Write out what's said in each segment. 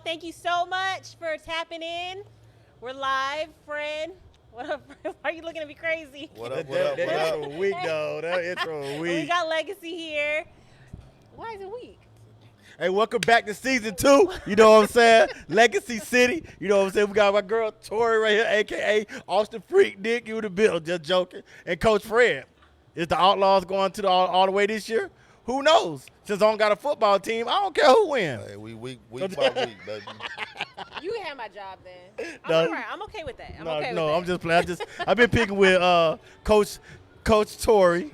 Thank you so much for tapping in. We're live, friend. What up? Why are you looking at me crazy? What up? What up? What That up? intro weak, though. That intro We weak. got Legacy here. Why is it weak? Hey, welcome back to season 2. You know what I'm saying? Legacy City. You know what I'm saying? We got my girl Tori right here, a.k.a. Austin Freak Dick. You the bill. Just joking. And Coach Fred. Is the Outlaws going to all the way this year? Who knows? Since I don't got a football team, I don't care who wins. Hey, we week by week, baby. You can have my job then. I'm No. all right. I'm okay with that. I'm okay with that. I'm just playing. I've been picking with Coach Tori.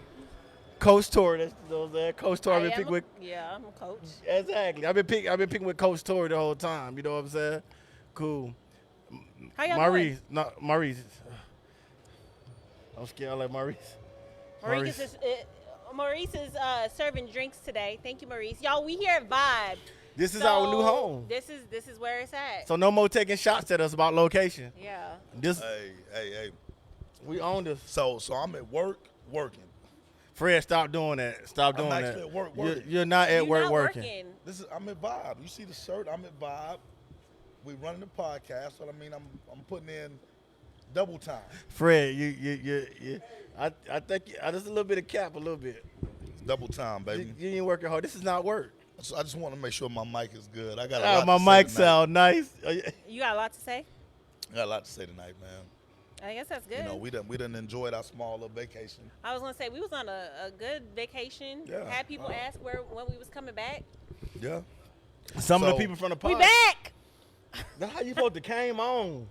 Coach Tori, that's those there. Coach Tori, I've been picking with. Yeah, I'm a coach. Exactly. I've been picking with Coach Tori the whole time. You know what I'm saying? Cool. How y'all Maurice, doing? not Maurice. I'm scared like Maurice. Maurice is serving drinks today. Thank you, Maurice. Y'all, we here at Vibe. This is our new home. This is where it's at. So no more taking shots at us about location. Yeah. This Hey. we own this. So I'm at work working. Fred, stop doing that. Stop doing I'm that. actually at work working. You're not at You're work not working. I'm at Vibe. You see the shirt? I'm at Vibe. We running the podcast, so I mean I'm putting in double time. Fred, I think just a little bit of cap, a little bit. It's double time, baby. You ain't working hard. This is not work. So I just want to make sure my mic is good. I got a lot My to say mic tonight. sound nice. You got a lot to say? I got a lot to say tonight, man. I guess that's good. You know, we done enjoyed our small little vacation. I was gonna say we was on a good vacation. Yeah. Had people ask when we was coming back. Yeah. Some of the So- people from the pod. We back. That's how you supposed to came on,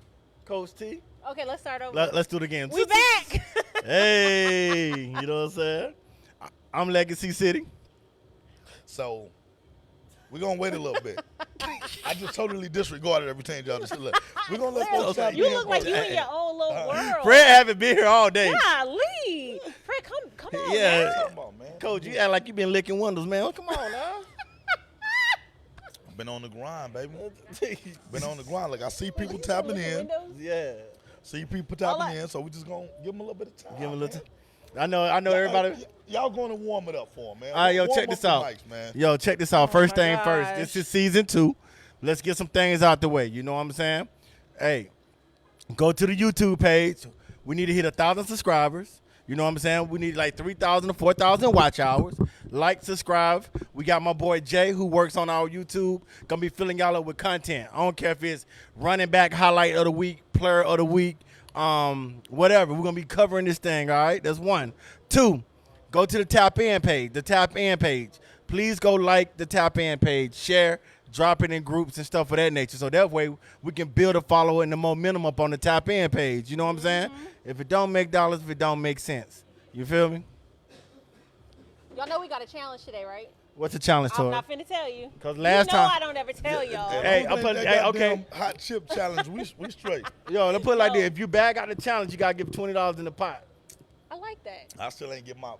Coach T. Okay, let's start over. Let's do it again. We back. Hey, you know what I'm saying? I'm Legacy City. So we're gonna wait a little bit. I just totally disregarded everything y'all just said. Look, we're gonna let folks tap You in look like for- you in your own little world. Fred haven't been here all day. Golly. Fred, come on. Yeah. man. Come on, man. Coach, you act like you been licking windows, man. Come on now. Been on the grind, baby. Been on the grind. Like I see people tapping in. Windows? Yeah. See people All tapping I- in, so we just gonna give them a little bit of time. Give him a little. man. I know everybody. Y'all going to warm it up for 'em, man. All right, yo, Warm check up this the out. mics, man. Yo, check this out. First my thing first. gosh. This is season 2. Let's get some things out the way. You know what I'm saying? Hey, go to the YouTube page. We need to hit 1,000 subscribers. You know what I'm saying? We need like 3,000 to 4,000 watch hours. Like, subscribe. We got my boy Jay who works on our YouTube. Gonna be filling y'all up with content. I don't care if it's running back highlight of the week, player of the week, whatever. We're gonna be covering this thing. All right, that's 1. 2, go to the Tap In page. The Tap In page. Please go like the Tap In page. Share. Drop it in groups and stuff of that nature. So that way we can build a follower and the momentum up on the Tap In page. You know what I'm saying? If it don't make dollars, if it don't make sense. You feel me? Y'all know we got a challenge today, right? What's the challenge, I'm Tori? not finna tell you. 'Cause last you know time- I don't ever tell y'all. Hey, I'm putting- hey, okay. Hot chip challenge. We straight. Yo, let's put it like Yo. this. If you bag out the challenge, you got to give $20 in the pot. I like that. I still ain't get my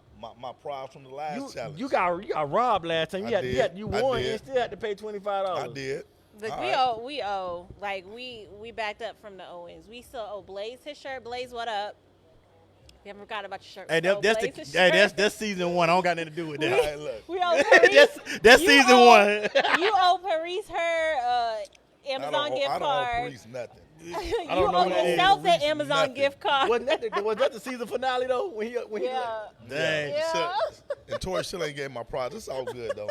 prize from the last challenge. You got robbed last time. I did. You I won. did. You still had to pay $25. I did. Look, All we right. owe. Like we backed up from the Owens. We still owe Blaze his shirt. Blaze, what up? We haven't forgot about your shirt. Hey, We owe that's Blaze his that's shirt. season 1. I don't got nothing to do with All that. right, look. We owe Paris. that's You season owe- 1. You owe Paris her Amazon gift I don't card. owe Priest nothing. You don't know owe who that is. yourself that Reese Amazon nothing. gift card. was that the season finale though? When he Yeah. Dang. Yeah. Still- and Tori still ain't getting my prize. It's all good though.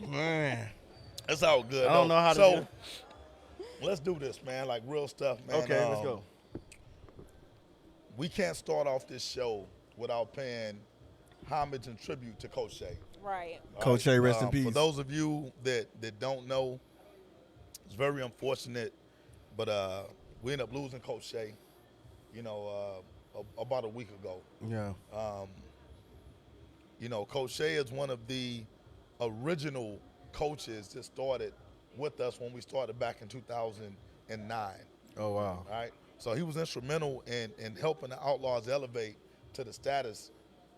Man. It's all good. I don't know how to So do- let's do this, man. Like real stuff, man. Okay, let's go. We can't start off this show without paying homage and tribute to Coach Shay. Right. Coach Shay, rest in For peace. those of you that don't know, it's very unfortunate, but we ended up losing Coach Shay, about a week ago. Yeah. Coach Shay is one of the original coaches that started with us when we started back in 2009. Oh wow. Right? So he was instrumental in helping the Outlaws elevate to the status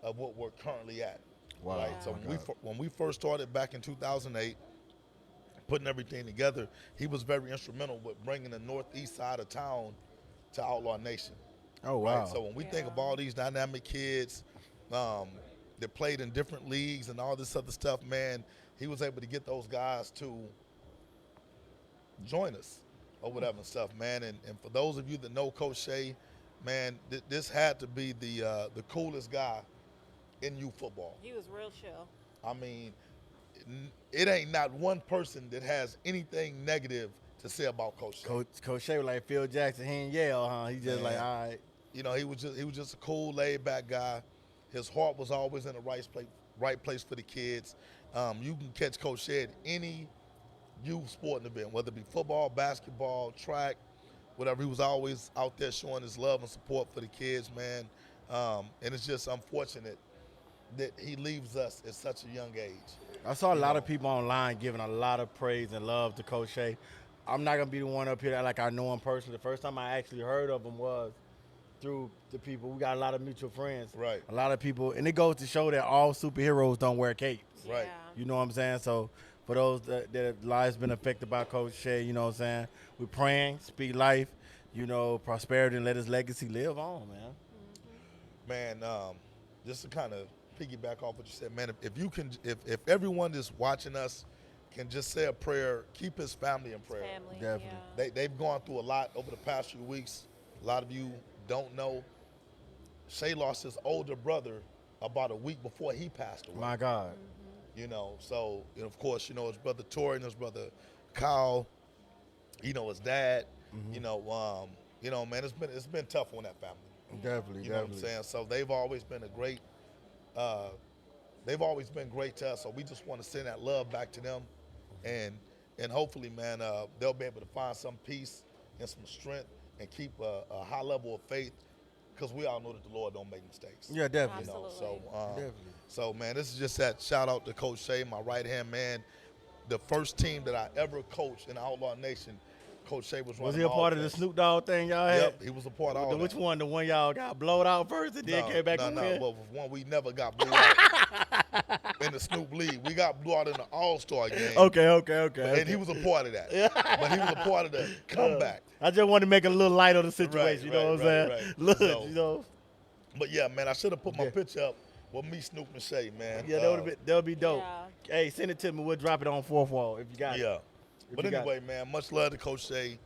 of what we're currently at. Wow. Right? So Okay. when we first started back in 2008, putting everything together, he was very instrumental with bringing the northeast side of town to Outlaw Nation. Oh wow. Right? So when we think of all these dynamic kids that played in different leagues and all this other stuff, man, he was able to get those guys to join us or whatever and stuff, man. And for those of you that know Coach Shay, man, this had to be the coolest guy in youth football. He was real chill. I mean, it ain't not one person that has anything negative to say about Coach Shay. Coach Shay was like Phil Jackson. He ain't yell, huh? He just Man. like, all right. You know, he was just a cool, laid back guy. His heart was always in the right place for the kids. You can catch Coach Shay at any youth sporting event, whether it be football, basketball, track, whatever. He was always out there showing his love and support for the kids, man. And it's just unfortunate that he leaves us at such a young age. I saw a lot of people online giving a lot of praise and love to Coach Shay. I'm not gonna be the one up here that like I know him personally. The first time I actually heard of him was through the people. We got a lot of mutual friends. Right. A lot of people, and it goes to show that all superheroes don't wear capes. Right. Yeah. You know what I'm saying? So for those that lives been affected by Coach Shay, you know what I'm saying? We're praying, speak life, you know, prosperity, and let his legacy live on, man. Man, just to kind of piggyback off what you said, man, if everyone that's watching us can just say a prayer, keep his family in prayer. Family. Definitely. Yeah. They've gone through a lot over the past few weeks. A lot of you don't know. Shay lost his older brother about a week before he passed away. My God. You know, so and of course, you know, his brother Tori and his brother Kyle, you know, his dad, you know, man, it's been tough on that family. Definitely, You know what I'm saying? So they've always been great to us. So we just want to send that love back to them, and hopefully, man, they'll be able to find some peace and some strength and keep a high level of faith, because we all know that the Lord don't make mistakes. Yeah, definitely. You know, Absolutely. Definitely. so man, this is just that shout out to Coach Shay, my right hand man. The first team that I ever coached in the Outlaw Nation, Coach Shay was running. Was he a part of the Snoop Dogg thing y'all had? Yep, he was a part of all Which that. one? The one y'all got blowed out first and then came back and win? Well, one we never got blew out in the Snoop League. We got blew out in the All-Star game. Okay. And he was a part of that. But he was a part of the comeback. I just wanted to make a little light of the situation, you know what I'm saying? right. Look, So- you know. But yeah, man, I should have put my picture up with me, Snoop, and Shay, man. Yeah, that would be dope. Yeah. Hey, send it to me. We'll drop it on fourth wall if you got it. Yeah. But you got anyway, man, much love to Coach Shay,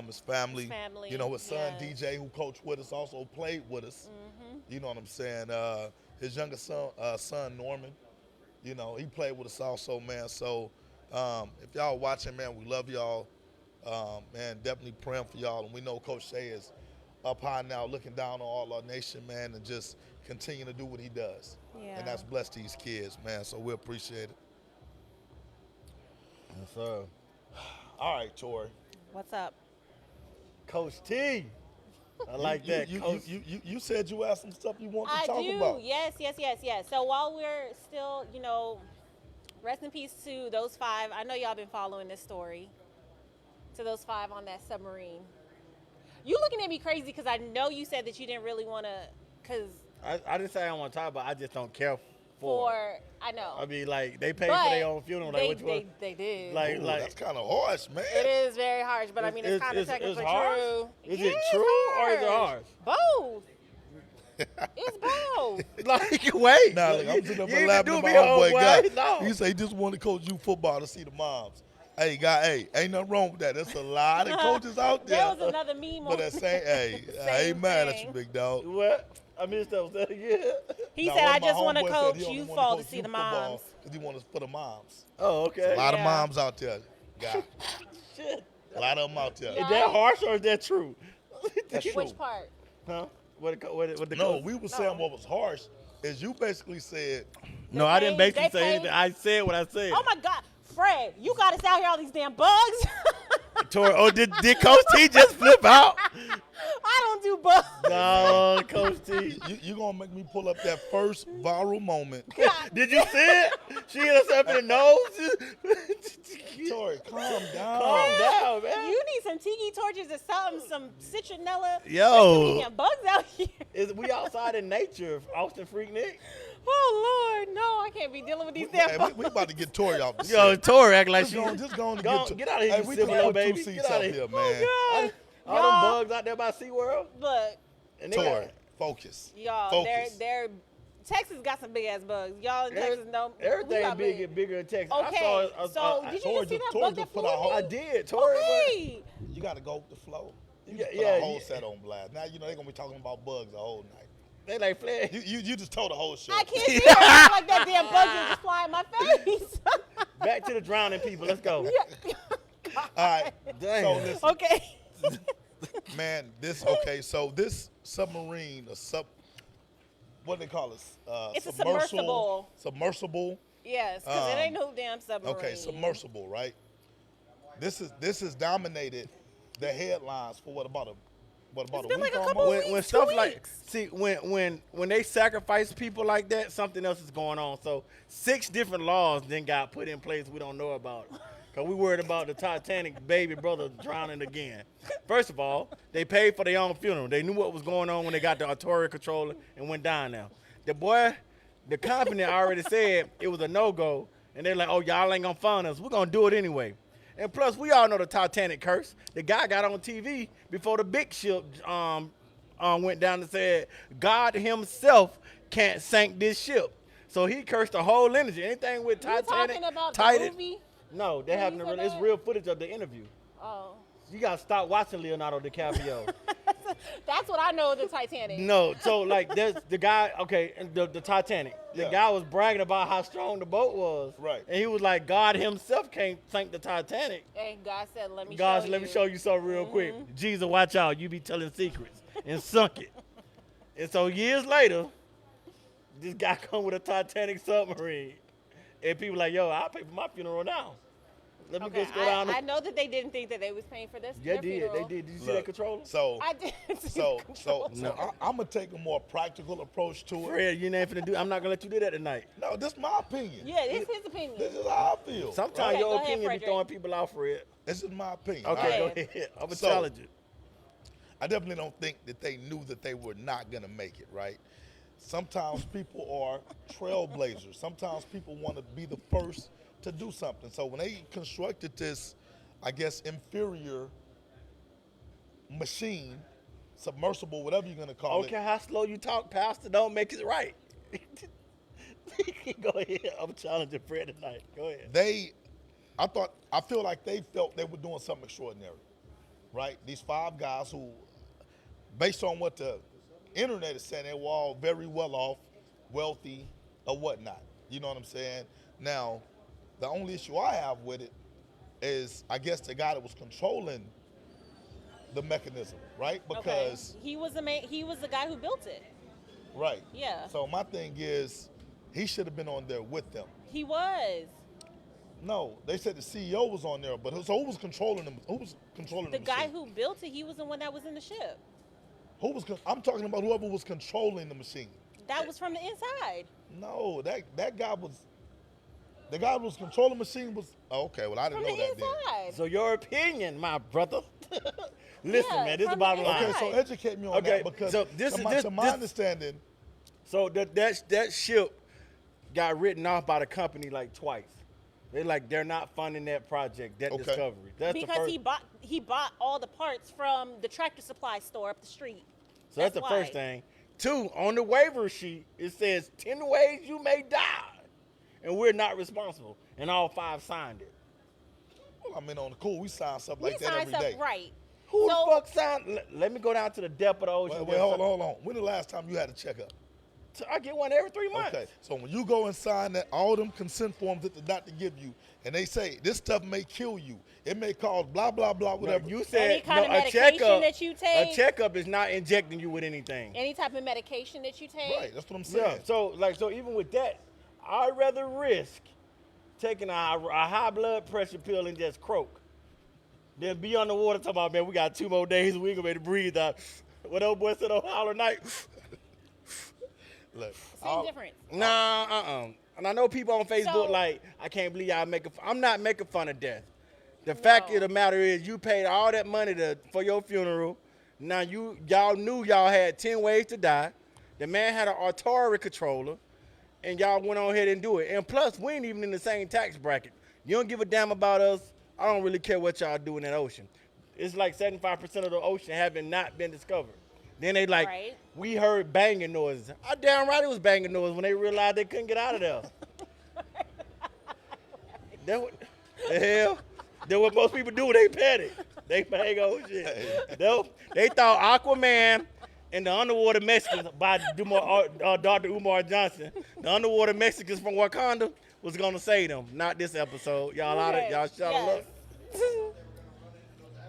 his family. His family, You know, his son, yes. DJ, who coached with us, also played with us. You know what I'm saying? His younger son, Norman, you know, he played with us also, man. So if y'all watching, man, we love y'all. Man, definitely praying for y'all. And we know Coach Shay is up high now, looking down on all our nation, man, and just continue to do what he does. Yeah. And that's blessed these kids, man. So we appreciate it. Yes, sir. All right, Tori. What's up? Coach T. I like that. Coach. You said you had some stuff you wanted to I talk do. about. Yes. So while we're still, you know, rest in peace to those 5. I know y'all been following this story. To those 5 on that submarine. You looking at me crazy because I know you said that you didn't really want to, because I didn't say I don't want to talk about it. I just don't care for it. I know. I mean, like, they paid But for their own funeral. Like, which one? they did. Like, Ooh, that's kind of harsh, man. it is very harsh, but I mean, it's kind of technically harsh? true. Is Yeah, it it's true or is it harsh? Both. It's both. Like, wait. Nah, look, I'm sitting up You and even laughing do at me my homeboy homeboy. guy. No. He say he just want to coach you football to see the moms. Hey, guy, ain't nothing wrong with that. There's a lot of coaches out there. There was another meme But on that same, hey, I ain't mad at you, big dog. What? I missed that. Was that again? He Now, said, one I of my just want to homeboys said coach he only youth wanna fall to coach see youth the football moms. 'cause he want us for the moms. Oh, okay. A lot of Yeah. moms out there, guy. Shit. A lot of them out there. Is that harsh or is that true? That's true. Which part? Huh? What the No, coach- we were saying what was harsh is you basically said, No, I didn't basically They say paid- anything. I said what I said. Oh my God, Fred, you got us out here all these damn bugs. Tori, did Coach T just flip out? I don't do bugs. No, Coach T. you going to make me pull up that first viral moment. Did you see it? She hit herself in the nose. Tori, calm down. Calm down, man. You need some tiki torches or something, some citronella. Yo. There's too many bugs out here. We outside in nature, Austin Freak Nick. Oh Lord, no, I can't be dealing with these damn Hey, bugs. we about to get Tori off the Yo, set. Tori act like Just she. go on and Go- get get out of here, Hey, you we silly just little put baby. 2 seats Get up out of here, here. man. Oh God. All Y'all- them bugs out there by SeaWorld. Look, And they Tori, got- focus. y'all, Focus. they're Texas got some big ass bugs. Y'all in Texas know we Everything got big, bigger in Texas. Okay, I so saw, did you Tori just see just- that Tori bug just that put flew our at whole- me? I did. Tori, Okay. You got to go with the flow. You Yeah, just put yeah, our whole yeah. set on blast. Now you know they're gonna be talking about bugs the whole night. they like flag. You just told the whole show. I can't see her act like that damn bug will just fly in my face. Back to the drowning people. Let's go. Yeah. All right. Damn. So listen, Okay. man. So this submarine, what they call it? It's a submersible. Submersible. Yes, because it ain't no damn submarine. Okay, submersible, right? This has dominated the headlines for about a been week like a couple almost. weeks. When 2 stuff like weeks. see when they sacrifice people like that, something else is going on. So 6 different laws then got put in place we don't know about. Cause we worried about the Titanic baby brother drowning again. First of all, they paid for their own funeral. They knew what was going on when they got the artillery controller and went down there. The company already said it was a no-go, and they're like, oh, y'all ain't gonna fund us. We're gonna do it anyway. And plus, we all know the Titanic curse. The guy got on TV before the big ship went down and said, God himself can't sink this ship. So he cursed the whole industry. Anything with You Titanic, talking about Titan- the movie? No, they When having you said it's that? real footage of the interview. Oh. You gotta stop watching Leonardo DiCaprio. That's what I know of the Titanic. No, so like there's the guy, okay, and the Titanic. The Yeah. guy was bragging about how strong the boat was. Right. And he was like, God himself can't sink the Titanic. And God said, let me God show said, let me you. show you something real quick. Jesus, watch out. You be telling secrets. And sunk it. And so years later, this guy come with a Titanic submarine. And people like, yo, I'll pay for my funeral now. Let me Okay, just go down. I know that they didn't think that they was paying for this. Yeah, their they did. funeral. They did. Did you see Look, that controller? So I did. see so the so controller. so I'm gonna take a more practical approach to it. Fred, you ain't finna do. I'm not gonna let you do that tonight. No, this is my opinion. Yeah, it's his opinion. This is how I feel. Sometimes Okay, your go ahead, opinion be Frederick. throwing people off, Fred. This is my opinion. Okay, all right? go ahead. I'm gonna So- challenge you. I definitely don't think that they knew that they were not gonna make it, right? Sometimes people are trailblazers. Sometimes people want to be the first to do something. So when they constructed this, I guess, inferior machine, submersible, whatever you're gonna call Okay, it. how slow you talk, Pastor, don't make it right. Go ahead. I'm challenging Fred tonight. Go ahead. I feel like they felt they were doing something extraordinary, right? These 5 guys who, based on what the internet is saying, they were all very well off, wealthy, or whatnot. You know what I'm saying? Now, the only issue I have with it is, I guess, the guy that was controlling the mechanism, right? Because, okay. He was the guy who built it. right. Yeah. So my thing is, he should have been on there with them. He was. No, they said the CEO was on there, but so who was controlling them? Who was controlling The the guy machine? who built it, he was the one that was in the ship. I'm talking about whoever was controlling the machine. That was from the inside. No, that guy was. The guy who was controlling the machine was. Oh, okay, well I didn't From know the that then. inside. So your opinion, my brother. Listen, Yeah, man, this is the from bottom the line. Okay, so Right. educate me on Okay, that because so this to is- my, this- to my this- understanding, So that ship got written off by the company like twice. They're not funding that project, that Okay. discovery. That's the Because first. he bought all the parts from the Tractor Supply store up the street. So that's the why. first thing. 2, on the waiver sheet, it says 10 ways you may die, and we're not responsible. And all 5 signed it. well, I mean, on the cool, we sign stuff We like that signed every stuff day. right. Who So- the fuck signed? Let me go down to the depth of the ocean. Wait, hold on. When the last time you had a checkup? So I get one every 3 months. Okay, so when you go and sign that, all them consent forms that the doctor give you, and they say this stuff may kill you, it may cause blah blah blah No, whatever. you said Any kind of a medication checkup. that you take? A checkup is not injecting you with anything. Any type of medication that you take. Right, that's what I'm saying. Yeah. So even with that, I'd rather risk taking a high blood pressure pill and just croak than be on the water talking about, man, we got 2 more days, we gonna be able to breathe out. What old boy said on Holler Night? Look, Same difference. Nah, And I know people on Facebook So- like, I can't believe y'all making. I'm not making fun of death. The fact of the matter is, you paid all that money for your funeral. Now y'all knew y'all had 10 ways to die. The man had an artillery controller, and y'all went on ahead and do it. And plus, we ain't even in the same tax bracket. You don't give a damn about us. I don't really care what y'all do in that ocean. It's like 75% of the ocean having not been discovered. Then they like, Right. we heard banging noises. I damn right it was banging noises when they realized they couldn't get out of there. That what the hell? That's what most people do when they panic. They bang on shit. They thought Aquaman and the underwater Mexicans by Dr. Umar Johnson, the underwater Mexicans from Wakanda, was gonna save them. Not this episode. Y'all out of y'all shut up.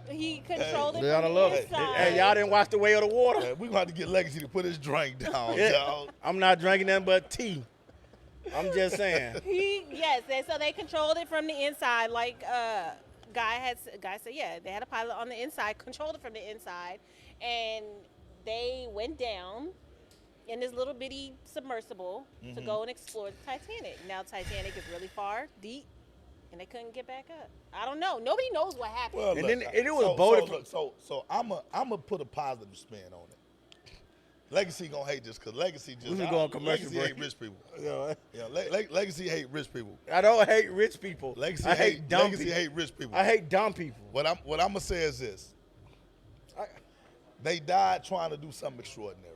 He controlled it Y'all from love the it. inside. Hey, y'all didn't watch The Way of the Water? We're going to have to get Legacy to put his drink down, Yeah. dog. I'm not drinking nothing but tea. I'm just saying. And so they controlled it from the inside, like Guy said. Yeah, they had a pilot on the inside, controlled it from the inside, and they went down in this little bitty submersible to go and explore the Titanic. Now Titanic is really far, deep, and they couldn't get back up. I don't know. Nobody knows what happened. Well, And look, then it was boated. So I'm a put a positive spin on it. Legacy gonna hate this because Legacy just We can go on commercial Legacy break. hate rich people. Yeah. Yeah, Legacy hate rich people. I don't hate rich people. Legacy I hate dumb Legacy people. hate rich people. I hate dumb people. What I'm gonna say is this: they died trying to do something extraordinary,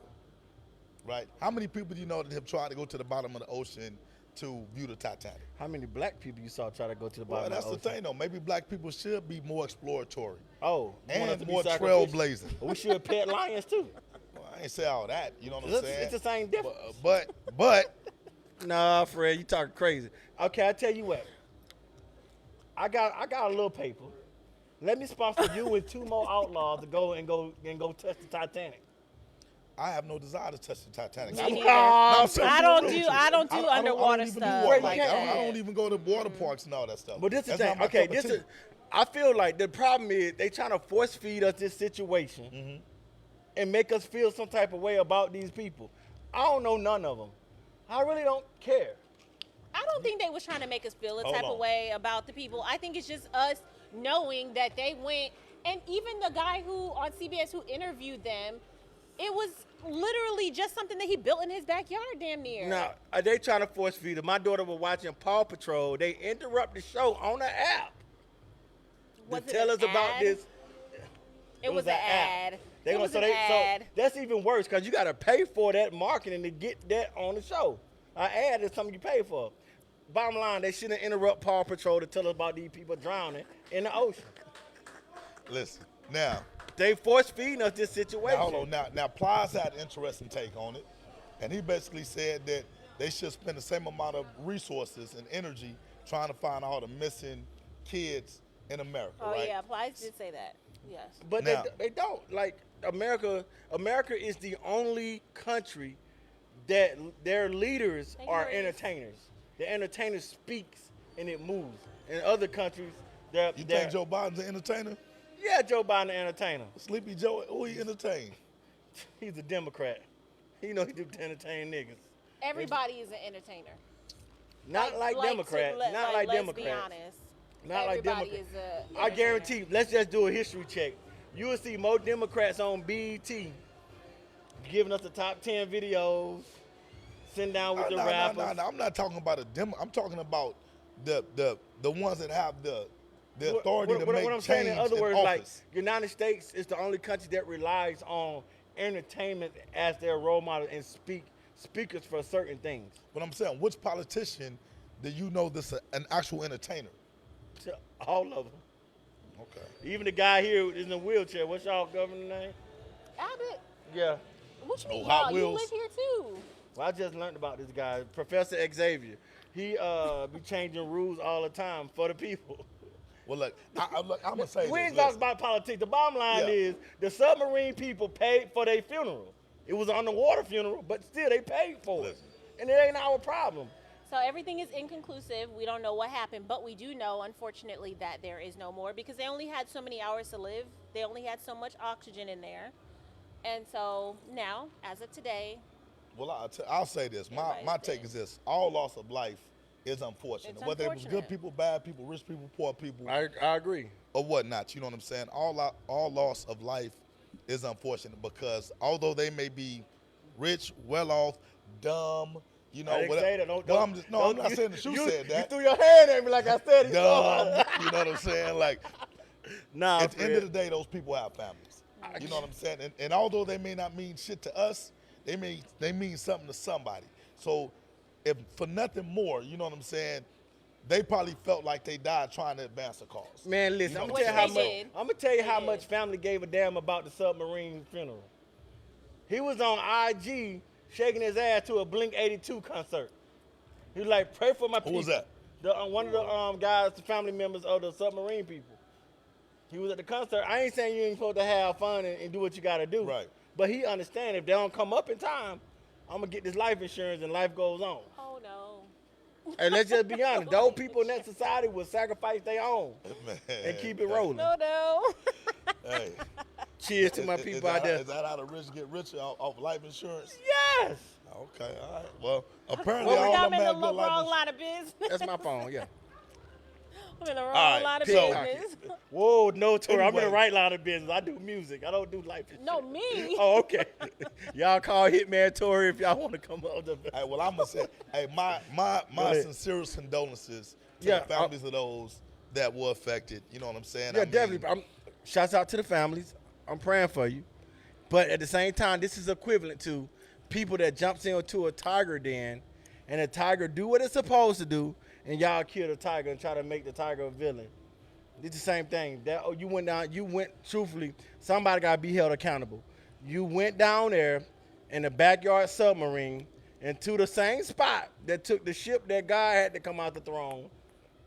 right? How many people do you know that have tried to go to the bottom of the ocean to view the Titanic? How many black people you saw try to go to the Well, bottom that's of the the ocean? thing, though. Maybe black people should be more exploratory Oh, you want us and to be more sacrificial? trailblazing. We should pet lions too. Well, I ain't say all that. You know what I'm It's saying? the same difference. But Nah, Fred, you talking crazy. Okay, I tell you what. I got a little paper. Let me sponsor you and 2 more outlaws to go touch the Titanic. I have no desire to touch the Titanic. Me I'm- neither. I'm so I don't real do with you. I don't underwater even do stuff water like I that. don't even go to water parks and all that stuff. But this is the That's thing. not my Okay, cup of tea. I feel like the problem is they trying to force feed us this situation and make us feel some type of way about these people. I don't know none of them. I really don't care. I don't think they was trying to make us feel a Hold type on. of way about the people. I think it's just us knowing that they went, and even the guy who on CBS who interviewed them, it was literally just something that he built in his backyard, damn near. Now, are they trying to force feed us? My daughter was watching Paw Patrol. They interrupt the show on the app Was to it tell an us about ad? this. It was an ad. They It gonna, was so, an they, ad. so that's even worse because you got to pay for that marketing to get that on the show. An ad is something you pay for. Bottom line, they shouldn't interrupt Paw Patrol to tell us about these people drowning in the ocean. Listen, now, They force feeding us this situation. hold on. Now, Plies had an interesting take on it, and he basically said that they should spend the same amount of resources and energy trying to find all the missing kids in America, Oh right? yeah, Plies did say that. Yes. But Now- they don't. Like America is the only country that their leaders Thank you, are Maurice. entertainers. The entertainer speaks and it moves. In other countries, they're You think Joe Biden's an entertainer? yeah, Joe Biden the entertainer. Sleepy Joe, who he entertained? He's a Democrat. He know he do entertain niggas. Everybody is an entertainer. Not like Democrats. Not like let's Democrats. be honest. Not like Everybody Democrats. is a I entertainer. guarantee. Let's just do a history check. You will see more Democrats on BET giving us the top 10 videos, sitting down with the rappers. No, I'm not talking about a demo. I'm talking about the ones that have the authority to make what I'm change saying in other words, like office. United States is the only country that relies on entertainment as their role model and speakers for certain things. But I'm saying, which politician do you know that's an actual entertainer? To all of them. Okay. Even the guy here is in a wheelchair. What's y'all governor name? Abbott. Yeah. What you mean, Oh, Hot y'all? You Wheels. live here too. Well, I just learned about this guy, Professor Xavier. He be changing rules all the time for the people. Well, look, I'm gonna say We this. ain't talking Listen. about politics. The bottom line Yeah. is the submarine people paid for their funeral. It was an underwater funeral, but still they paid for it. Listen. And it ain't our problem. So everything is inconclusive. We don't know what happened, but we do know, unfortunately, that there is no more because they only had so many hours to live. They only had so much oxygen in there. And so now, as of today, Well, I'll say this. My Everybody's take dead. is this: all loss of life is unfortunate. It's Whether it was good unfortunate. people, bad people, rich people, poor people, I agree. or whatnot. You know what I'm saying? All loss of life is unfortunate because although they may be rich, well off, dumb, you know, I didn't whatever. say that. Don't, well, don't, I'm not saying that you said You that. threw your hand at me like I said it. Dumb, you know what I'm saying? Like Nah, at the end of the Fred. day, those people have families. You know what I'm saying? And although they may not mean shit to us, they mean something to somebody. So if for nothing more, you know what I'm saying, they probably felt like they died trying to advance a cause. Man, listen, You know I'm what gonna tell you how Which much. they did. I'm gonna tell you They how did. much family gave a damn about the submarine funeral. He was on IG shaking his ass to a Blink 82 concert. He was like, "Pray for my Who people." was that? One of the guys, the family members of the submarine people. He was at the concert. I ain't saying you ain't supposed to have fun and do what you gotta do. Right. But he understand if they don't come up in time, I'm gonna get this life insurance and life goes on. Oh no. And let's just be honest, those people in that society will sacrifice their own Man, and keep it rolling. No, no. Hey, Cheers to my people out there. Is that how the rich get richer off life insurance? Yes. Okay, all right. Well, apparently Well, all I'm of them in the have good life wrong insurance. line of business. That's my phone, yeah. I'm in the wrong right, line of so- business. Whoa, no, Tori, I'm in the Anyway. right line of business. I do music. I don't do life insurance. No, me. Oh, okay. Y'all call Hitman Tori if y'all want to come up. Hey, well, I'm gonna say, hey, my ahead. sincerest condolences to Yeah, the families of those that were affected. You know what I'm saying? Yeah, I mean, definitely. Shouts out to the families. I'm praying for you. But at the same time, this is equivalent to people that jumps into a tiger den and the tiger do what it's supposed to do and y'all kill the tiger and try to make the tiger a villain. It's the same thing. You went down, truthfully, somebody got to be held accountable. You went down there in the backyard submarine into the same spot that took the ship that God had to come out the throne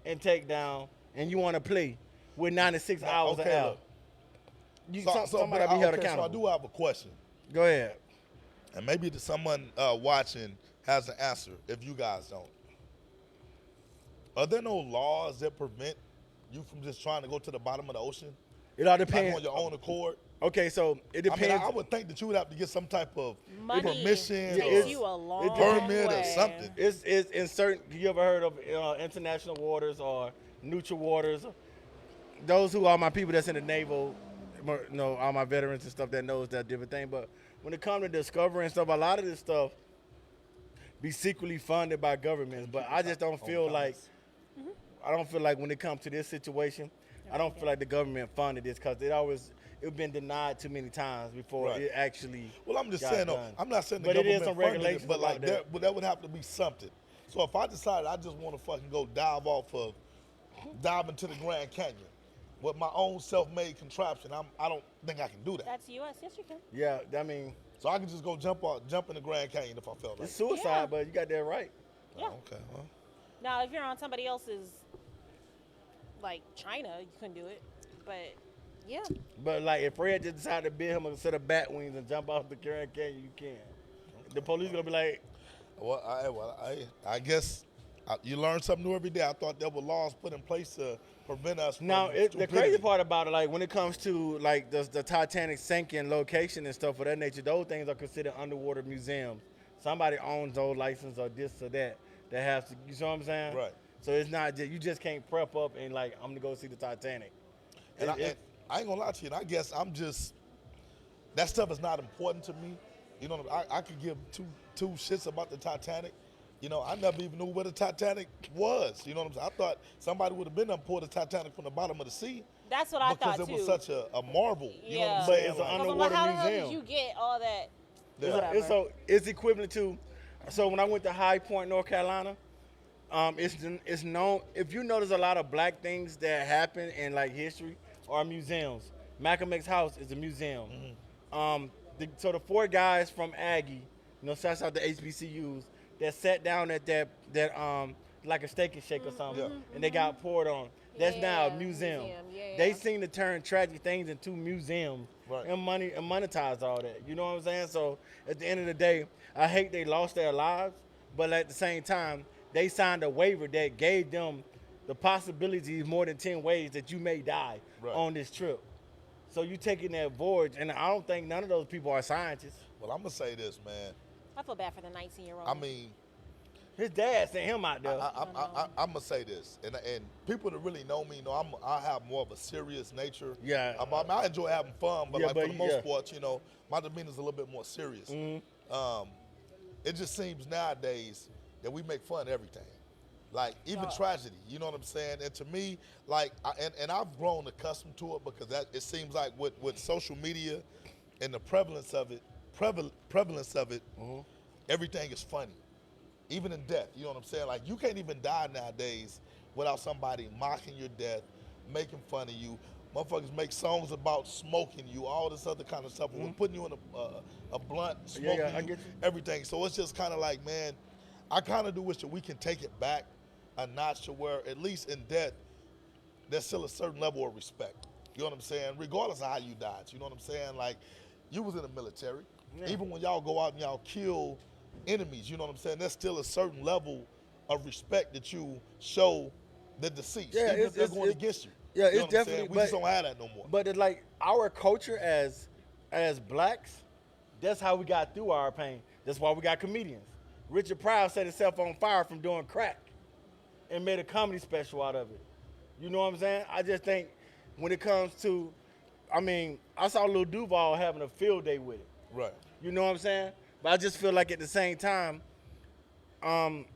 and take down, and you want to play with 96 hours okay, out. look. Somebody but got to be held okay, so I accountable. do have a question, Go ahead. and maybe someone watching has an answer. If you guys don't, are there no laws that prevent you from just trying to go to the bottom of the ocean, It all like depends. on your own accord? Okay, so it I depends. mean, I would think that you would have to get some type of Money permission takes or you a long permit way. or something. It's in certain. You ever heard of international waters or neutral waters? Those who are my people that's in the naval, all my veterans and stuff that knows that different thing. But when it comes to discovery and stuff, a lot of this stuff be secretly funded by governments. But I just don't feel like. I don't feel like when it comes to this situation, I don't feel like the government funded this because it's been denied too many times before Right. it actually. Well, I'm just got saying, though, done. I'm not saying the But it is government some funded regulations it, but like about that. that would have to be something. So if I decided I just want to fucking go dive into the Grand Canyon with my own self-made contraption, I don't think I can do that. That's U.S. Yes, you can. Yeah, I mean, So I can just go jump in the Grand Canyon if I felt like it's it. suicide, Yeah. but you got that right. Yeah. Oh, okay, well, Now, if you're on somebody else's, like China, you couldn't do it. But yeah, But like, if Fred just decided to build him a set of bat wings and jump off the Grand Canyon, you can. The police gonna be like, I guess you learn something new every day. I thought there were laws put in place to prevent us from now the stupidity. crazy part about it, like when it comes to like the Titanic sinking location and stuff of that nature, those things are considered underwater museums. Somebody owns those license or this or that has to. You know what I'm saying? Right. So it's not just, you just can't prep up and like I'm gonna go see the Titanic. And I ain't gonna lie to you. And I guess that stuff is not important to me. You know, I could give two shits about the Titanic. You know, I never even knew where the Titanic was. You know what I'm saying? I thought somebody would have been up pulled the Titanic from the bottom of the sea that's what I because thought it was too. such a marvel. You know what I'm Yeah. But saying? it's an Like, Because I'm like, underwater how the hell museum. did you get all that? Yeah. Whatever. It's equivalent to. So when I went to High Point, North Carolina, it's known. If you notice a lot of black things that happen in like history are museums. Malcolm X house is a museum. So the four guys from Aggie, shouts out to HBCUs that sat down at that like a steak and shake or something, Yeah. and they got poured on. That's now a Yeah, museum. yeah. They seem to turn tragic things into museums Right. and monetize all that. You know what I'm saying? So at the end of the day, I hate they lost their lives, but at the same time, they signed a waiver that gave them the possibilities more than 10 ways that you may die Right. on this trip. So you taking that voyage, and I don't think none of those people are scientists. well, I'm gonna say this, man. I feel bad for the 19-year-old. I mean, His dad sent him out there. I'm gonna say this, and people that really know me know I have more of a serious nature. Yeah. I enjoy having fun, but Yeah, like for but the most yeah. part, my demeanor's a little bit more serious. Mm-hmm. It just seems nowadays that we make fun of everything. Like even tragedy, you know what I'm saying? And to me, like, and I've grown accustomed to it because that it seems like with social media and the prevalence of it, everything is funny, even in death. You know what I'm saying? Like you can't even die nowadays without somebody mocking your death, making fun of you. Motherfuckers make songs about smoking you, all this other kind of stuff, or putting you in a blunt, smoking I you, get you. everything. So it's just kind of like, man, I kind of do wish that we can take it back a notch to where, at least in death, there's still a certain level of respect. You know what I'm saying? Regardless of how you died. You know what I'm saying? Like, you was in the military. Yeah. Even when y'all go out and y'all kill enemies, you know what I'm saying? There's still a certain level of respect that you show the deceased, Yeah, even if they're going against you. Yeah, You know it's what I'm saying? definitely. We just don't have that no more. But it's like our culture as blacks, that's how we got through our pain. That's why we got comedians. Richard Pryor set himself on fire from doing crack and made a comedy special out of it. You know what I'm saying? I just think when it comes to, I mean, I saw Lil Duval having a field day with it. Right. You know what I'm saying? But I just feel like at the same time, and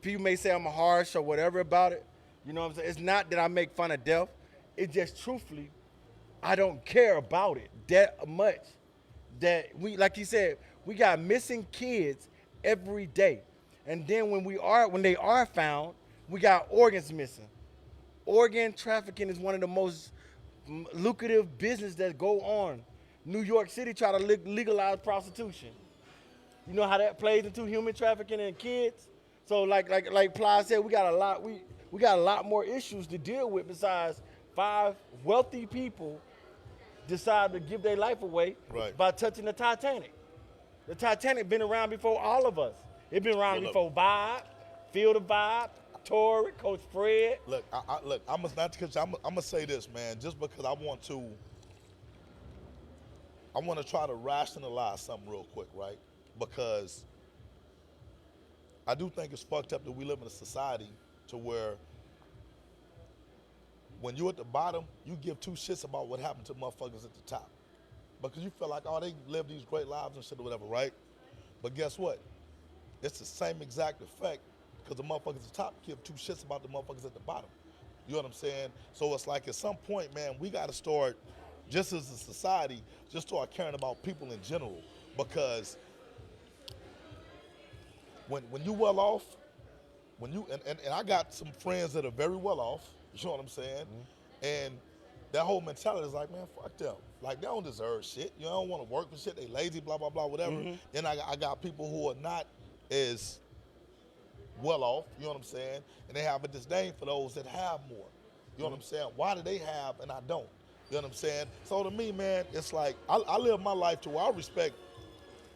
people may say I'm harsh or whatever about it. You know what I'm saying? It's not that I make fun of death. It's just truthfully, I don't care about it that much. That we, like you said, we got missing kids every day. And then when they are found, we got organs missing. Organ trafficking is one of the most lucrative business that go on. New York City try to legalize prostitution. You know how that plays into human trafficking and kids. So like Ply said, we got a lot more issues to deal with besides 5 wealthy people decide to give their life away Right. by touching the Titanic. The Titanic been around before all of us. It been around Well, before Vibe, Feel the Vibe, Tory, Coach Fred. Look, I'm gonna say this, man, just because I want to try to rationalize something real quick, right? Because I do think it's fucked up that we live in a society to where when you're at the bottom, you give 2 shits about what happened to motherfuckers at the top. Because you feel like, oh, they live these great lives and shit or whatever, right? But guess what? It's the same exact effect because the motherfuckers at the top give 2 shits about the motherfuckers at the bottom. You know what I'm saying? So it's like at some point, man, we got to start, just as a society, just start caring about people in general. Because when you well off, when you and I got some friends that are very well off, you know what I'm saying? And that whole mentality is like, man, fuck them. Like they don't deserve shit. You know, don't want to work for shit. They lazy, blah, blah, blah, whatever. Then I got people who are not as well off, you know what I'm saying? And they have a disdain for those that have more. You know what I'm saying? Why do they have and I don't? You know what I'm saying? So to me, man, it's like I live my life to where I respect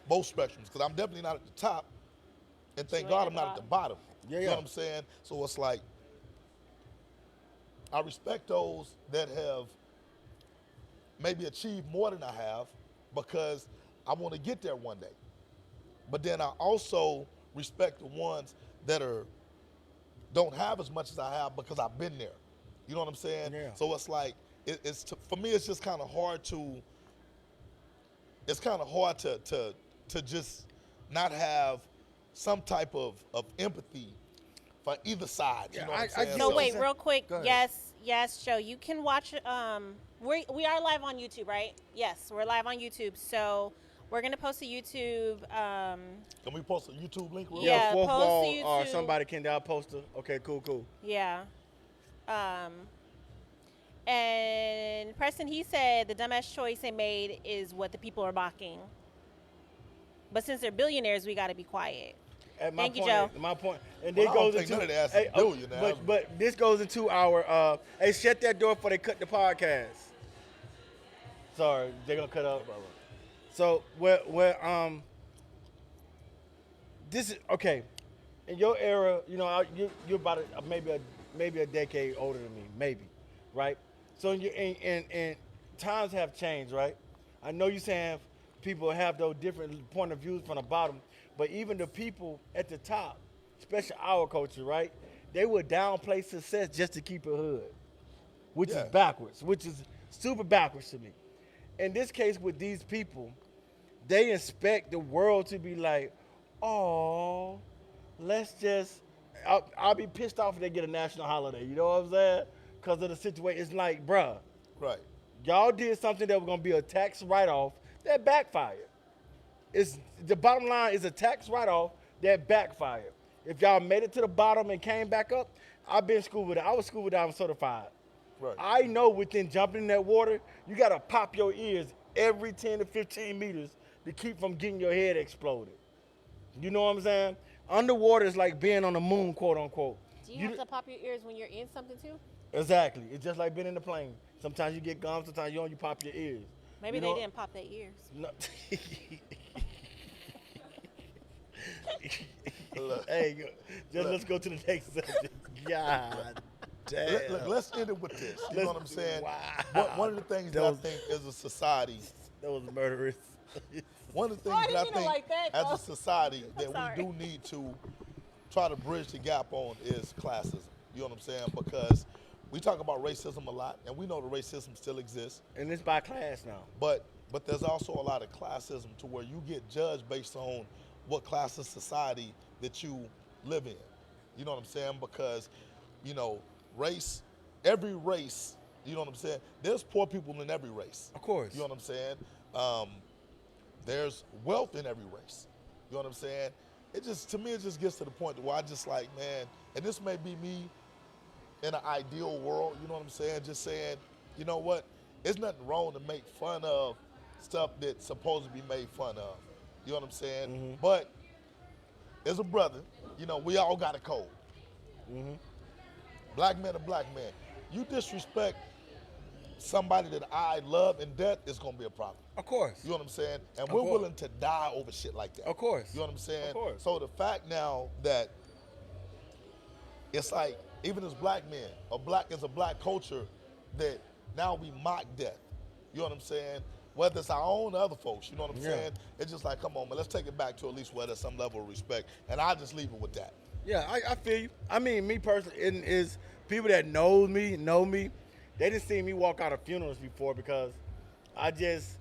both spectrums because I'm definitely not at the top. And thank God I'm not at the bottom. Yeah, You yeah. know what I'm saying? So it's like I respect those that have maybe achieved more than I have because I want to get there one day. But then I also respect the ones that don't have as much as I have because I've been there. You know what I'm saying? Yeah. So it's like for me it's just kind of hard to just not have some type of empathy for either side. You Yeah, know what I'm I saying? get So what wait, you're real quick. Go ahead. Yes, Joe. You can watch. We are live on YouTube, right? Yes, we're live on YouTube. So we're gonna post a YouTube. Can we post a YouTube link? Real Yeah, Fourth post wall to or YouTube. somebody can down poster. Okay, cool. Yeah. And Preston, he said the dumbass choice they made is what the people are mocking. But since they're billionaires, we got to be quiet. At my Thank you, point, Joe. My point, and Well, this I don't goes think into none of the ass is billionaires. but this goes into our. Hey, shut that door before they cut the podcast. Sorry, they're gonna cut up. So this is okay. In your era, you know, you're about maybe a decade older than me, maybe, right? So and times have changed, right? I know you're saying people have those different point of views from the bottom, but even the people at the top, especially our culture, right? They would downplay success just to keep it hood, which Yeah. is backwards, which is super backwards to me. In this case, with these people, they expect the world to be like, oh, let's just. I'll be pissed off if they get a national holiday. You know what I'm saying? Because of the situation. It's like, bruh, Right. y'all did something that was gonna be a tax write-off that backfired. It's the bottom line is a tax write-off that backfired. If y'all made it to the bottom and came back up, I've been scuba diving. I was scuba diving certified. Right. I know within jumping in that water, you gotta pop your ears every 10 to 15 meters to keep from getting your head exploded. You know what I'm saying? Underwater is like being on the moon, quote unquote. Do you have to pop your ears when you're in something too? Exactly. It's just like being in the plane. Sometimes you get gum, sometimes you don't. You pop your ears. Maybe You they know- didn't pop their ears. No. Look. Hey, let's go to the next subject. God damn. Let's end it with this. You know what I'm saying? Wow. One of the things That that I was- think as a society, That was murderous. one of the Oh, I things didn't that I mean it think like that, as though. a society that sorry. we do need to try to bridge the gap on is classism. You know what I'm saying? Because we talk about racism a lot, and we know the racism still exists. And it's by class now. But there's also a lot of classism to where you get judged based on what class of society that you live in. You know what I'm saying? Because, you know, every race, you know what I'm saying? There's poor people in every race. Of course. You know what I'm saying? There's wealth in every race. You know what I'm saying? To me, it just gets to the point where I just like, man, and this may be me in an ideal world, you know what I'm saying? Just saying, you know what? It's nothing wrong to make fun of stuff that's supposed to be made fun of. You know what I'm saying? Mm-hmm. But as a brother, you know, we all got a code. Mm-hmm. Black man to black man. You disrespect somebody that I love in death, it's gonna be a problem. Of course. You know what I'm saying? And Of we're course. willing to die over shit like that. Of course. You know what I'm saying? Of course. So the fact now that it's like, even as black men, as a black culture, that now we mock death. You know what I'm saying? Whether it's our own or other folks, you know what I'm Yeah. saying? It's just like, come on, man, let's take it back to at least where there's some level of respect. And I'll just leave it with that. Yeah, I feel you. I mean, me personally, is people that know me. They didn't see me walk out of funerals before because I just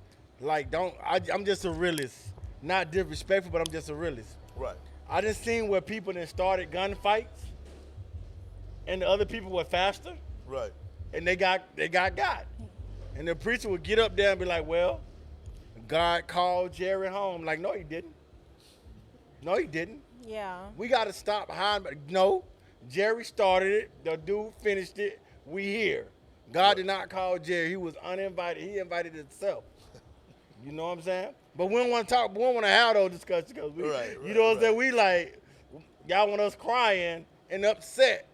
I'm just a realist. Not disrespectful, but I'm just a realist. Right. I just seen where people then started gunfights, and the other people were faster, Right. and they got. And the preacher would get up there and be like, "Well, God called Jerry home." Like, no, he didn't. No, he didn't. Yeah. We got to stop behind. No, Jerry started it. The dude finished it. We here. God did not call Jerry. He was uninvited. He invited himself. You know what I'm saying? But we don't want to talk. We don't want to have those discussions because you know what I'm saying. We like y'all want us crying and upset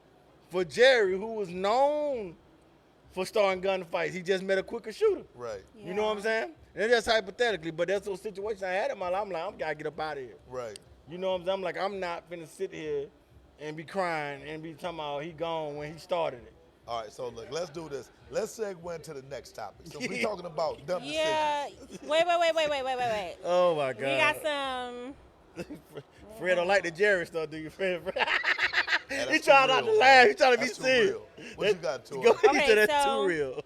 for Jerry, who was known for starting gunfights. He just met a quicker shooter. Right. You know what I'm saying? And that's hypothetically, but that's those situations I had in my life. I'm like, I'm gotta get up out of here. Right. You know what I'm saying? I'm like, I'm not finna sit here and be crying and be talking about he gone when he started it. All right, so look, let's do this. Let's segue into the next topic. So we're talking about dumb Yeah. decisions. Wait. Oh my God. We got some. Fred don't like the Jerry stuff, do you, Fred? that's He too trying not to real, laugh. man. He trying to be That's too serious. real. What you got to Go, it? he Okay, said that's so- too real.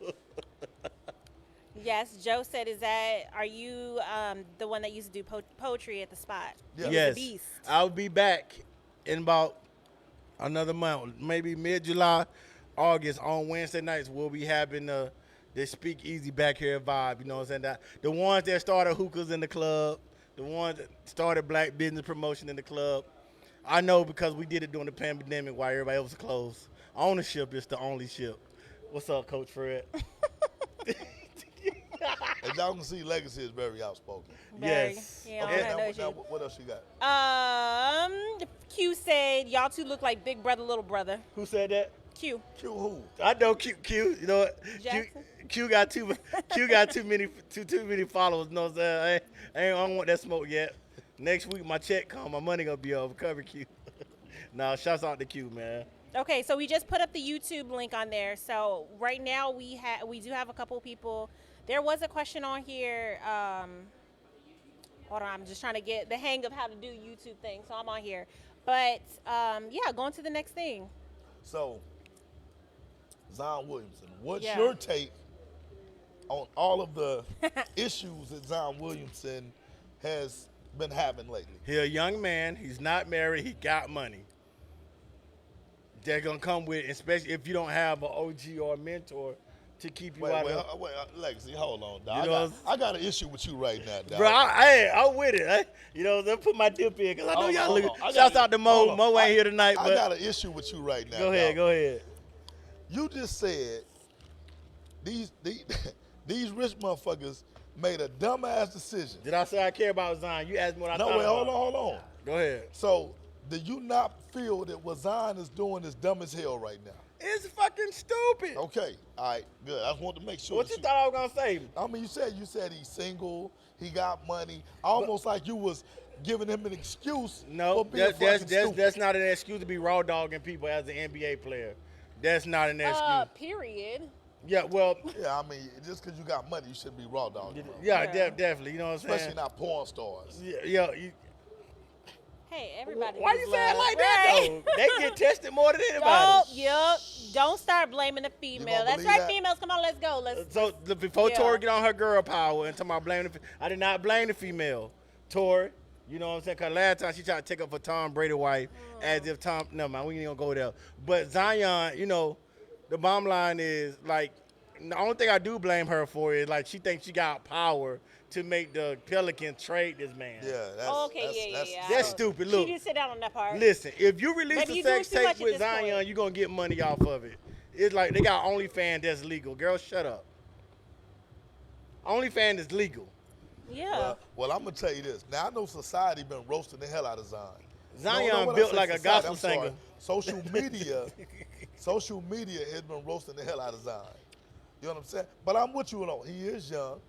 Yes, Joe said, are you the one that used to do poetry at the spot? Yeah. He was Yes. a beast. I'll be back in about another month, maybe mid-July, August. On Wednesday nights, we'll be having the Speak Easy back here vibe. You know what I'm saying? That the ones that started hookahs in the club, the ones that started black business promotion in the club. I know because we did it during the pandemic while everybody else was closed. Ownership is the only ship. What's up, Coach Fred? As y'all can see, Legacy is very outspoken. Very. Yes. Yeah, I Okay, don't have no now issue. what else you got? Q said, y'all two look like big brother, little brother. Who said that? Q. Q who? I know Q. You know what? Jackson? Q got too many followers. You know what I'm saying? I don't want that smoke yet. Next week my check come, my money gonna be over. Cover Q. Nah, shouts out to Q, man. Okay, so we just put up the YouTube link on there. So right now we do have a couple people. There was a question on here. Hold on, I'm just trying to get the hang of how to do YouTube things. So I'm on here. But yeah, going to the next thing. So, Zion Williamson, what's Yeah. your take on all of the issues that Zion Williamson has been having lately? He a young man. He's not married. He got money. they're gonna come with, especially if you don't have an OG or a mentor to keep you out of. Legacy, hold on, dog. You know, I got an issue with you right now, dog. Bro, I'm with it. You know, let's put my dip in because I know y'all look. Shouts out to Mo. Mo ain't here tonight, but I got an issue with you right now. Go ahead. You just said these these rich motherfuckers made a dumbass decision. Did I say I care about Zion? You asked me what I thought. No, wait, about. hold on. Go ahead. So, do you not feel that what Zion is doing is dumb as hell right now? It's fucking stupid. Okay, all right, good. I just wanted to make sure. What you thought I was gonna say? I mean, you said he's single, he got money, almost like you was giving him an excuse. No, for being that's not an excuse to be raw dogging people as an NBA player. That's not an excuse. Period. Yeah, well. Yeah, I mean, just because you got money, you shouldn't be raw dogging. Yeah, definitely. You know what I'm saying? Especially not porn stars. Yeah. Hey, everybody. Why you say it like that though? They get tested more than anybody. Don't start blaming the female. That's right, females. Come on, let's go. So before Tori get on her girl power and talk about blaming I did not blame the female. Tori, you know what I'm saying? Because last time she tried to take up for Tom Brady's wife as if Tom, no man, we ain't gonna go there. But Zion, you know, the bottom line is like, the only thing I do blame her for is like she thinks she got power to make the Pelicans trade this man. Yeah, that's stupid. Look, she didn't sit down on that part. Listen, if you release a sex tape with Zion, you're gonna get money off of it. It's like they got OnlyFans that's legal. Girl, shut up. OnlyFans is legal. Yeah. Well, I'm gonna tell you this. Now I know society been roasting the hell out of Zion. Zion built like a gospel singer. Social media has been roasting the hell out of Zion. You know what I'm saying? But I'm with you on. He is young.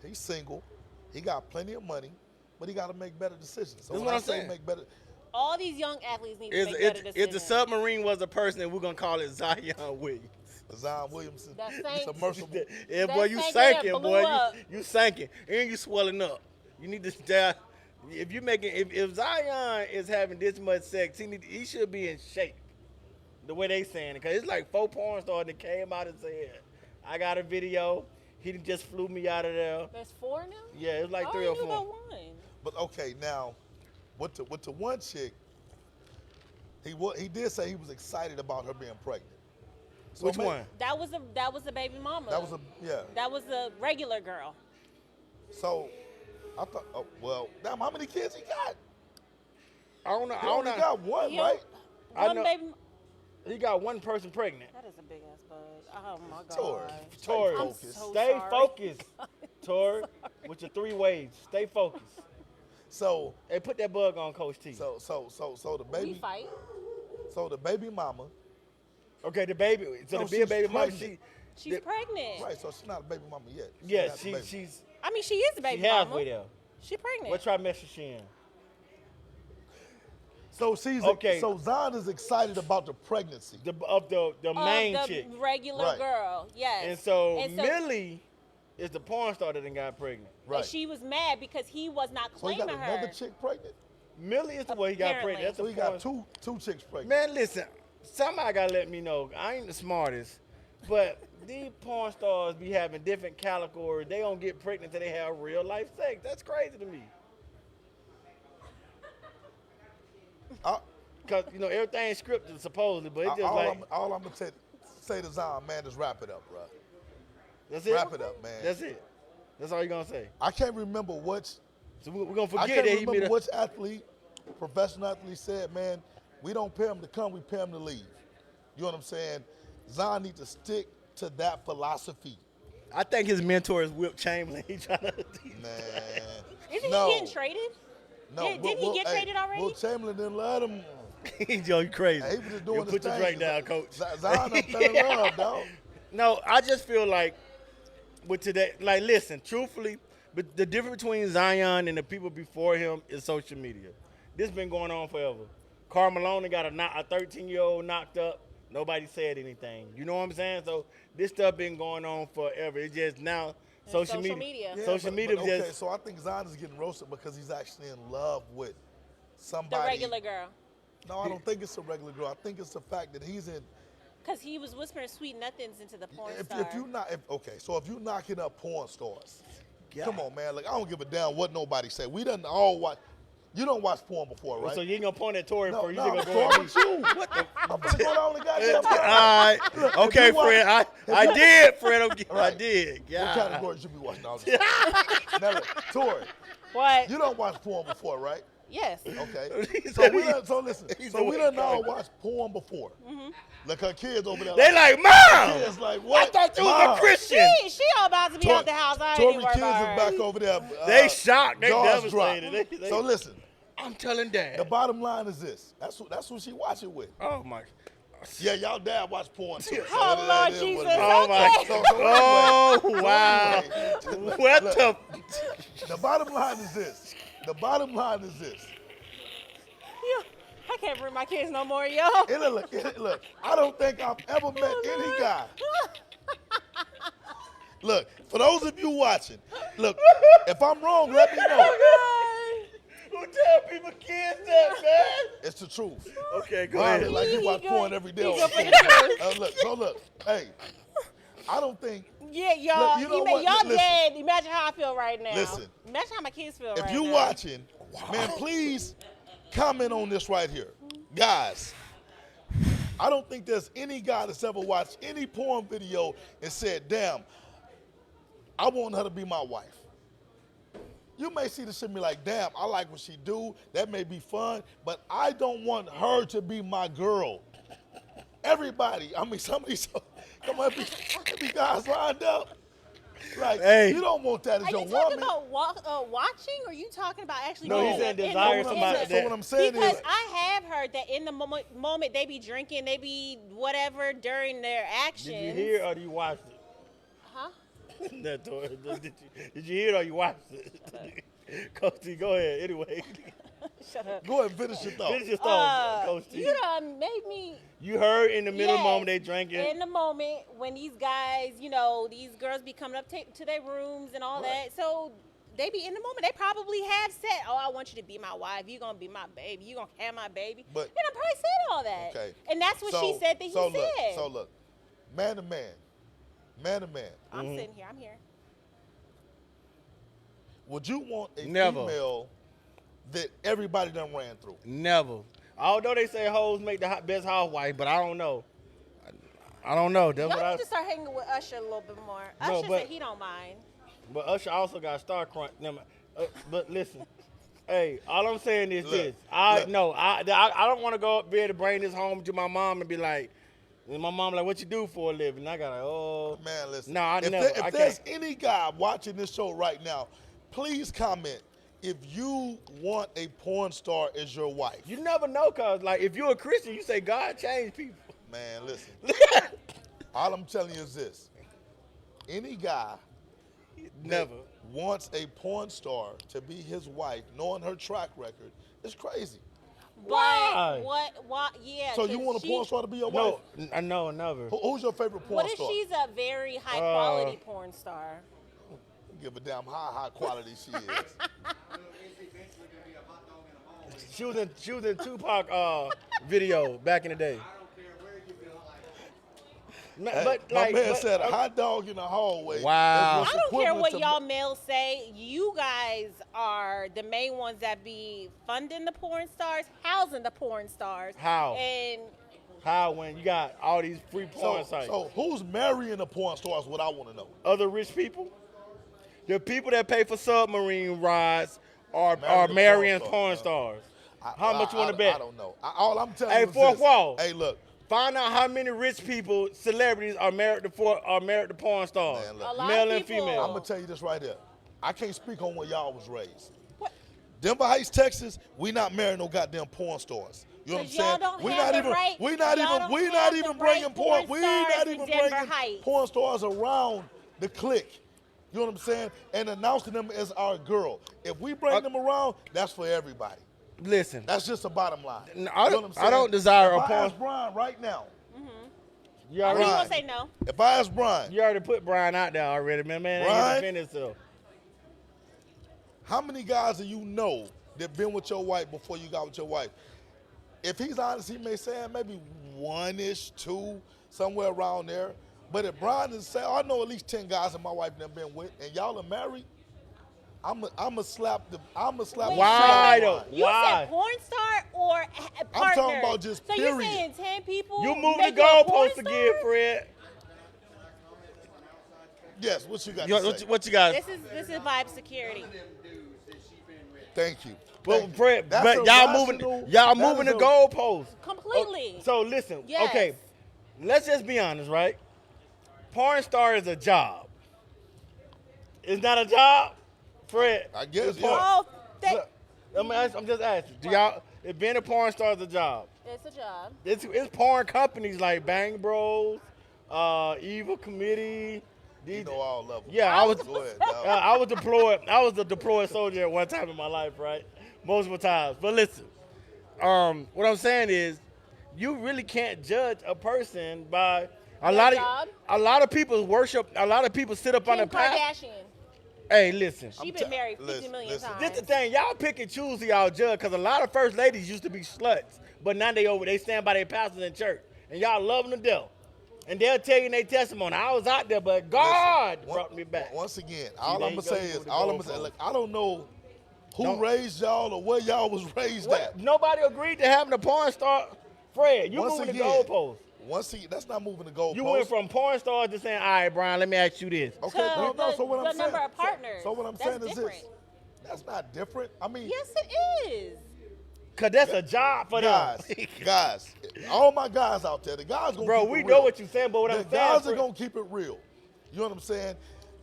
He's single. He got plenty of money, but he got to make better decisions. So that's what I'm saying. Make better. All these young athletes need to make better decisions. If the submarine was a person, we're gonna call it Zion Williams. Zion Williamson. That's submersible. Yeah, boy, you sinking, boy. You sinking, and you swelling up. You need to. If Zion is having this much sex, he should be in shape. The way they saying it, because it's like 4 porn stars that came out and said, I got a video. He just flew me out of there. There's 4 now? Yeah, it's like 3 or 4. About 1. But okay, now, with the one chick, he did say he was excited about her being pregnant. So which one? That was a baby mama. That was a regular girl. So, I thought, well, damn, how many kids he got? I don't know. He only got one, right? One baby. He got one person pregnant. That is a big ass bug. Oh my god. Tori, stay focused. Tori, with your 3 waves, stay focused. So, hey, put that bug on Coach T. So the baby. We fight. So the baby mama. Okay, the baby. So the baby mama, she's pregnant. Right. So she's not a baby mama yet. She's. I mean, she is a baby mama. Halfway there. She's pregnant. What trimester she in? So So Zion is excited about the pregnancy of the main chick, regular girl. Yes. And so Millie is the porn star that got pregnant. Right. And she was mad because he was not claiming her. So he got another chick pregnant. Millie is the one he got pregnant. That's so he got two chicks pregnant. Man, listen, somebody gotta let me know. I ain't the smartest, but these porn stars be having different categories. They don't get pregnant till they have real life sex. That's crazy to me. Because, everything's scripted supposedly, but it's just all I'm going to say to Zion, man, is wrap it up, bro. That's it? Wrap it up, man. That's it. That's all you're going to say. I can't remember which. So we're going to forget that I can't remember which professional athlete said, man, we don't pay him to come, we pay him to leave. You know what I'm saying? Zion needs to stick to that philosophy. I think his mentor is Wilt Chamberlain. He trying to. Man. Isn't he getting traded? No. Didn't he get traded already? Wilt Chamberlain didn't let him. Yo, you crazy. Hey, he was just doing his put thing. your drink down, coach. Zion done fell in love, dog. No, I just feel like with today, like, listen, truthfully, but the difference between Zion and the people before him is social media. This been going on forever. Karl Malone got a 13-year-old knocked up. Nobody said anything. You know what I'm saying? So this stuff been going on forever. It's just now social media. Yeah, social media okay, just. So I think Zion is getting roasted because he's actually in love with somebody. The regular girl. No, I don't think it's a regular girl. I think it's the fact that he's in. Because he was whispering sweet nothings into the porn star. If you knocking up porn stars, come on, man. Like, I don't give a damn what nobody say. We done all watch. You don't watch porn before, right? So you ain't gonna point at Tori no, first. You no, just I'm gonna go at me. talking with you. What the? I'm finna go down the goddamn All line. right. Look, Okay, if you Fred. watch- I did, Fred. I Right. did. What Yeah. category should be watching? No, I'm just kidding. Now, look, Tori, What? you don't watch porn before, right? Yes. Okay. He So said we he- done, so listen. he So said we what done he all called it. watched porn before. Look, her kids over there. They like, Mom. kids like what? I thought you was Mom. a Christian. She all about to be out the house. I ain't Tori even worried kids about is her. back over there. They shocked. They jaws devastated. dropped. They- So listen, I'm telling Dad. the bottom line is this. That's who she watch it with. Oh my. Yeah, y'all dad watch porn too. So Oh, it Lord is Jesus. what it is. Oh my. Okay. So Oh anyway, wow. What the? the bottom line is this. The bottom line is this. I can't bring my kids no more, yo. And look, I don't think I've ever met any guy. Look, for those of you watching, look, if I'm wrong, let me know. Who tell people kids that, man? It's the truth. Okay, go Robin, ahead. like you He watch good. porn every day. He on good for the the phone. truth. Look, hey, I don't think Yeah, y'all. Look, you know what? Y'all Listen. dead. Imagine how I feel right now. Listen. Imagine how my kids feel if right you now. watching, man, please comment on this right here. Guys, I don't think there's any guy that's ever watched any porn video and said, damn, I want her to be my wife. You may see this shit and be like, damn, I like what she do. That may be fun, but I don't want her to be my girl. Everybody, I mean, some of these, come on, be guys lined up. Like, Hey. you don't want that as Are your you talking woman. about watching, or are you talking about actually? No, doing he said it in desire the- somebody in the- that- So what I'm saying Because is, I have heard that in the moment they be drinking, they be whatever during their actions. Did you hear or you watched it? Huh? That Tori, did you hear it or you watched it? Coach T, go ahead. Anyway, Shut up. go ahead and finish your thought. finish your thought, Coach T. You done made me. You heard in the middle Yes, moment they drinking. In the moment when these guys, these girls be coming up to their rooms and all Right. that. So they be in the moment. They probably have said, "Oh, I want you to be my wife. You gonna be my baby. You gonna have my baby." But- and I probably said all that. Okay. And that's what she said that he so said. Look, so look, man to man, I'm sitting here. I'm here. would you want a Never. female that everybody done ran through? Never. Although they say hoes make the best housewife, but I don't know. I don't know. That's Y'all what I. need to start hanging with Usher a little bit more. No, Usher but- said he don't mind. But Usher also got Star Crunch. But listen, hey, all I'm saying is Look, this. look. I don't want to go up there to bring this home to my mom and be like, and my mom like, what you do for a living? I got like, oh. Man, listen. No, I if never. If I there's can't. any guy watching this show right now, please comment if you want a porn star as your wife. You never know, cause like if you're a Christian, you say God changed people. Man, listen. All I'm telling you is this. Any guy Never. that wants a porn star to be his wife, knowing her track record, is crazy. Why? But what? Yeah. So you 'cause want a porn star to be your wife? No, no, never. Who's your favorite porn What if star? she's a very high quality porn star? Give a damn how high quality she is. She was in Tupac video back in the day. Hey, my man said a hot dog in the hallway. Wow. is I what's don't care equivalent what to- y'all males say. You guys are the main ones that be funding the porn stars, housing the porn stars. How? And How when you got all these free porn So, sites? so who's marrying a porn star is what I want to know. Other rich people? The people that pay for submarine rides are Marrying marrying porn porn stars, stars. How much you want to bet? I don't know. All I'm telling Hey, you is fourth this. wall. Hey, look. Find out how many rich people, celebrities, are married to porn stars, Man, look. A lot male of and people- female. I'm gonna tell you this right here. I can't speak on where y'all was raised. What? Denver Heights, Texas, we not marrying no goddamn porn stars. You know what I'm 'Cause y'all saying? don't We have not the even right- we not y'all even don't we have not the even right bringing porn. porn We stars not in even Denver bringing Heights. porn stars around the clique. You know what I'm saying? And announcing them as our girl. If we bring them around, that's for everybody. Listen, That's just the bottom line. No, You know I don't- what I'm I saying? don't desire if a I porn- ask Brian right now, you Oh, he already, gonna say no. if I ask Brian, you already put Brian out there already, man. Man, ain't Brian? defend himself. how many guys do you know that been with your wife before you got with your wife? If he's honest, he may say maybe one-ish, two, somewhere around there. But if Brian is saying, I know at least 10 guys that my wife done been with, and y'all are married, I'm a slap the I'm a slap Wait, the Why shit though? out of Brian. You Why? said porn star or I'm partner? talking about just so period. you're saying 10 people You moved the make you a porn goalpost again, star? Fred. Yes, what you got Yo, to say? what you got? This is vibe security. Thank you. Well, Thank you. Fred, That's but a y'all rational- moving the that is a- goalpost. Completely. So listen, Yes. okay, let's just be honest, right? Porn star is a job. It's not a job, Fred. I guess, It's yeah. porn- Oh, Look, I'm just asking. Do y'all? If being a porn star is a job, it's a job. it's porn companies like Bang Bros, Evil Committee. You These, know all levels. yeah, I was. Go ahead, dog. I was deployed. I was a deployed soldier at one time in my life, right? Multiple times. But listen, what I'm saying is, you really can't judge a person by a Their lot job? of a lot of people worship. A lot of people sit up on the Kim path. Kardashian. Hey, listen. She been married 50 million listen. times. This the thing, y'all pick and choose who y'all judge, because a lot of first ladies used to be sluts, but now they stand by their pastors in church, and y'all love them to death. And they'll tell you in their testimony, I was out there, but God Listen, brought me back. Once again, there all I'm you gonna go, say you is, moved the all I'm gonna say, goalpost. look, I don't know who Don't- raised y'all or where y'all was raised What? at. Nobody agreed to having a porn star. Fred, you Once moving the again, goalpost. Once again, that's not moving the goalpost. You went from porn stars to saying, all right, Brian, let me ask you this. okay, to no. the- So what the I'm saying, number of partners. So what I'm That's saying is different. this. That's not different. I mean, Yes, it is. Because that's a job for guys, them. guys, all my guys out there, the guys gonna Bro, keep we it know real. what you're saying, but what The I'm saying, guys are Fred- gonna keep it real. You know what I'm saying?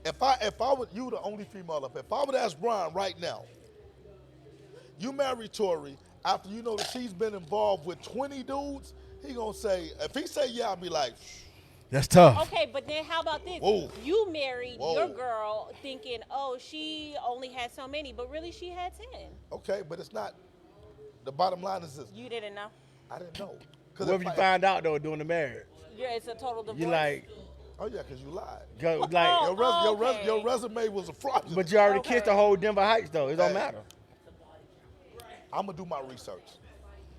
If I would, you the only female up. If I would ask Brian right now, you married Tori after you know that she's been involved with 20 dudes, he gonna say, if he say yeah, I'll be like, That's tough. Okay, but then how about this? Whoa. You married Whoa. your girl thinking, oh, she only had so many, but really she had 10. okay, but it's not. The bottom line is this: You didn't know? I didn't know. 'Cause What if if you I- find out, though, during the marriage? It's a total divorce. You like, Oh yeah, because you lied. go, like, Oh. Your resume was a fraudulent. but you already Okay. kissed the whole Denver Heights, though. It don't Hey. matter. I'm gonna do my research.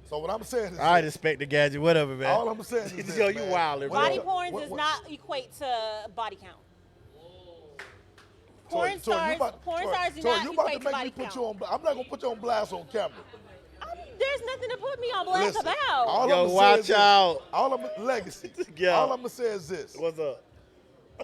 So what I'm saying is, I this. respect the gadget, whatever, man. All I'm saying is this, Yo, you man. wildin', bro. Body What- porn what- does what- not equate to body count. Tori, Porn Tori, stars, Tori, do Tori, not you about equate to to make body me put count. you on. I'm not gonna put you on blast on camera. There's nothing to put me on blast Listen, about. all Yo, I'ma say watch is this. out. All I'm legacy. Yo. All I'm gonna say is this: What's up?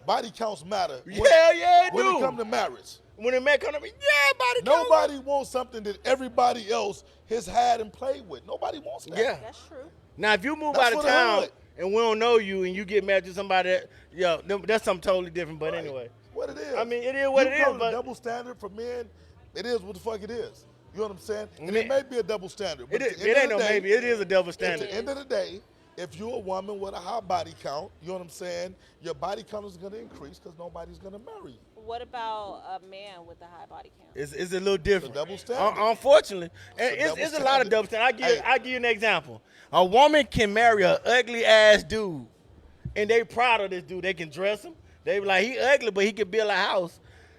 body counts matter. Yeah, yeah, it When do. it come to marriage, When it may come to me, yeah, body count. nobody wants something that everybody else has had and played with. Nobody wants that. Yeah. That's true. Now, if you move That's out of for the town hood. and we don't know you and you get married to somebody, that's something totally different. But Right. anyway, What it is. I mean, it is what You it know is, the but- double standard for men, it is what the fuck it is. You know what I'm saying? And Man. it may be a double standard. But it, at is, the end it of ain't the no day, maybe. It is a double At standard. the end of the day, if you're a woman with a high body count, you know what I'm saying, your body count is going to increase because nobody's going to marry you. What about a man with a high body count? It's a little different. double standard. Unfortunately, and It's a it's double a lot of standard. double standard. Hey. I give you an example. A woman can marry an ugly ass dude, and they proud of this dude. They can dress him. They be like, he ugly, but he can build a house.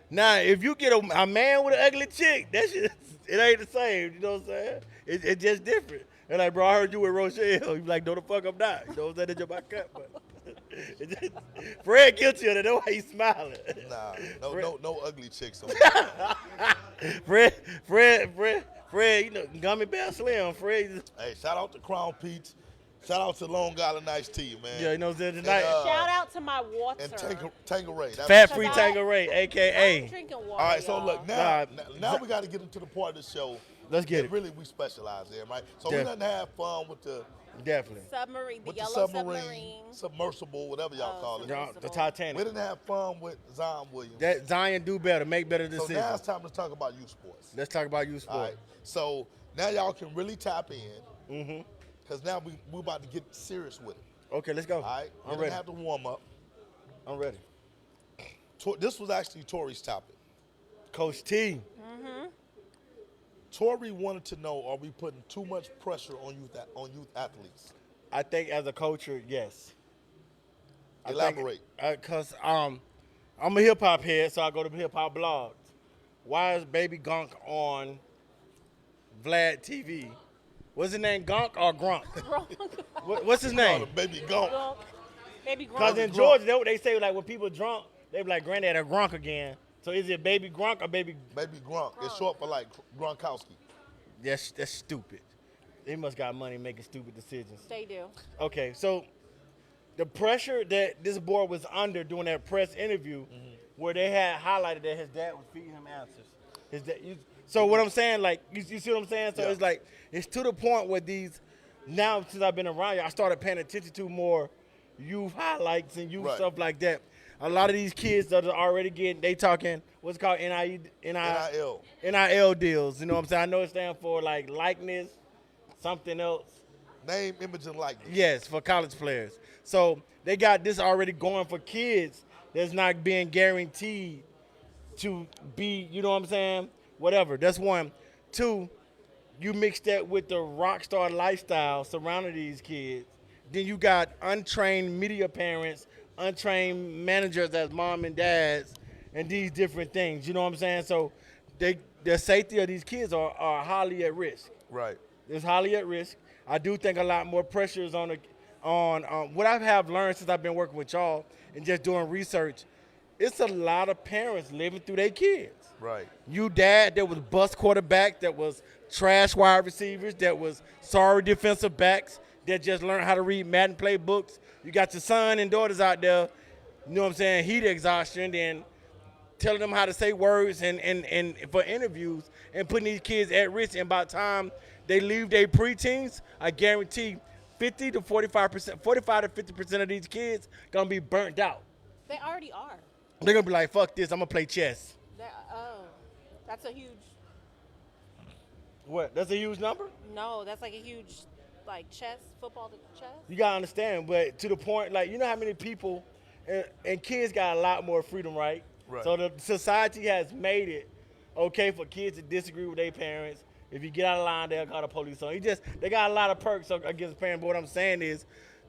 Now, if you get a man with an ugly chick, that shit, it ain't the same. You know what I'm saying? It's just different. And like, bro, I heard you with Rochelle. You be like, no, the fuck I'm not. You know what I'm saying? That's your back cut. But Fred guilty of it. That's why he's smiling. Nah, no ugly chicks. On Fred, you know, Gummy Bear Slim, Fred. Hey, shout out to Crown Peach. Shout out to Long Island Iced Tea, man. Yeah, you know what I'm saying? Tonight, And, Shout out to my water. And Tangeray. That's- Fat Free Cause I- Tangeray, I'm a.k.a. drinking water. All right, so y'all. look, now Nah, we got to get into the part of the show. Let's get that it. Really, we specialize in, right? So Yeah. we done have fun with the Definitely. Submarine, the with the yellow submarine, submersible, whatever y'all call it. Yeah, the We Titanic. didn't have fun with Zion Williams. That Zion do better, make better So now decisions. it's time to talk about youth sports. Let's talk about you All sport. right. So now y'all can really tap in Mm-hmm. because now we about to get serious with it. Okay, let's go. All right. We I'm didn't ready. have to warm up. I'm ready. This was actually Tori's topic. Coach T. Tori wanted to know: are we putting too much pressure on youth athletes? I think as a coacher, yes. Elaborate. Because I'm a hip hop head, so I go to hip hop blogs. Why is Baby Gunk on Vlad TV? What's his name, Gunk or Grunk? What's his Call name? him Baby Gump. Baby Because Grump. in Georgia, they say like when people drunk, they be like, "Granddad, a Grunk again." So is it Baby Gronk or Baby? Baby Gronk. It's short for like Gronkowski. That's stupid. They must got money making stupid decisions. They do. Okay, so the pressure that this boy was under during that press interview, where they had highlighted that his dad was feeding him answers. His dad, so what I'm saying, like, you see what I'm saying? So Yeah. it's like, it's to the point where now since I've been around you, I started paying attention to more youth highlights and youth Right. stuff like that. A lot of these kids that are already they talking, what's it called, NIL. NIL deals. You know what I'm saying? I know it stands for like likeness, something else. Name, image, and likeness. Yes, for college players. So they got this already going for kids that's not being guaranteed to be, you know what I'm saying? Whatever. That's one. Two, you mix that with the rock star lifestyle surrounding these kids. Then you got untrained media parents, untrained managers as mom and dads, and these different things. You know what I'm saying? So the safety of these kids are highly at risk. Right. It's highly at risk. I do think a lot more pressure is on what I have learned since I've been working with y'all and just doing research. It's a lot of parents living through their kids. Right. You dad that was bust quarterback, that was trash wide receivers, that was sorry defensive backs, that just learned how to read Madden playbooks. You got your son and daughters out there, you know what I'm saying, heat exhaustion, and telling them how to say words and for interviews and putting these kids at risk. And by the time they leave their preteens, I guarantee 50 to 45%, 45 to 50% of these kids gonna be burnt out. They already are. They're gonna be like, fuck this, I'm gonna play chess. Oh, that's a huge. What? That's a huge number? No, that's like a huge, like chess, football to chess. You gotta understand, but to the point, like, you know how many people and kids got a lot more freedom, right? Right. So the society has made it okay for kids to disagree with their parents. If you get out of line, they'll call the police on you. They got a lot of perks against parents. But what I'm saying is,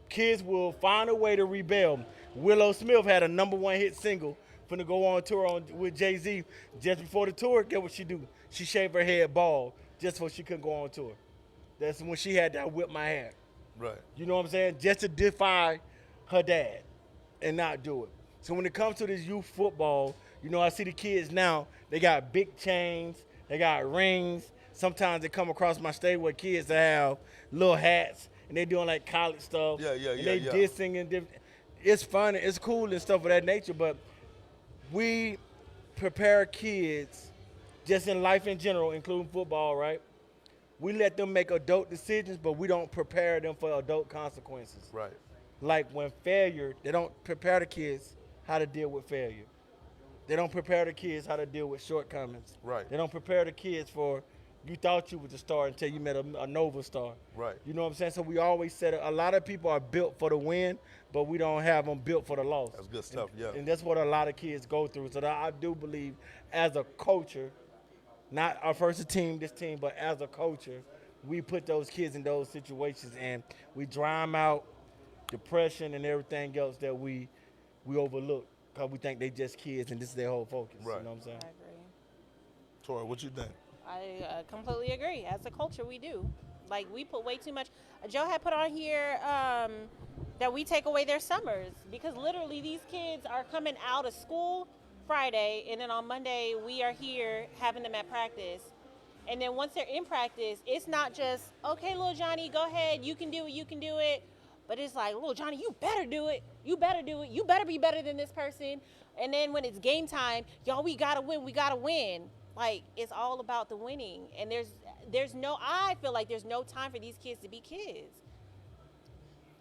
kids will find a way to rebel. Willow Smith had a #1 hit single, finna go on tour with Jay-Z. Just before the tour, guess what she do? She shaved her head bald just so she couldn't go on tour. That's when she had that whip my hair. Right. You know what I'm saying? Just to defy her dad and not do it. So when it comes to this youth football, you know, I see the kids now, they got big chains, they got rings. Sometimes they come across my stage where kids have little hats and they doing like college stuff. Yeah, yeah, and yeah, they yeah. dissing and it's fun, it's cool and stuff of that nature, but we prepare kids just in life in general, including football, right? We let them make adult decisions, but we don't prepare them for adult consequences. Right. Like when failure, they don't prepare the kids how to deal with failure. They don't prepare the kids how to deal with shortcomings. Right. They don't prepare the kids for, you thought you was a star until you met a Nova star. Right. You know what I'm saying? So we always said a lot of people are built for the win, but we don't have them built for the loss. That's good stuff, yeah. And that's what a lot of kids go through. So I do believe as a culture, not our first team, this team, but as a culture, we put those kids in those situations and we dry them out, depression and everything else that we overlook because we think they just kids and this is their whole focus. Right. You know what I'm saying? I agree. Tori, what you think? I completely agree. As a culture, we do. Like, we put way too much. Joe had put on here that we take away their summers because literally these kids are coming out of school Friday, and then on Monday we are here having them at practice. And then once they're in practice, it's not just, okay, little Johnny, go ahead, you can do it. But it's like, little Johnny, you better do it. You better do it. You better be better than this person. And then when it's game time, y'all, we gotta win. Like, it's all about the winning. And I feel like there's no time for these kids to be kids.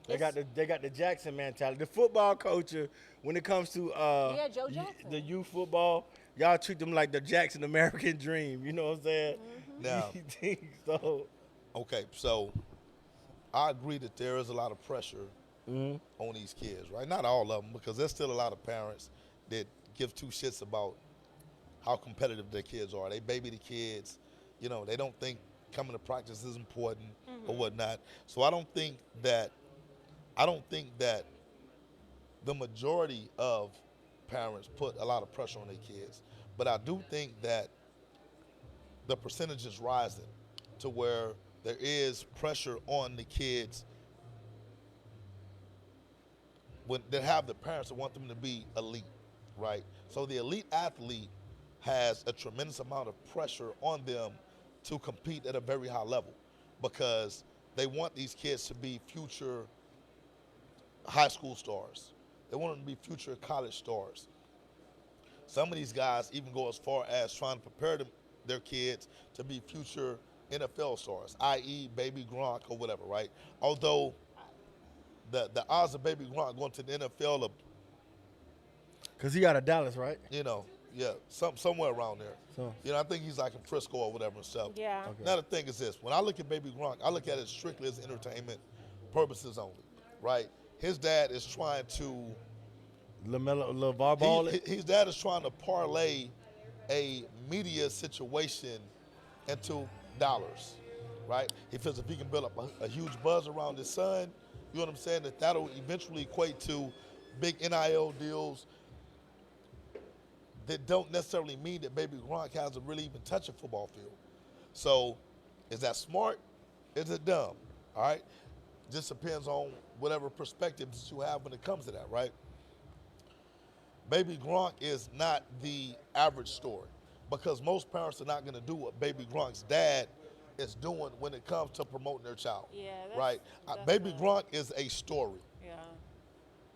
They got the Jackson mentality. The football culture, when it comes to Joe Jackson. the youth football, y'all treat them like the Jackson American dream. You know what I'm saying? Now, So okay, so I agree that there is a lot of pressure on these kids, right? Not all of them, because there's still a lot of parents that give two shits about how competitive their kids are. They baby the kids. You know, they don't think coming to practice is important or whatnot. So I don't think that the majority of parents put a lot of pressure on their kids. But I do think that the percentage is rising to where there is pressure on the kids that have the parents that want them to be elite, right? So the elite athlete has a tremendous amount of pressure on them to compete at a very high level because they want these kids to be future high school stars. They want them to be future college stars. Some of these guys even go as far as trying to prepare their kids to be future NFL stars, i.e., Baby Gronk or whatever, right? Although the odds of Baby Gronk going to the NFL are, Cause he out of Dallas, right? you know, yeah, somewhere around there. So I think he's like in Frisco or whatever and stuff. Yeah. Okay. Now the thing is this: when I look at Baby Gronk, I look at it strictly as entertainment purposes only, right? His dad is trying to LeVar Ball. his dad is trying to parlay a media situation into dollars, right? He feels if he can build up a huge buzz around his son, you know what I'm saying, that'll eventually equate to big NIL deals that don't necessarily mean that Baby Gronk hasn't really even touched a football field. So is that smart? Is it dumb? All right? Just depends on whatever perspectives you have when it comes to that, right? Baby Gronk is not the average story because most parents are not going to do what Baby Gronk's dad is doing when it comes to promoting their child. Yeah, right? that's Baby Gronk is a story. Yeah.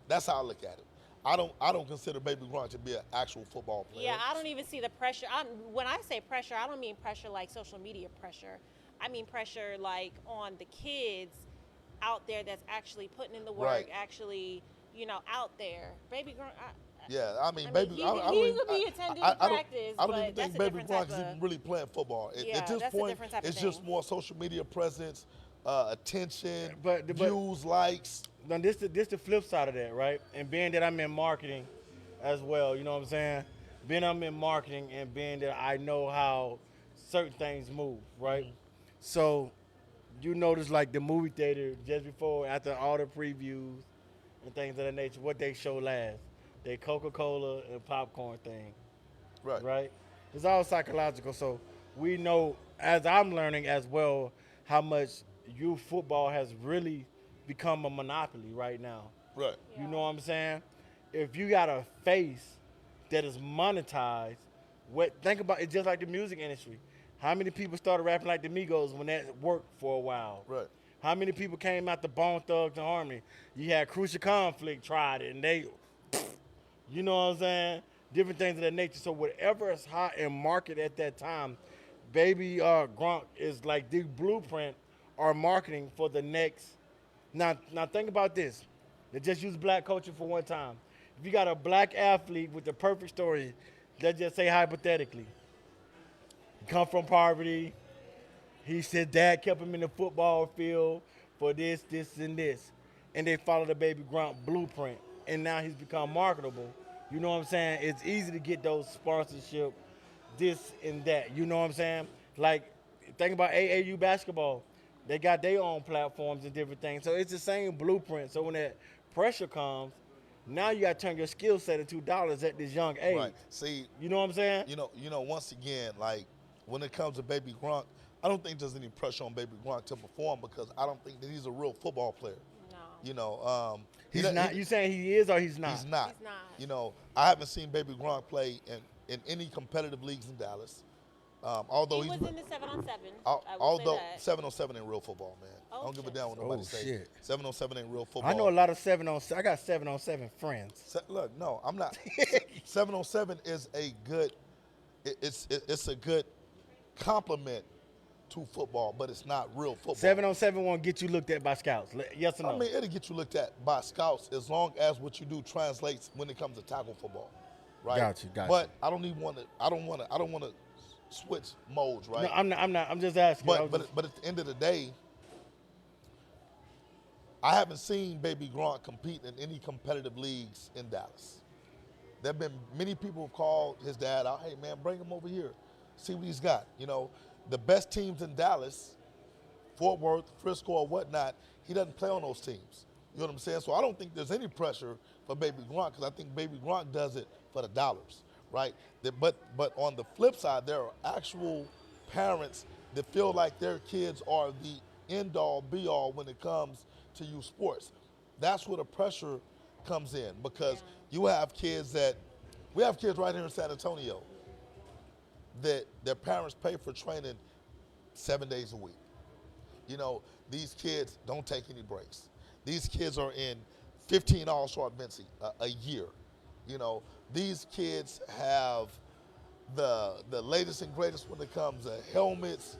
That's how I look at it. I don't consider Baby Gronk to be an actual football player. Yeah, I don't even see the pressure. When I say pressure, I don't mean pressure like social media pressure. I mean pressure like on the kids out there that's actually putting in the work, Right. actually, out there. Baby Gronk. Yeah, I mean, I Baby. mean, he I could be attending I don't- practice, I don't but even that's think a Baby different Gronk type is of- even really playing football. Yeah, At this that's a point, different type of it's just thing. more social media presence, attention, But- views, likes. Now this the flip side of that, right? And being that I'm in marketing as well, you know what I'm saying? Being I'm in marketing and being that I know how certain things move, right? Mm-hmm. So you notice like the movie theater just before, after all the previews and things of that nature, what they show last. They Coca-Cola and popcorn thing, Right. right? It's all psychological. So we know, as I'm learning as well, how much youth football has really become a monopoly right now. Right. You know what I'm saying? If you got a face that is monetized, think about it just like the music industry. How many people started rapping like the Migos when that worked for a while? Right. How many people came out the Bone Thugs and Harmony? You had Crucial Conflict tried it and they, you know what I'm saying? Different things of that nature. So whatever is hot in market at that time, Baby Gronk is like the blueprint or marketing for the next. Now think about this. Let's just use black culture for one time. If you got a black athlete with the perfect story, let's just say hypothetically, he come from poverty. He said dad kept him in the football field for this, and this. And they follow the Baby Gronk blueprint. And now he's become marketable. You know what I'm saying? It's easy to get those sponsorship, this and that. You know what I'm saying? Like, think about AAU basketball. They got their own platforms and different things. So it's the same blueprint. So when that pressure comes, now you got to turn your skill set into dollars at this young age. Right. See, You know what I'm saying? once again, like when it comes to Baby Gronk, I don't think there's any pressure on Baby Gronk to perform because I don't think that he's a real football player. No. He's not. You saying he is or he's not? He's not. He's not. I haven't seen Baby Gronk play in any competitive leagues in Dallas. Although He he's was in the 7-on-7. al- I will although say that. 7-on-7 ain't real football, man. I don't give a shit. damn what nobody Oh, say. shit. 7-on-7 ain't real football. I know a lot of 7-on-7. I got 7-on-7 friends. Look, no, I'm not. 7-on-7 is a good. It's a good complement to football, but it's not real football. 7-on-7 won't get you looked at by scouts. Yes or no? I mean, it'll get you looked at by scouts as long as what you do translates when it comes to tackle football, right? Got you. But I don't even want to. I don't want to switch modes, right? No, I'm not. I'm just asking. But at the end of the day, I haven't seen Baby Gronk compete in any competitive leagues in Dallas. There have been many people who called his dad out. Hey man, bring him over here, see what he's got. The best teams in Dallas, Fort Worth, Frisco, or whatnot, he doesn't play on those teams. You know what I'm saying? So I don't think there's any pressure for Baby Gronk because I think Baby Gronk does it for the dollars, right? But on the flip side, there are actual parents that feel like their kids are the end-all, be-all when it comes to youth sports. That's where the pressure comes in because you have kids we have kids right here in San Antonio that their parents pay for training 7 days a week. You know, these kids don't take any breaks. These kids are in 15 all-star events a year. You know, these kids have the latest and greatest when it comes to helmets,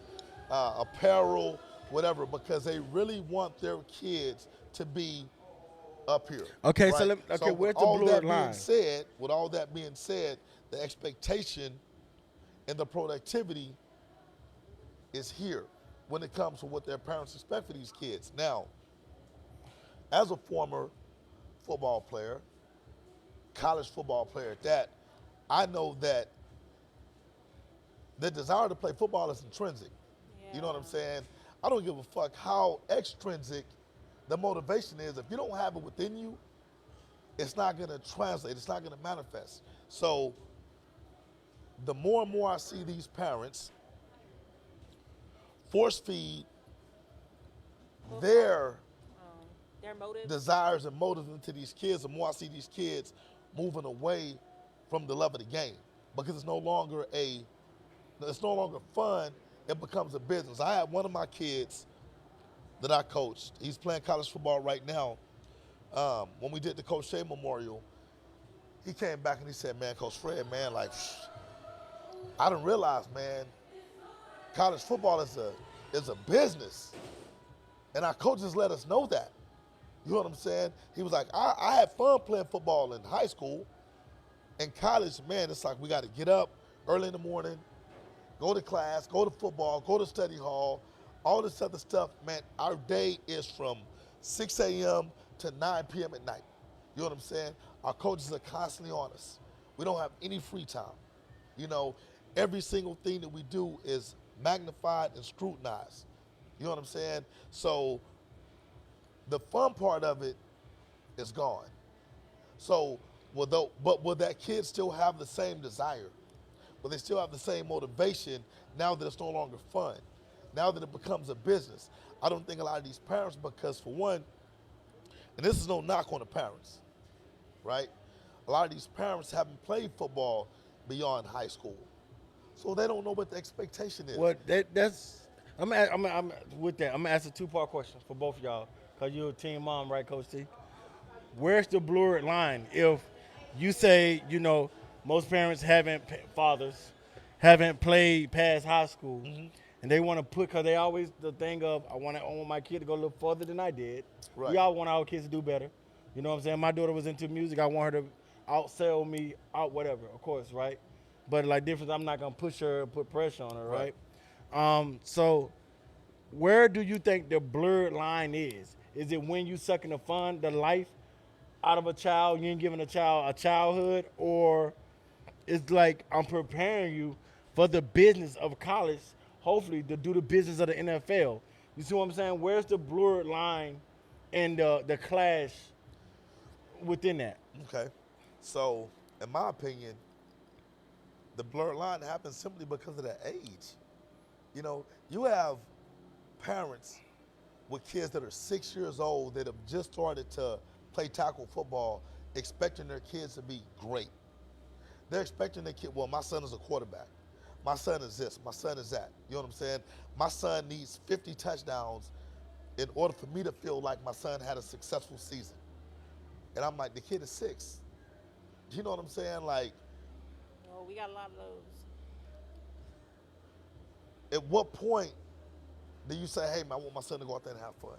apparel, whatever, because they really want their kids to be up here. Okay, so Right. okay, So with where's the all blurred that being line? said, the expectation and the productivity is here when it comes to what their parents expect for these kids. Now, as a former football player, college football player at that, I know that the desire to play football is intrinsic. You know what I'm Yeah. saying? I don't give a fuck how extrinsic the motivation is. If you don't have it within you, it's not going to translate. It's not going to manifest. So the more and more I see these parents force feed their Their motives. desires and motives into these kids, the more I see these kids moving away from the love of the game because it's no longer fun. It becomes a business. I had one of my kids that I coached. He's playing college football right now. When we did the Coach Shea Memorial, he came back and he said, "Man, Coach Fred, man, like, I didn't realize, man, college football is a business, and our coaches let us know that." You know what I'm saying? He was like, I had fun playing football in high school. In college, man, it's like we got to get up early in the morning, go to class, go to football, go to study hall, all this other stuff. Man, our day is from 6 a.m. to 9 p.m. at night. You know what I'm saying? Our coaches are constantly on us. We don't have any free time. You know, every single thing that we do is magnified and scrutinized. You know what I'm saying? So the fun part of it is gone. So, will that kid still have the same desire? Will they still have the same motivation now that it's no longer fun? Now that it becomes a business? I don't think a lot of these parents, because for one, and this is no knock on the parents, right? A lot of these parents haven't played football beyond high school. So they don't know what the expectation is. Well, that's I'm with that. I'm gonna ask a two-part question for both of y'all, cause you're a team mom, right, Coach T? Where's the blurred line? If you say, most parents fathers haven't played past high school, and they want to cause they always the thing of I want my kid to go a little further than I did. Right. We all want our kids to do better. You know what I'm saying? My daughter was into music. I want her to outsell me, out whatever, of course, right? But like difference, I'm not gonna push her, put pressure on her, right? So where do you think the blurred line is? Is it when you sucking the fun, the life out of a child, you ain't giving a child a childhood, or it's like I'm preparing you for the business of college, hopefully to do the business of the NFL. You see what I'm saying? Where's the blurred line and the clash within that? Okay. So, in my opinion, the blurred line happens simply because of the age. You know, you have parents with kids that are 6 years old that have just started to play tackle football, expecting their kids to be great. They're expecting their kid, well, my son is a quarterback. My son is this, my son is that. You know what I'm saying? My son needs 50 touchdowns in order for me to feel like my son had a successful season. And I'm like, the kid is 6. You know what I'm saying? Like, Oh, we got a lot of those. at what point do you say, hey, man, I want my son to go out there and have fun?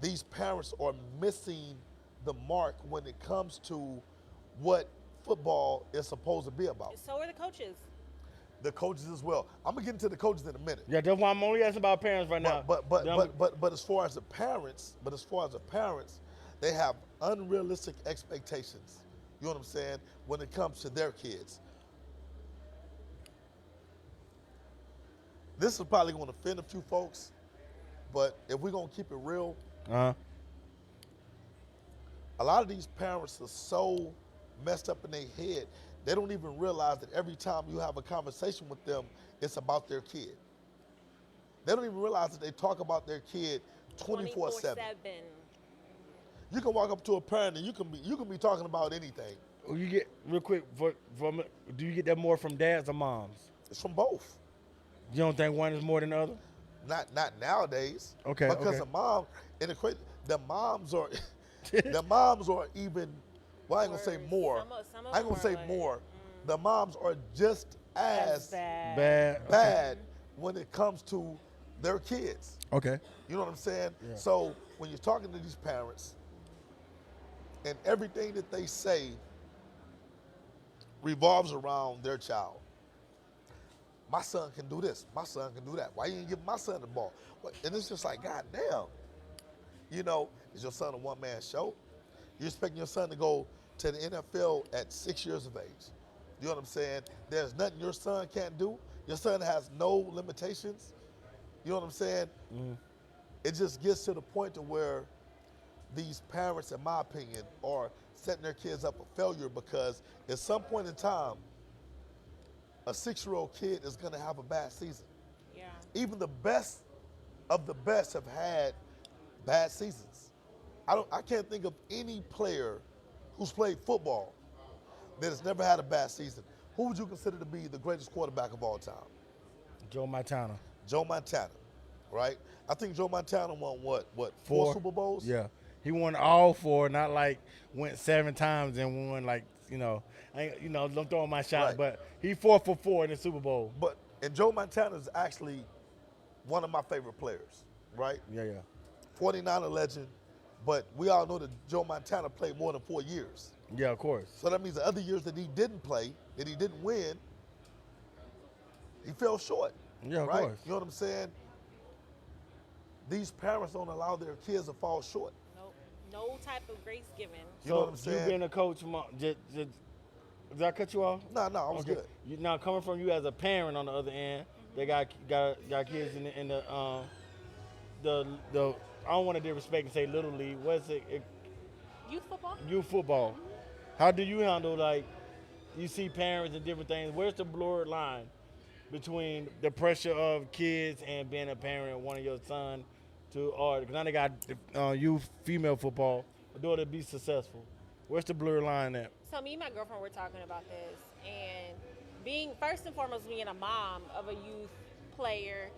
These parents are missing the mark when it comes to what football is supposed to be about. So are the coaches. The coaches as well. I'm gonna get into the coaches in a minute. Yeah, that's why I'm only asking about parents right now. But as far as the parents, they have unrealistic expectations. You know what I'm saying? When it comes to their kids. This is probably going to offend a few folks, but if we're going to keep it real, Uh-huh. a lot of these parents are so messed up in their head, they don't even realize that every time you have a conversation with them, it's about their kid. They don't even realize that they talk about their kid 24/7. You can walk up to a parent and you can be talking about anything. You get real quick from. Do you get that more from dads or moms? It's from both. You don't think one is more than the other? Not nowadays. Okay, Because okay. the mom and the moms are the moms are even. Well, I ain't gonna say Worse. more. Some of I ain't them gonna are say like, more. The moms are just As as bad. Bad. Okay. bad when it comes to their kids. Okay. You know what I'm saying? Yeah. So when you're talking to these parents and everything that they say revolves around their child. My son can do this. My son can do that. Why you ain't give my son the ball? And it's just like, God damn. You know, is your son a one-man show? You're expecting your son to go to the NFL at 6 years of age. You know what I'm saying? There's nothing your son can't do. Your son has no limitations. You know what I'm saying? It just gets to the point to where these parents, in my opinion, are setting their kids up for failure because at some point in time, a 6-year-old kid is going to have a bad season. Yeah. Even the best of the best have had bad seasons. I can't think of any player who's played football that has never had a bad season. Who would you consider to be the greatest quarterback of all time? Joe Montana. Joe Montana, right? I think Joe Montana won what, four Four Super Bowls? Yeah. He won all four, not like went 7 times and won like, I'm throwing my shot, Right. but he 4 for 4 in the Super Bowl. And Joe Montana is actually one of my favorite players, right? Yeah, yeah. 49er legend, but we all know that Joe Montana played more than 4 years. Yeah, of course. So that means the other years that he didn't play, that he didn't win, he fell short. Yeah, of right? course. You know what I'm saying? These parents don't allow their kids to fall short. No type of grace given. You know what I'm saying? You being a coach, did I cut you off? No, I was good. Now coming from you as a parent on the other end, they got kids in the I don't want to disrespect and say little league. What's it? Youth football? Youth football. How do you handle like you see parents and different things? Where's the blurred line between the pressure of kids and being a parent, wanting your son to, or because now they got youth female football, a daughter to be successful? Where's the blurred line at? So me and my girlfriend were talking about this, and being first and foremost being a mom of a youth player,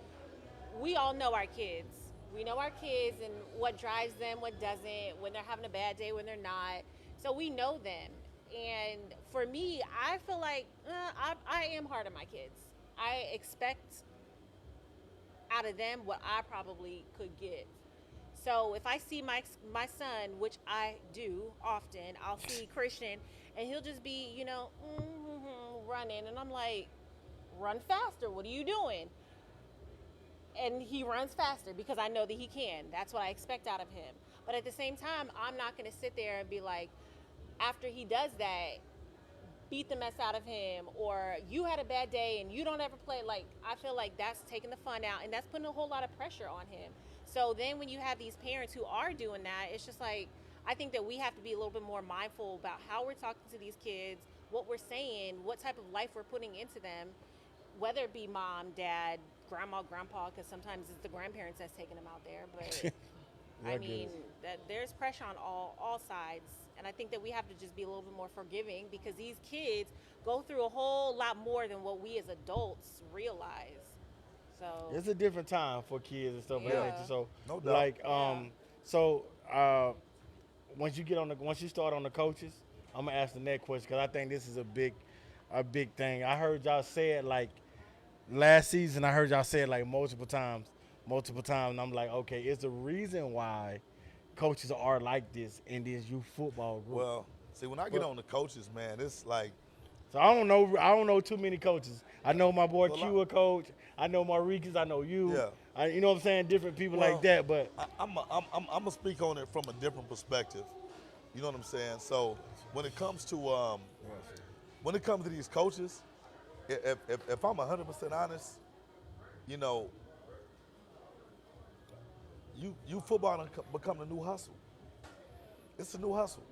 we all know our kids. We know our kids and what drives them, what doesn't, when they're having a bad day, when they're not. So we know them. And for me, I feel like I am hard on my kids. I expect out of them what I probably could give. So if I see my son, which I do often, I'll see Christian, and he'll just be, running, and I'm like, run faster. What are you doing? And he runs faster because I know that he can. That's what I expect out of him. But at the same time, I'm not going to sit there and be like, after he does that, beat the mess out of him, or you had a bad day and you don't ever play. Like, I feel like that's taking the fun out, and that's putting a whole lot of pressure on him. So then when you have these parents who are doing that, it's just like, I think that we have to be a little bit more mindful about how we're talking to these kids, what we're saying, what type of life we're putting into them, whether it be mom, dad, grandma, grandpa, because sometimes it's the grandparents that's taking them out there. But I mean, that there's pressure on all sides. And I think that we have to just be a little bit more forgiving, because these kids go through a whole lot more than what we as adults realize. So it's a different time for kids and stuff like Yeah. that. So No doubt. like once you start on the coaches, I'm gonna ask the next question because I think this is a big thing. I heard y'all say it like last season. I heard y'all say it like multiple times. And I'm like, okay, it's the reason why coaches are like this in this youth football group. Well, see, when I get on the coaches, man, it's like, So I don't know too many coaches. I know my boy Well, Q a coach. I know Marquez. I know you. Yeah. You know what I'm saying? Different people Well, like that. But I'm gonna speak on it from a different perspective. You know what I'm saying? So when it comes to these coaches, if I'm 100% honest, you know, you football done become the new hustle. It's a new hustle.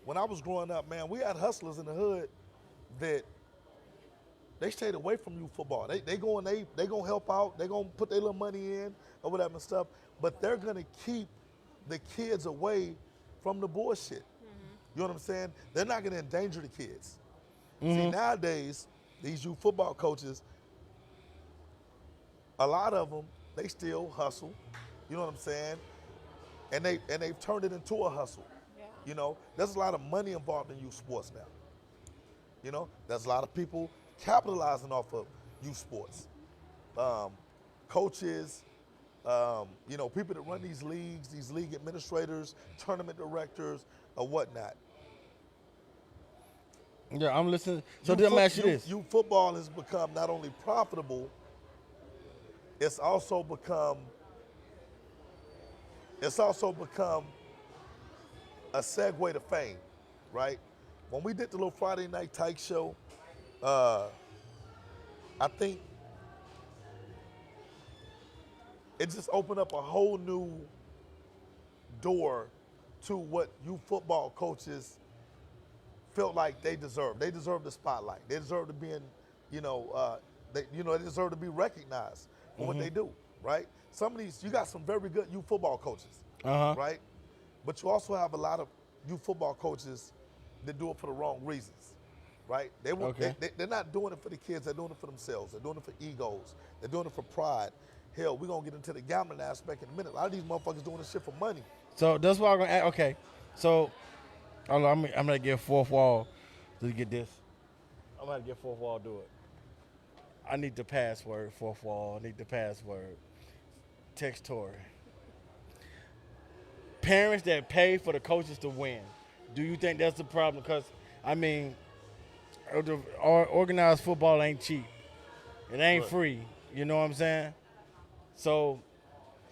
When I was growing up, man, we had hustlers in the hood that they stayed away from youth football. They gonna help out. They gonna put their little money in or whatever and stuff. But they're gonna keep the kids away from the bullshit. You know what I'm saying? They're not going to endanger the kids. See, nowadays, these youth football coaches, a lot of them, they still hustle. You know what I'm saying? And they've turned it into a hustle. Yeah. You know, there's a lot of money involved in youth sports now. You know, there's a lot of people capitalizing off of youth sports. Um, Coaches, you know, people that run these leagues, these league administrators, tournament directors, or whatnot. Yeah, I'm listening. So let me ask you this. Youth football has become not only profitable, it's also become a segue to fame, right? When we did the little Friday Night Tyke show, uh, I think it just opened up a whole new door to what youth football coaches felt like they deserve. They deserve the spotlight. They deserve to be in, they deserve to be recognized for what they do, right? Some of these, you got some very good youth football coaches, right? But you also have a lot of youth football coaches that do it for the wrong reasons, right? They're not doing it for the kids. They're doing it for themselves. They're doing it for egos. They're doing it for pride. Hell, we're going to get into the gambling aspect in a minute. A lot of these motherfuckers doing this shit for money. So that's why I'm gonna ask. Okay, so I'm gonna get fourth wall to get this. I'm gonna get fourth wall to do it. I need the password, fourth wall. I need the password. Text Tory. Parents that pay for the coaches to win. Do you think that's the problem? Because I mean, organized football ain't cheap. It ain't Right. free. You know what I'm saying? So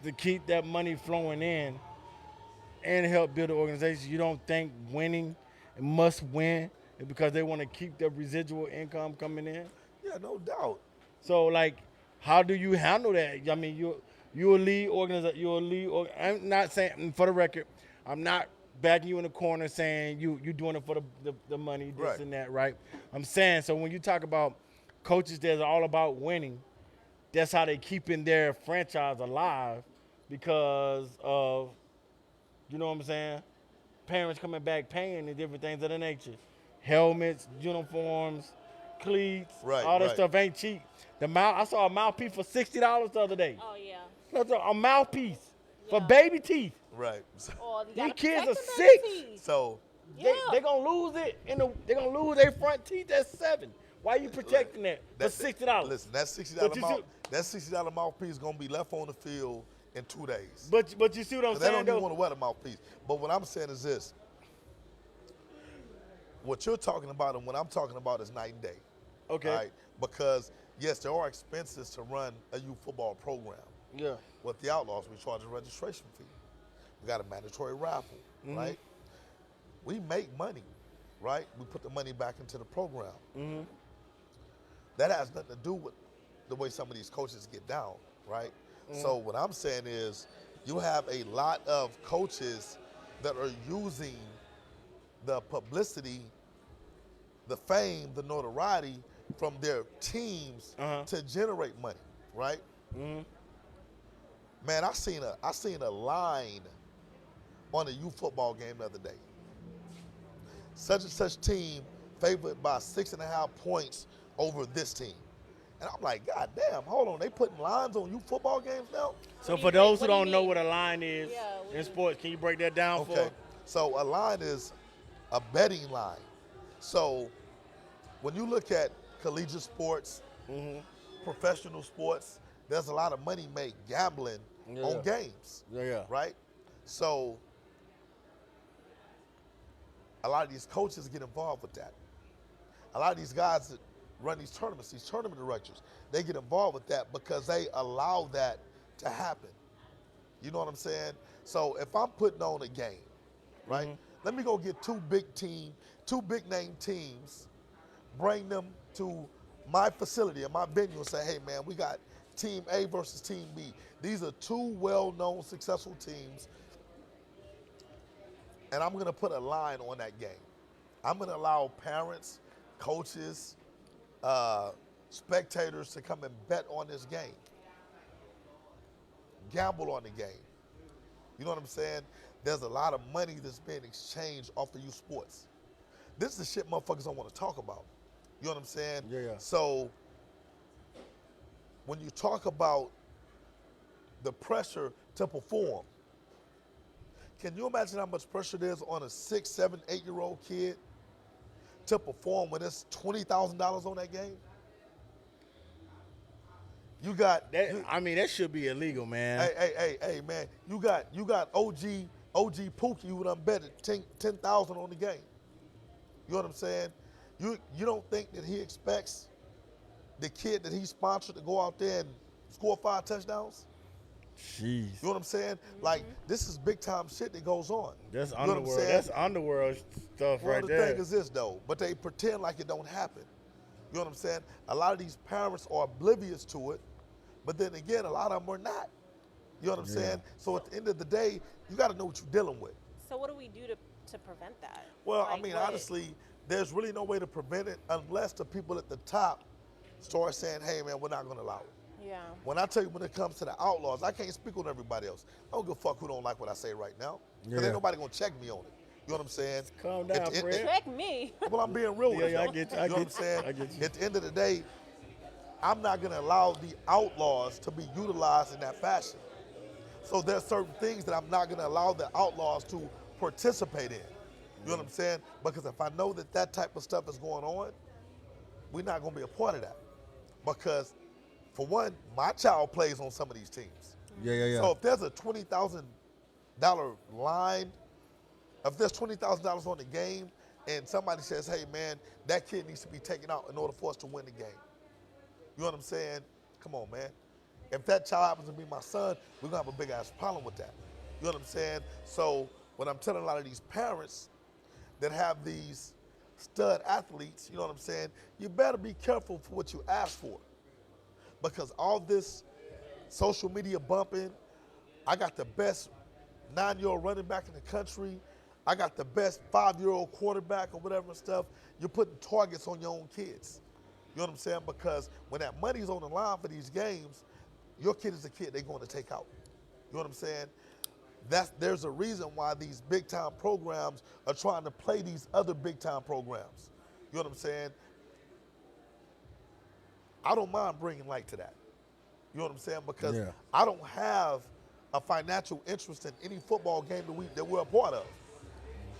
to keep that money flowing in and help build the organization, you don't think winning must win because they want to keep the residual income coming in? Yeah, no doubt. So like, how do you handle that? I mean, you're a lead organizer. I'm not saying, for the record, I'm not backing you in the corner saying you doing it for the money, this Right. and that, right? I'm saying, so when you talk about coaches that's all about winning, that's how they keeping their franchise alive because of, you know what I'm saying, parents coming back paying and different things of that nature. Helmets, uniforms, cleats, Right, all that right. stuff ain't cheap. I saw a mouthpiece for $60 the other day. Oh yeah. That's a mouthpiece for Yeah. baby teeth. Right. Oh, you These gotta kids protect are the 6. babies. So, Yeah. They gonna lose it they're gonna lose their front teeth at 7. Why you protecting that for $60? Listen, that $60 But you mouth, that $60 mouthpiece is gonna be left on the field in 2 days. But you see what I'm They saying don't though? even want to wear the mouthpiece. But what I'm saying is this: what you're talking about and what I'm talking about is night and day. Okay. All right? Because yes, there are expenses to run a youth football program. Yeah. With the Outlaws, we charge a registration fee. We got a mandatory raffle, right? We make money, right? We put the money back into the program. That has nothing to do with the way some of these coaches get down, right? So what I'm saying is you have a lot of coaches that are using the publicity, the fame, the notoriety from their teams to generate money, right? Man, I seen a line on a youth football game the other day. Such and such team favored by 6.5 points over this team. And I'm like, God damn, hold on, they putting lines on youth football games now? So What do for you those think- who what do don't you know mean? what a line is Yeah, what do in you- sports, can you break that down Okay, for? so a line is a betting line. So when you look at collegiate sports, professional sports, there's a lot of money made gambling Yeah. on games, Yeah. right? So a lot of these coaches get involved with that. A lot of these guys that run these tournaments, these tournament directors, they get involved with that because they allow that to happen. You know what I'm saying? So if I'm putting on a game, right? Let me go get two big name teams, bring them to my facility and my venue and say, hey man, we got team A versus team B. These are two well-known, successful teams, and I'm gonna put a line on that game. I'm gonna allow parents, coaches, spectators to come and bet on this game, gamble on the game. You know what I'm saying? There's a lot of money that's being exchanged off of youth sports. This is the shit motherfuckers don't want to talk about. You know what I'm saying? Yeah, yeah. So when you talk about the pressure to perform, can you imagine how much pressure there's on a 6, 7, 8-year-old kid to perform when it's $20,000 on that game? You got That I mean, that should be illegal, man. hey, man. You got OG Pookie who done bet at 10,000 on the game. You know what I'm saying? You don't think that he expects the kid that he sponsored to go out there and score 5 touchdowns? Jeez. You know what I'm saying? Like, this is big time shit that goes on. That's You know what I'm underworld. saying? That's underworld stuff Well, right the there. thing is this though, but they pretend like it don't happen. You know what I'm saying? A lot of these parents are oblivious to it, but then again, a lot of them are not. You know what I'm saying? So at the end of the day, you got to know what you're dealing with. So what do we do to prevent that? Well, I Like, mean, what- honestly, there's really no way to prevent it unless the people at the top start saying, hey, man, we're not going to allow it. Yeah. When I tell you when it comes to the Outlaws, I can't speak on everybody else. I don't give a fuck who don't like what I say right now. Because Yeah. ain't nobody going to check me on it. You know what I'm saying? Calm At down, the end- Fred. Check me. Well, I'm being real with Yeah, you. yeah, I get you. I You know what I'm get you. saying? I get you. At the end of the day, I'm not going to allow the Outlaws to be utilized in that fashion. So there's certain things that I'm not going to allow the Outlaws to participate in. You know what I'm saying? Because if I know that that type of stuff is going on, we're not going to be a part of that. Because, for one, my child plays on some of these teams. Yeah, yeah, yeah. So if there's a $20,000 line, if there's $20,000 on the game, and somebody says, hey, man, that kid needs to be taken out in order for us to win the game. You know what I'm saying? Come on, man. If that child happens to be my son, we're going to have a big-ass problem with that. You know what I'm saying? So when I'm telling a lot of these parents that have these stud athletes, you know what I'm saying, you better be careful for what you ask for. Because all this social media bumping, I got the best 9-year-old running back in the country, I got the best 5-year-old quarterback or whatever and stuff, you're putting targets on your own kids. You know what I'm saying? Because when that money's on the line for these games, your kid is a kid they're going to take out. You know what I'm saying? There's a reason why these big time programs are trying to play these other big time programs. You know what I'm saying? I don't mind bringing light to that. You know what I'm saying? Because Yeah. I don't have a financial interest in any football game that we're a part of.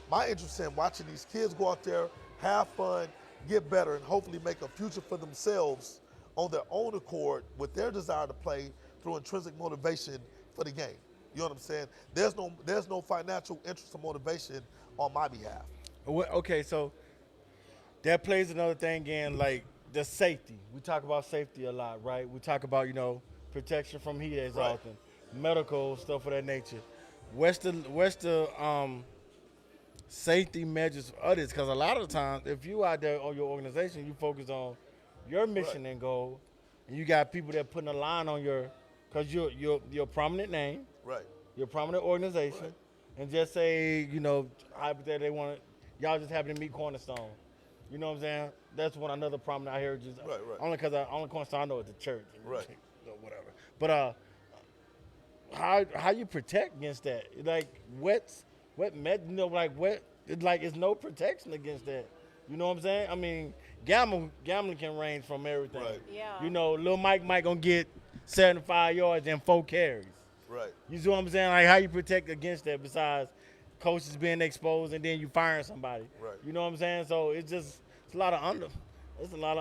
My interest in watching these kids go out there, have fun, get better, and hopefully make a future for themselves on their own accord with their desire to play through intrinsic motivation for the game. You know what I'm saying? There's no financial interest or motivation on my behalf. Okay, so that plays another thing in, like the safety. We talk about safety a lot, right? We talk about, protection from heat exhaustion, medical stuff of that nature. What's the safety measures of this? Because a lot of the times, if you out there on your organization, you focus on your mission and goal, and you got people that putting a line on because you're a prominent name, Right. you're a prominent organization, and just say, hypothetically, they want y'all just happen to meet Cornerstone. You know what I'm saying? That's one another prominent I hear just Right. only because only Cornerstone I know is the church, Right. or whatever. But how you protect against that? Like what it's no protection against that. You know what I'm saying? I mean, gambling can range from everything. Right. Yeah. Lil Mike might gonna get 75 yards and 4 carries. Right. You see what I'm saying? Like how you protect against that besides coaches being exposed and then you firing somebody. Right. You know what I'm saying? So it's a lot of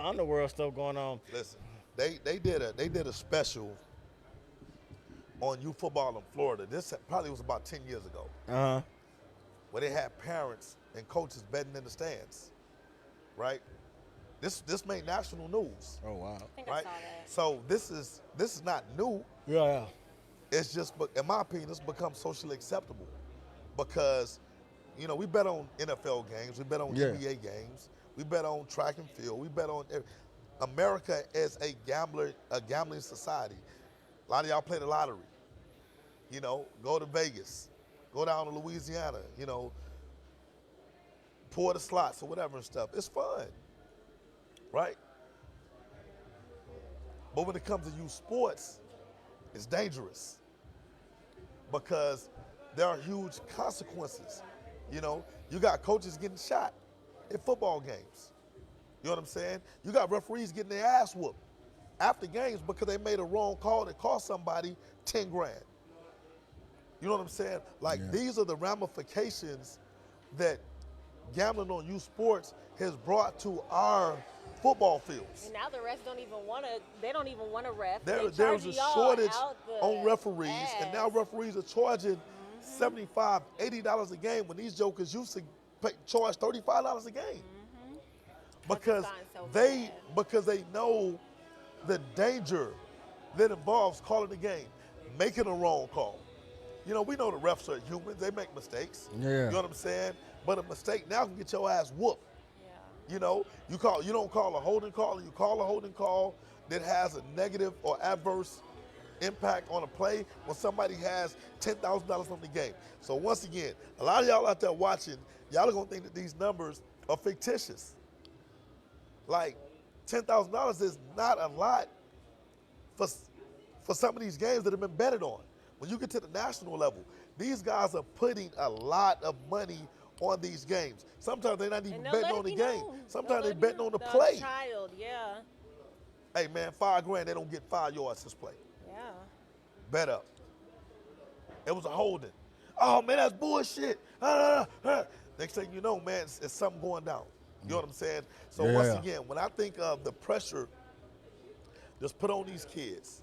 underworld stuff going on. Listen, they did a special on youth football in Florida. This probably was about 10 years ago, Uh-huh. where they had parents and coaches betting in the stands. Right? This made national news. Oh wow. I think Right? I saw that. So this is not new. Yeah. It's just, in my opinion, it's become socially acceptable because, we bet on NFL games, we bet on Yeah. NBA games, we bet on track and field, we bet on America as a gambling society. A lot of y'all play the lottery. Go to Vegas, go down to Louisiana, pour the slots or whatever and stuff. It's fun, right? But when it comes to youth sports, it's dangerous because there are huge consequences. You know, you got coaches getting shot in football games. You know what I'm saying? You got referees getting their ass whooped after games because they made a wrong call that cost somebody 10 grand. You know what I'm saying? Like, these are the ramifications that gambling on youth sports has brought to our football fields. And now the refs don't even want to. They don't even want to ref. There's a shortage on referees, and now referees are charging $75, $80 a game when these jokers used to charge $35 a game. Because they know the danger that involves calling the game, making a wrong call. You know, we know the refs are humans; they make mistakes. Yeah. You know what I'm saying? But a mistake now can get your ass whooped. Yeah. You know, you don't call a holding call, you call a holding call that has a negative or adverse impact on a play when somebody has $10,000 on the game. So once again, a lot of y'all out there watching, y'all are gonna think that these numbers are fictitious. Like, $10,000 is not a lot for some of these games that have been betted on. When you get to the national level, these guys are putting a lot of money on these games. Sometimes they're not even betting on the game. Sometimes they're betting on the play. Child, yeah. Hey man, $5 grand, they don't get 5 yards this play. Yeah. Bet up. It was a holding. Oh man, that's bullshit. Next thing you know, man, it's something going down. You know what I'm saying? So once again, when I think of the pressure that's put on these kids,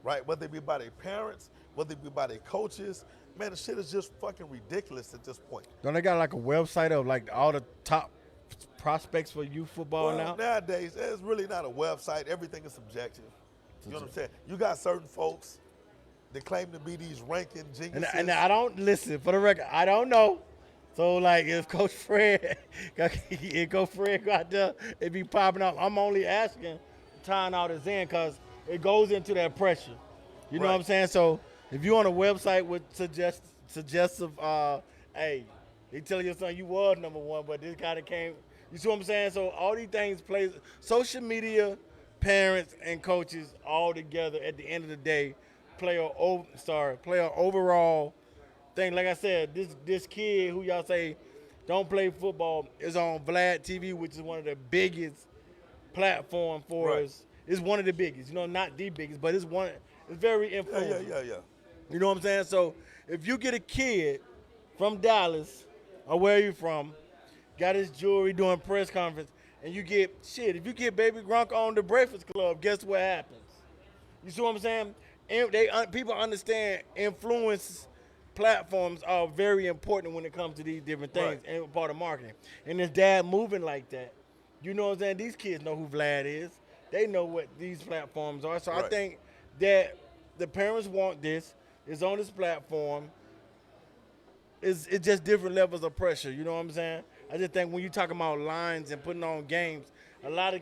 right? Whether it be by their parents, whether it be by their coaches, man, the shit is just fucking ridiculous at this point. Don't they got like a website of like all the top prospects for youth football now? Nowadays, it's really not a website. Everything is subjective. You know what I'm saying? You got certain folks that claim to be these ranking geniuses. And I don't listen for the record. I don't know. So like if Coach Fred, if Coach Fred go out there, it be popping up. I'm only asking, tying all this in because it goes into that pressure. You know what I'm saying? So if you on a website with suggestive, hey, they tell your son you was number one, but this kind of came. You see what I'm saying? So all these things play. Social media, parents and coaches all together at the end of the day play an overall thing. Like I said, this kid who y'all say don't play football is on Vlad TV, which is one of the biggest platform for us. It's one of the biggest, you know, not the biggest, but it's one. It's very influential. Yeah. You know what I'm saying? So if you get a kid from Dallas or where you from, got his jewelry doing press conference, and you get shit. If you get Baby Gronk on the Breakfast Club, guess what happens? You see what I'm saying? And people understand influence platforms are very important when it comes to these different things and part of marketing. And his dad moving like that, you know what I'm saying? These kids know who Vlad is. They know what these platforms are. So I think that the parents want this. It's on this platform. It's just different levels of pressure. You know what I'm saying? I just think when you're talking about lines and putting on games, a lot of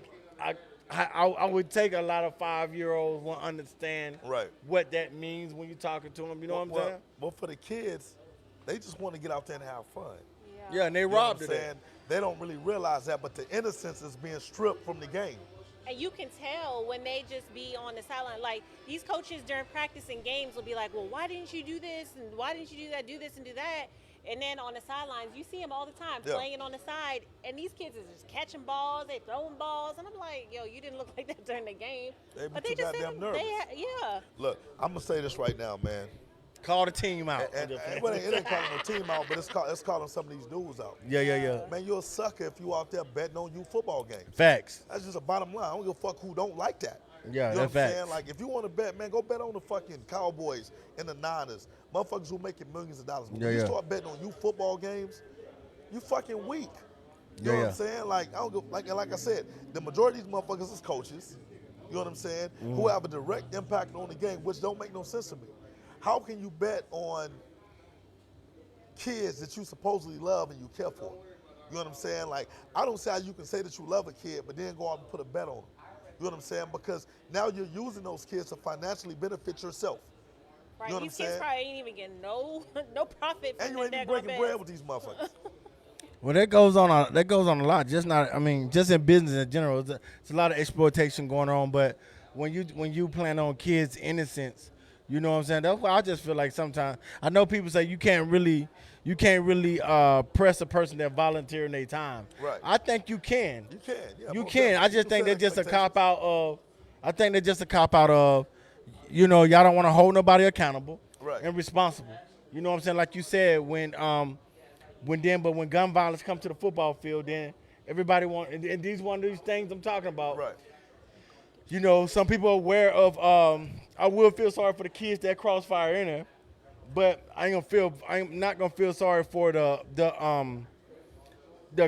I would take a lot of 5-year-olds will understand what that means when you're talking to them. You know what I'm saying? Well, for the kids, they just want to get out there and have fun. Yeah, and they robbed it. They don't really realize that, but the innocence is being stripped from the game. And you can tell when they just be on the sideline. Like, these coaches during practice and games will be like, well, why didn't you do this? And why didn't you do that? Do this and do that. And then on the sidelines, you see them all the time playing on the side. And these kids is just catching balls. They throwing balls. And I'm like, yo, you didn't look like that during the game. But they just goddamn nervous. Look, I'm going to say this right now, man. Call the team out. It ain't calling no team out, but it's calling some of these dudes out. Yeah. Man, you're a sucker if you out there betting on you football games. Facts. That's just a bottom line. I don't give a fuck who don't like that. Yeah, you know that's what I'm facts. saying? Like, if you want to bet, man, go bet on the fucking Cowboys and the Niners. Motherfuckers who making millions of dollars. But when you start betting on you football games, you fucking weak. You know what I'm saying? Like, I don't go, like I said, the majority of these motherfuckers is coaches. You know what I'm saying? Who have a direct impact on the game, which don't make no sense to me. How can you bet on kids that you supposedly love and you care for? You know what I'm saying? Like, I don't see how you can say that you love a kid, but then go out and put a bet on them. You know what I'm saying? Because now you're using those kids to financially benefit yourself. Right, you know these kids probably ain't even getting no profit from and you ain't even breaking bread with these motherfuckers. Well, that goes on a lot. Just in business in general, it's a lot of exploitation going on. But when you plan on kids' innocence, You know what I'm saying? That's why I just feel like sometimes I know people say you can't really press a person that volunteering their time. Right. I think you can. You can. Yeah, You most can. I definitely. just People think set they're just a expectations. cop out of. I think they're just a cop out of. Y'all don't want to hold nobody accountable Right. and responsible. You know what I'm saying? Like you said, when gun violence comes to the football field, then everybody and these one of these things I'm talking about. Right. Some people are aware of. I will feel sorry for the kids that crossfire in there, but I'm not gonna feel sorry for the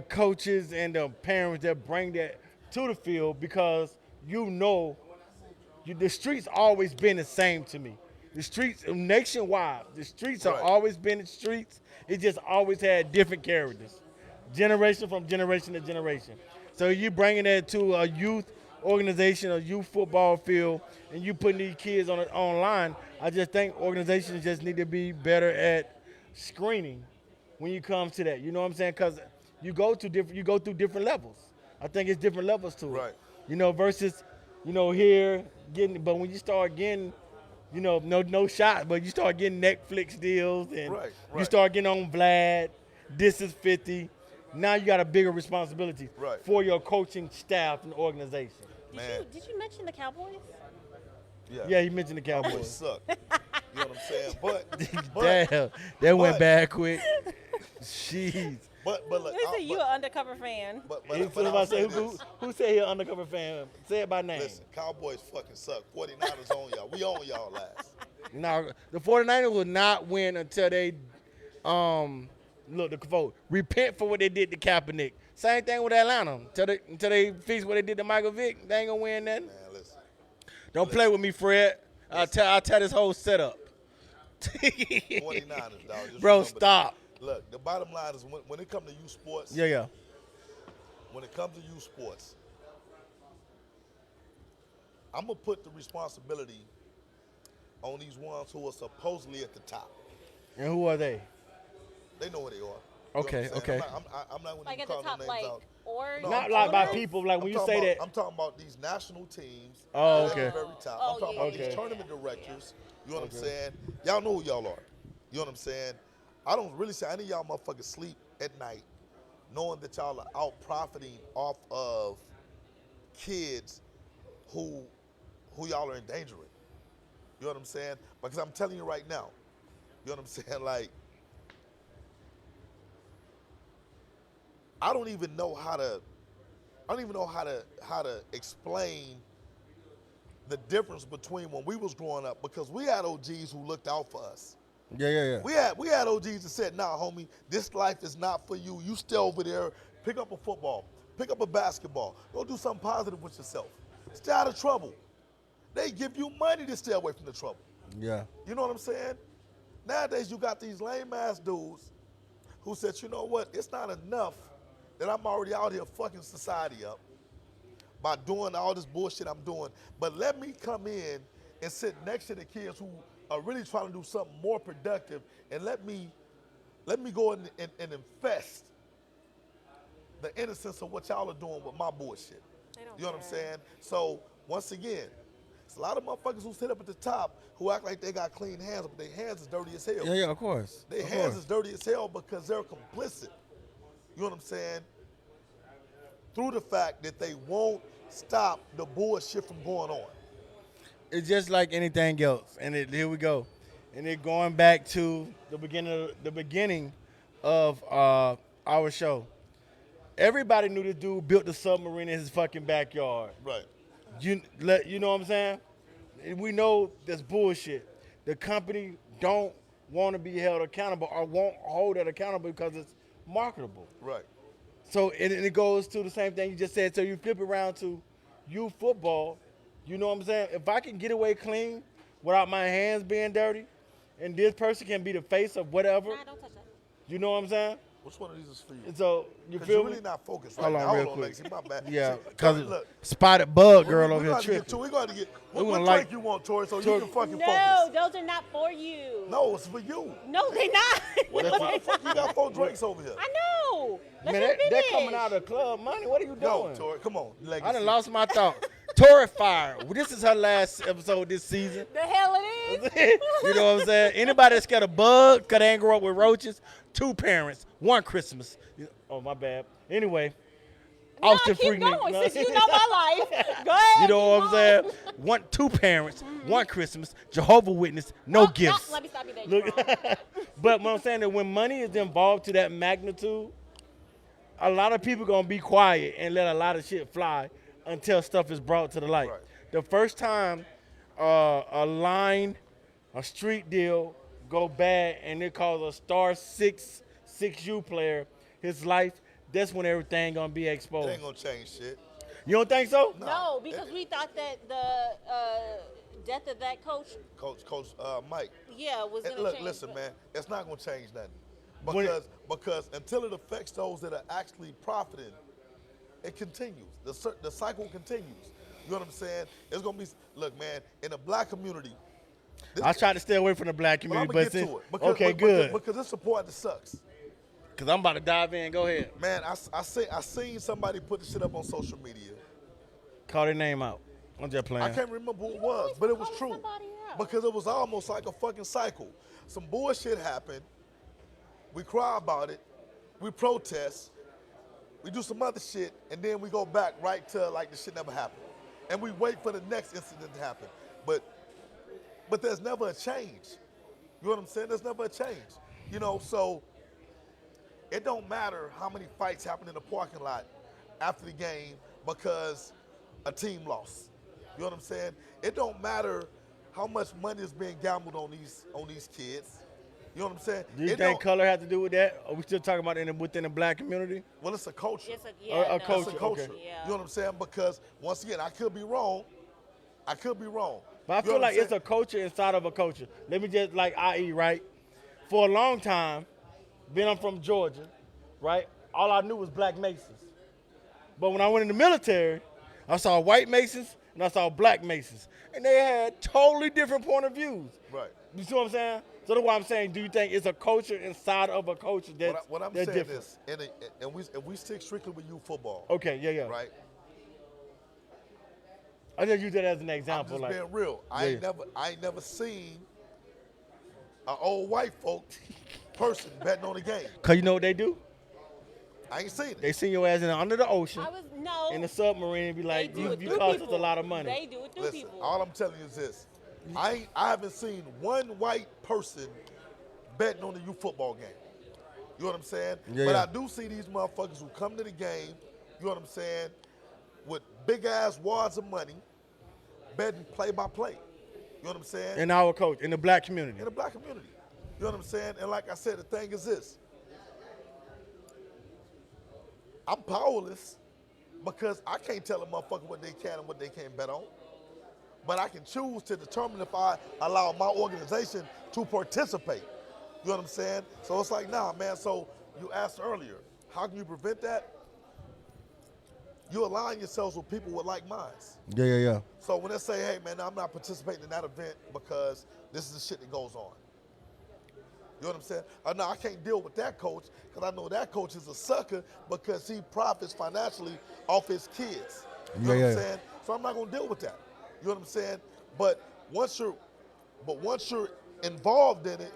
coaches and the parents that bring that to the field because the streets always been the same to me. The streets nationwide, the streets have Right. always been the streets. It just always had different characters, generation from generation to generation. So you bringing that to a youth organization, a youth football field, and you putting these kids online. I just think organizations just need to be better at screening when you come to that. You know what I'm saying? Because you go through different levels. I think it's different levels to it. Right. Versus, here but when you start getting, no shot, but you start getting Netflix deals and Right, you right. start getting on Vlad, this is 50. Now you got a bigger responsibility Right. for your coaching staff and organization. Man. Did you mention the Cowboys? Yeah, he mentioned the Cowboys Cowboys. suck. You know what I'm saying? But Damn, that went but- bad quick. Jeez. but look, Listen, you an undercover fan. but Who say said he an undercover fan? Say it by name. Listen, Cowboys fucking suck. 49ers on y'all. We on y'all last. Now, the 49ers will not win until they, look, the quote, repent for what they did to Kaepernick. Same thing with Atlanta. Until they fix what they did to Michael Vick, they ain't gonna win nothing. Man, listen. Don't play with me, Fred. I'll tell this whole setup. 49ers, dog. Just Bro, remember stop. that. Look, the bottom line is when it comes to youth sports, Yeah. when it comes to youth sports, I'm going to put the responsibility on these ones who are supposedly at the top. And who are they? They know where they are. You know Okay, what I'm saying? okay. I'm not going Like to at the call no top, names like, out. or No, Not I'm like by talking people. Like when you say that. I'm talking about these national teams. Oh, that are okay. at the very top. Oh, I'm talking yeah, about yeah, these yeah. tournament directors. You know what I'm saying? Y'all know who y'all are. You know what I'm saying? I don't really say any of y'all motherfuckers sleep at night knowing that y'all are out profiting off of kids who y'all are endangering. You know what I'm saying? Because I'm telling you right now, you know what I'm saying? Like, I don't even know how to explain the difference between when we was growing up, because we had OGs who looked out for us. Yeah. We had OGs that said, nah, homie, this life is not for you. You stay over there, pick up a football, pick up a basketball, go do something positive with yourself. Stay out of trouble. They give you money to stay away from the trouble. Yeah. You know what I'm saying? Nowadays, you got these lame-ass dudes who said, you know what, it's not enough that I'm already out here fucking society up by doing all this bullshit I'm doing, but let me come in and sit next to the kids who are really trying to do something more productive, and let me go and infest the innocence of what y'all are doing with my bullshit. They don't You know what I'm care. saying? So once again, it's a lot of motherfuckers who sit up at the top who act like they got clean hands, but their hands is dirty as hell. Yeah, of course. Their Of hands course. is dirty as hell because they're complicit. You know what I'm saying? Through the fact that they won't stop the bullshit from going on. It's just like anything else, and here we go, and it going back to the beginning of our show. Everybody knew this dude built the submarine in his fucking backyard. Right. You know what I'm saying? We know that's bullshit. The company don't want to be held accountable or won't hold it accountable because it's marketable. Right. So and it goes to the same thing you just said. So you flip it around to youth football. You know what I'm saying? If I can get away clean without my hands being dirty, and this person can be the face of whatever, Nah, don't touch that. you know what I'm saying? Which one of these is for you? And so you Because feel you're me? really not focused right Hold now. on real Hold on, quick. Lexi, my bad. Yeah, See, because look, spotted bug girl we over here gonna get tripping. We're going to get. We What gonna drink like- you want, Tori, so Tori- you can fucking No, focus? those are not for you. No, it's for you. No, they're not. Why No, the they're fuck you got not. 4 drinks over here? I know. Let Man, me they're finish. coming out of club money. What are you No, doing? Tori, come on. Legacy. I done lost my thought. Tori Fire. This is her last episode this season. The hell it You know what I'm saying? Anybody that's scared of bugs, cause they ain't grow up with roaches, 2 parents, 1 Christmas. Oh, my bad. Anyway, No, Austin keep Freaknik. going since you know my life. Go ahead. You know what keep I'm saying? going. 2 parents, 1 Christmas, Jehovah Witness, no Oh, gifts. Let me stop you there. Look, Jerome. but what I'm saying that when money is involved to that magnitude, a lot of people gonna be quiet and let a lot of shit fly until stuff is brought to the light. Right. The first time a street deal go bad and it cause a star 6'6" player his life, that's when everything gonna be It exposed. ain't gonna change shit. You don't think so? No, because we thought that the death of that coach, Coach Mike. yeah, was And gonna look, change. listen, but- man, it's not gonna change nothing. When- Because until it affects those that are actually profiting, it continues. The cycle continues. You know what I'm saying? It's gonna be look, man, in the black community. I tried to stay away from the black But I'm community, gonna but get since, to it. Because, okay, good. Because it's a part that sucks. Cause I'm about to dive in. Go ahead. Man, I seen somebody put the shit up on social media. Call their name out. I'm just playing. I can't remember who it was, always but it was calling true. somebody out. Because it was almost like a fucking cycle. Some bullshit happened. We cry about it. We protest. We do some other shit, and then we go back right to like the shit never happened. And we wait for the next incident to happen. But there's never a change. You know what I'm saying? There's never a change. You know, so it don't matter how many fights happen in the parking lot after the game because a team lost. You know what I'm saying? It don't matter how much money is being gambled on these kids. You know what I'm saying? Do you It think don't- color has to do with that? Are we still talking about within the black community? Well, it's a culture. It's a, A yeah, no. culture, It's a culture. okay. Yeah. You know what I'm saying? Because once again, I could be wrong. I could be wrong. But I You know feel what like I'm it's a saying? culture inside of a culture. Let me just like IE, right? For a long time, being I'm from Georgia, right? All I knew was black Masons. But when I went in the military, I saw white Masons and I saw black Masons. And they had totally different point of views. Right. You see what I'm saying? So that's why I'm saying, do you think it's a culture inside of a culture that's, What I'm that's saying different? is, and if we stick strictly with youth football, Okay, yeah. right? I just use that as an I'm example. just Like, being real. Yeah. I ain't never seen an old white folk person betting on the game. cause you know what they do? I ain't seen it. They send your ass in under the ocean I was no. in a submarine and be they like, do you, it you through cost us people. a lot of money. They do it through Listen, people. all I'm telling you is this: I haven't seen one white person betting on the youth football game. You know what I'm saying? Yeah, but yeah. I do see these motherfuckers who come to the game. You know what I'm saying? With big ass wads of money, betting play by play. You know what I'm saying? In our coach, in the black community. In the black community. You know what I'm saying? And like I said, the thing is this. I'm powerless because I can't tell a motherfucker what they can and what they can't bet on. But I can choose to determine if I allow my organization to participate. You know what I'm saying? So it's like, nah, man, so you asked earlier, how can you prevent that? You align yourselves with people with like minds. Yeah. So when they say, hey, man, I'm not participating in that event because this is the shit that goes on. You know what I'm saying? No, I can't deal with that coach because I know that coach is a sucker because he profits financially off his kids. You know what I'm saying? So I'm not going to deal with that. You know what I'm saying? But once you're involved in it,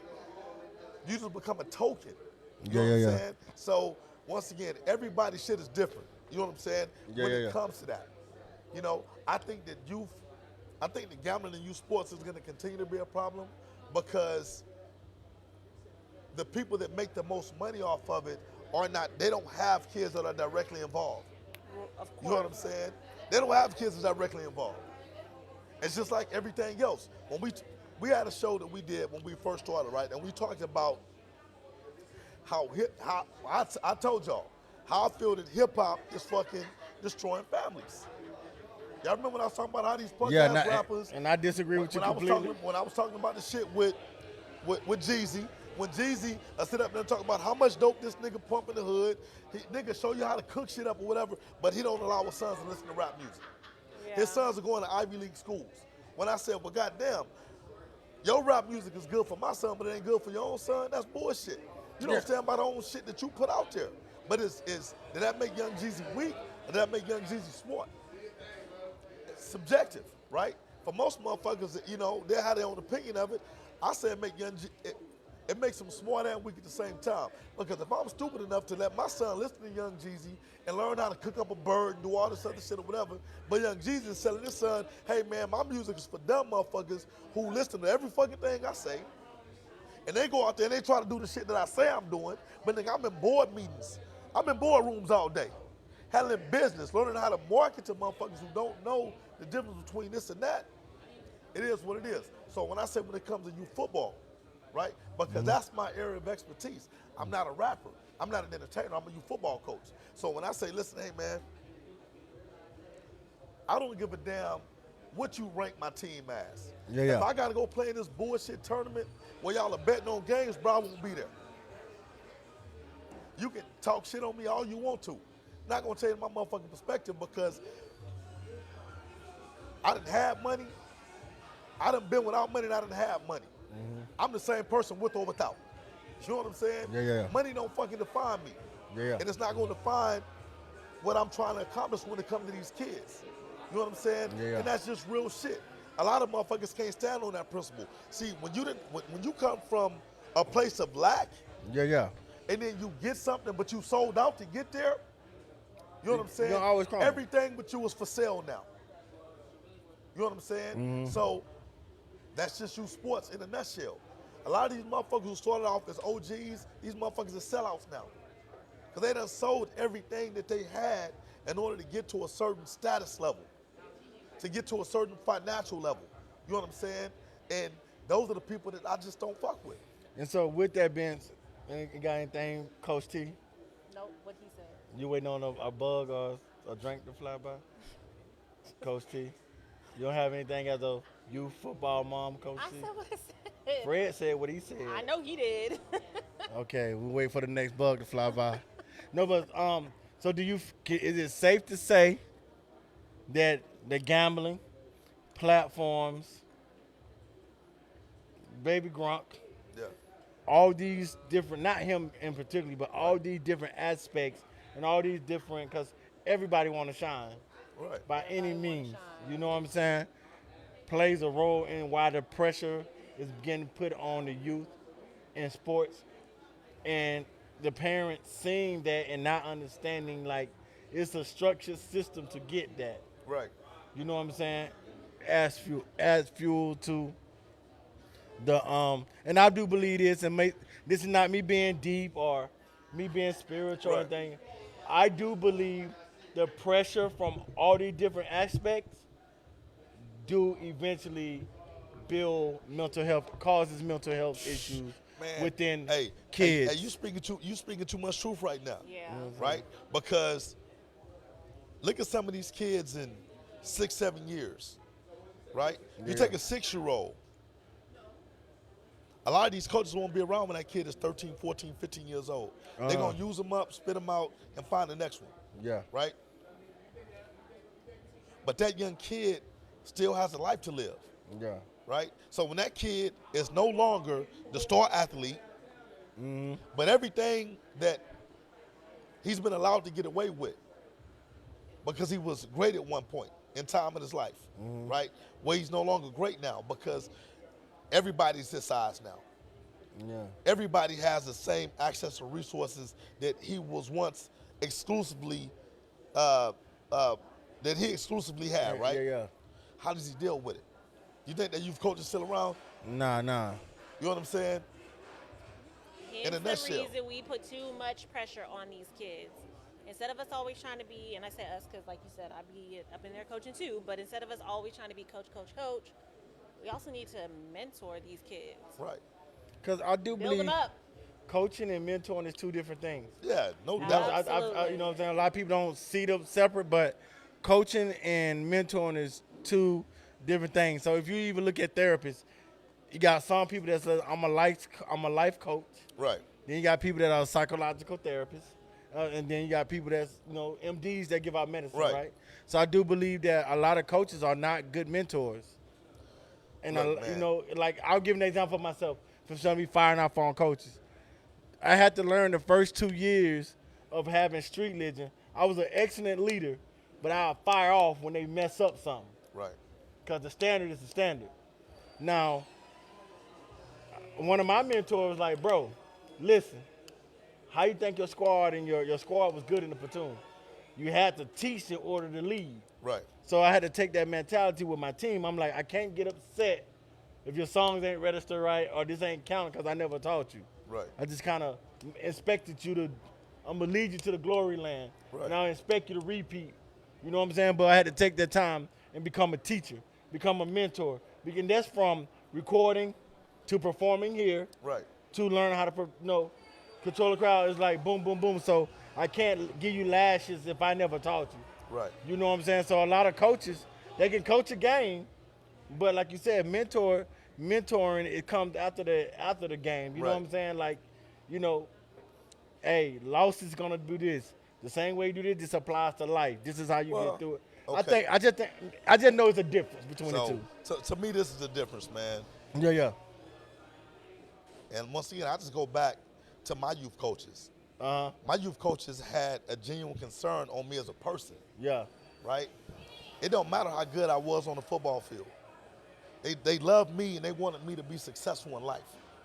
you just become a token. You know what I'm saying? So once again, everybody's shit is different. You know what I'm saying? When it comes to that. You know, I think that gambling in youth sports is going to continue to be a problem because the people that make the most money off of it they don't have kids that are directly involved. Of course. You know what I'm saying? They don't have kids that are directly involved. It's just like everything else. When we had a show that we did when we first started, right? And we talked about how I told y'all how I feel that hip hop is fucking destroying families. Y'all remember when I was talking about how these punk ass rappers and I disagree with you completely. when I was talking about the shit with Jeezy, when Jeezy sit up there and talk about how much dope this nigga pump in the hood, nigga show you how to cook shit up or whatever, but he don't allow his sons to listen to rap music. Yeah. His sons are going to Ivy League schools. When I said, well, goddamn, your rap music is good for my son, but it ain't good for your own son, that's bullshit. You don't stand by the own shit that you put out there. But did that make Young Jeezy weak or did that make Young Jeezy smart? It's subjective, right? for most motherfuckers, you know, they have their own opinion of it. I say it make it makes them smart and weak at the same time. Because if I'm stupid enough to let my son listen to Young Jeezy and learn how to cook up a bird and do all this other shit or whatever, but Young Jeezy is telling his son, hey man, my music is for dumb motherfuckers who listen to every fucking thing I say, and they go out there and they try to do the shit that I say I'm doing, but nigga, I'm in board meetings. I'm in boardrooms all day, handling business, learning how to market to motherfuckers who don't know the difference between this and that. It is what it is. So when I say when it comes to youth football, right? Because that's my area of expertise. I'm not a rapper. I'm not an entertainer. I'm a youth football coach. So when I say, listen, hey man, I don't give a damn what you rank my team as. Yeah, yeah. If I got to go play in this bullshit tournament where y'all are betting on games, bro, I won't be there. You can talk shit on me all you want to. Not gonna tell you my motherfucking perspective because I didn't have money. I done been without money and I didn't have money. I'm the same person with or without. You know what I'm saying? Yeah, yeah. Money don't fucking define me. Yeah. And it's not gonna define what I'm trying to accomplish when it comes to these kids. You know what I'm saying? Yeah. And that's just real shit. A lot of motherfuckers can't stand on that principle. See, when you come from a place of lack Yeah. and then you get something but you sold out to get there, you know what I'm saying? You're always crumbling. Everything but you is for sale now. You know what I'm saying? So that's just youth sports in a nutshell. A lot of these motherfuckers who started off as OGs, these motherfuckers are sellouts now. Because they done sold everything that they had in order to get to a certain status level, to get to a certain financial level. You know what I'm saying? And those are the people that I just don't fuck with. And so with that being, you got anything, Coach T? Nope, what he said. You waiting on a bug or a drink to fly by? Coach T? You don't have anything as a youth football mom, Coach I T? said what I said. Fred said what he said. I know he did. Okay, we wait for the next bug to fly by. No, but so is it safe to say that the gambling platforms, Baby Gronk, Yeah. all these different, not him in particular, but all these different aspects and all these different, because everybody want to shine Right. by any Everybody wanna means. shine. You know what I'm saying? Plays a role in why the pressure is getting put on the youth in sports, and the parents seeing that and not understanding like it's a structured system to get that. Right. You know what I'm saying? As fuel to the and I do believe this, and this is not me being deep or me being spiritual or Right. anything. I do believe the pressure from all these different aspects do eventually build causes mental health issues Man, within hey, kids. Hey, you speaking too much truth right now. Yeah. Right? Because look at some of these kids in 6, 7 years. Right? You take a 6-year-old. A lot of these coaches won't be around when that kid is 13, 14, 15 years old. They're going to use them up, spit them out, and find the next one. Yeah. Right? But that young kid still has a life to live. Yeah. Right? So when that kid is no longer the star athlete, but everything that he's been allowed to get away with because he was great at one point in time in his life, right? Where he's no longer great now because everybody's his size now. Yeah. Everybody has the same access to resources that he was once exclusively, that he exclusively had, right? Yeah. How does he deal with it? You think that youth coach is still around? Nah. You know what I'm saying? Hence a the nutshell. reason we put too much pressure on these kids. Instead of us always trying to be, and I say us because like you said, I be up in there coaching too, but instead of us always trying to be coach, we also need to mentor these kids. Right. Because I do Build believe them up. coaching and mentoring is two different things. Yeah, no Yeah. doubt. Absolutely. You know what I'm saying? A lot of people don't see them separate, but coaching and mentoring is two different things. So if you even look at therapists, you got some people that say, I'm a life coach. Right. Then you got people that are psychological therapists. And then you got people that's, MDs that give out medicine, Right. right? So I do believe that a lot of coaches are not good mentors. And, Look, man. like I'll give an example of myself for some of me firing off on coaches. I had to learn the first 2 years of having street legend. I was an excellent leader, but I'll fire off when they mess up something. Right. because the standard is the standard. Now, one of my mentors was like, bro, listen, how you think your squad and your squad was good in the platoon? You had to teach in order to lead. Right. So I had to take that mentality with my team. I'm like, I can't get upset if your songs ain't registered right or this ain't counting because I never taught you. Right. I just kind of expected you to, I'm going to lead you to the glory land. Right. And I expect you to repeat. You know what I'm saying? But I had to take that time and become a teacher, become a mentor. And that's from recording to performing here Right. to learn how to, control the crowd. It's like boom, boom, boom. So I can't give you lashes if I never taught you. Right. You know what I'm saying? So a lot of coaches, they can coach a game, but like you said, mentoring, it comes after the game. You know what I'm saying? Like, hey, loss is gonna do this. The same way you do this applies to life. This is how you get through it. Okay. I just know it's a difference between the two. So to me, this is the difference, man. Yeah. And once again, I just go back to my youth coaches. My youth coaches had a genuine concern on me as a person. Yeah. Right? It don't matter how good I was on the football field. They loved me and they wanted me to be successful in life.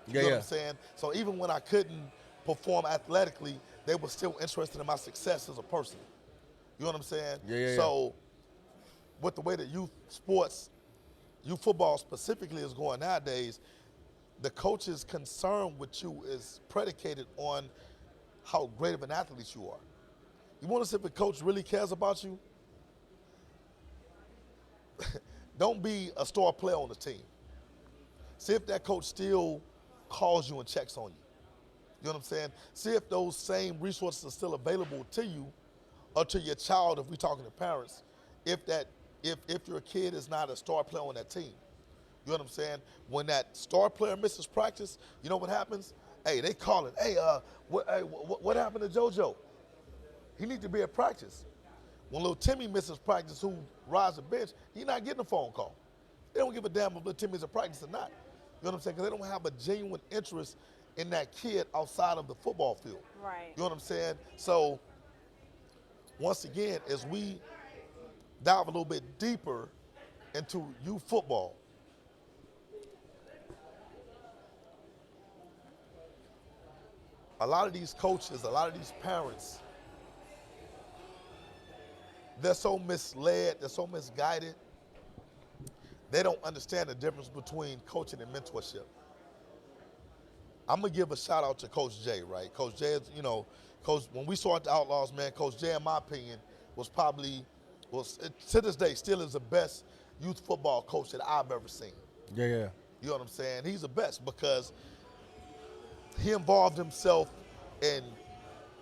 You know what I'm saying? So even when I couldn't perform athletically, they were still interested in my success as a person. You know what I'm saying? Yeah. So with the way that youth football specifically is going nowadays, the coach's concern with you is predicated on how great of an athlete you are. You want to see if a coach really cares about you? Don't be a star player on the team. See if that coach still calls you and checks on you. You know what I'm saying? See if those same resources are still available to you or to your child, if we're talking to parents, if your kid is not a star player on that team. You know what I'm saying? When that star player misses practice, you know what happens? Hey, they call it. Hey, what happened to JoJo? He needs to be at practice. When little Timmy misses practice, who rides the bench, he's not getting a phone call. They don't give a damn if little Timmy's at practice or not. You know what I'm saying? Because they don't have a genuine interest in that kid outside of the football field. Right. You know what I'm saying? So, once again, as we dive a little bit deeper into youth football, a lot of these coaches, a lot of these parents, they're so misled, they're so misguided, they don't understand the difference between coaching and mentorship. I'm going to give a shout out to Coach J, right? Coach J, Coach, when we started the Outlaws, man, Coach J, in my opinion, to this day, still is the best youth football coach that I've ever seen. Yeah. You know what I'm saying? He's the best because he involved himself in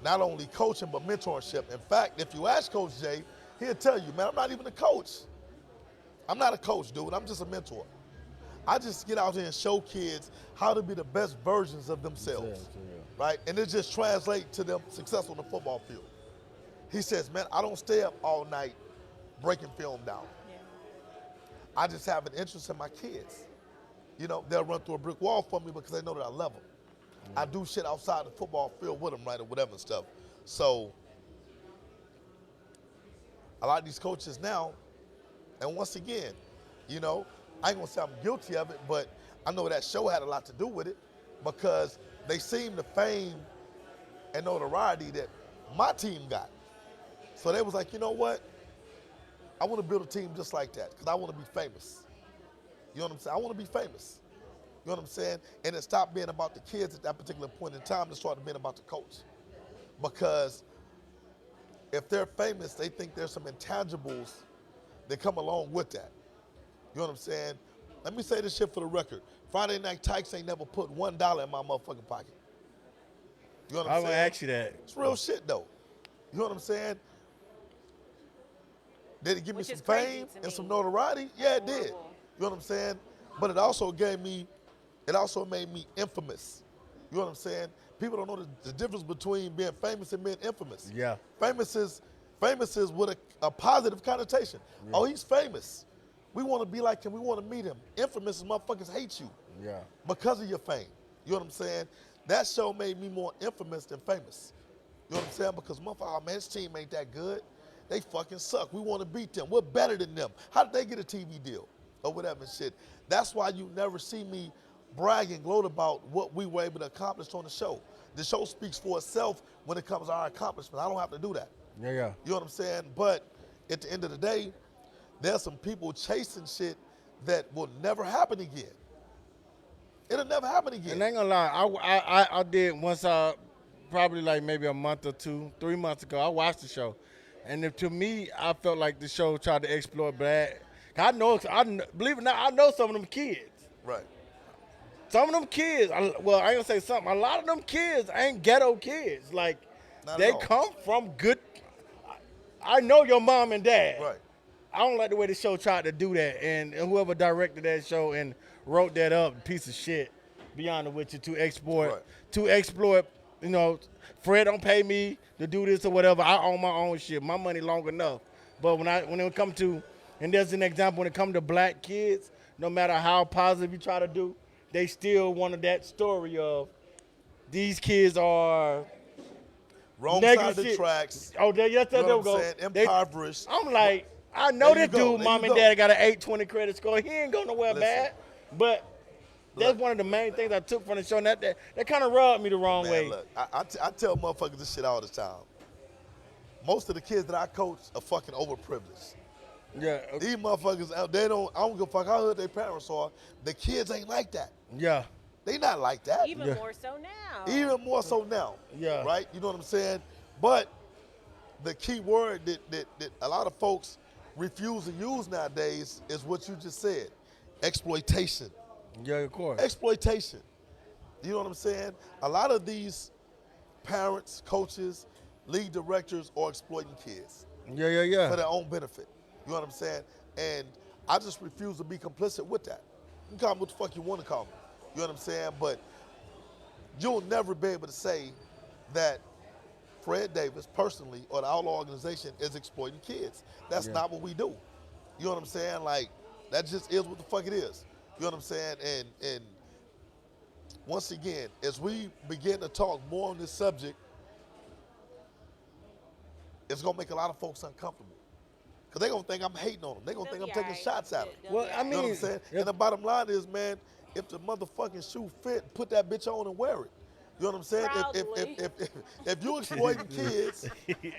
not only coaching but mentorship. In fact, if you ask Coach J, he'll tell you, man, I'm not even a coach. I'm not a coach, dude. I'm just a mentor. I just get out here and show kids how to be the best versions of themselves, right? And it just translates to them success on the football field. He says, man, I don't stay up all night breaking film down. Yeah. I just have an interest in my kids. You know, they'll run through a brick wall for me because they know that I love them. I do shit outside the football field with them, right, or whatever stuff. So a lot of these coaches now, and once again, I ain't gonna say I'm guilty of it, but I know that show had a lot to do with it because they seen the fame and notoriety that my team got. So they was like, you know what? I want to build a team just like that because I want to be famous. You know what I'm saying? I want to be famous. You know what I'm saying? And it stopped being about the kids at that particular point in time and started being about the coach. Because if they're famous, they think there's some intangibles that come along with that. You know what I'm saying? Let me say this shit for the record. Friday Night Tykes ain't never put $1 in my motherfucking pocket. You know what I'm saying? I'm gonna ask you that. It's real shit though. You know what I'm saying? Did it give me Which some is crazy fame to and me. some notoriety? Yeah, it did. Horrible. You know what I'm saying? But it also made me infamous. You know what I'm saying? People don't know the difference between being famous and being infamous. Yeah. Famous is with a positive connotation. Yeah. Oh, he's famous. We want to be like him. We want to meet him. Infamous is motherfuckers hate you. Yeah. Because of your fame. You know what I'm saying? That show made me more infamous than famous. You know what I'm saying? Because motherfucker, man, his team ain't that good. They fucking suck. We want to beat them. We're better than them. How did they get a TV deal? or whatever shit. That's why you never see me brag and gloat about what we were able to accomplish on the show. The show speaks for itself when it comes to our accomplishments. I don't have to do that. Yeah, yeah. You know what I'm saying? But at the end of the day, there's some people chasing shit that will never happen again. It'll never happen again. And I ain't gonna lie, I did once, probably like maybe a month or 2, 3 months ago. I watched the show, and to me, I felt like the show tried to exploit black. Believe it or not, I know some of them kids. Right. Some of them kids, I ain't gonna say something. A lot of them kids ain't ghetto kids. Like, Not they at all. come from good. I know your mom and dad. Right. I don't like the way the show tried to do that, and whoever directed that show and wrote that up, piece of shit, beyond the witcher, to exploit. You know, Fred don't pay me to do this or whatever. I own my own shit. My money long enough. But when it come to, and there's an example when it come to black kids, no matter how positive you try to do, they still wanted that story of these kids are Wrong negative side of the shit. tracks. Oh, there You know we what go. I'm saying? Impoverished. I'm like, I know There you this go, dude, there mom you and go. dad got an 820 credit score. He ain't going nowhere Listen. bad. But that's Look. one of the main things I took from the show. And that kind of rubbed me the wrong Man, way. look, I tell motherfuckers this shit all the time. Most of the kids that I coach are fucking overprivileged. Yeah, These motherfuckers, I don't give a fuck how good their parents are. The kids ain't like that. yeah, They not like that. Even Yeah. more so now. Even more so now. Yeah. Right? You know what I'm saying? But the key word that a lot of folks refuse to use nowadays is what you just said. Exploitation. yeah, of course. Exploitation. You know what I'm saying? A lot of these parents, coaches, league directors are exploiting kids Yeah, yeah, yeah. for their own benefit. You know what I'm saying? And I just refuse to be complicit with that. You can call me what the fuck you want to call me. You know what I'm saying? But you'll never be able to say that Fred Davis personally or the Outlaw organization is exploiting kids. That's Yeah. not what we do. You know what I'm saying? Like, that just is what the fuck it is. You know what I'm saying? And once again, as we begin to talk more on this subject, it's gonna make a lot of folks uncomfortable. Because they're gonna think I'm hating on them. They're gonna think I'm They'll be taking alright. shots at them. They'll Well, be I alright. You know what I'm mean, saying? yeah. And the bottom line is, man, if the motherfucking shoe fit, put that bitch on and wear it. You know what I'm saying? Proudly. If you exploiting kids,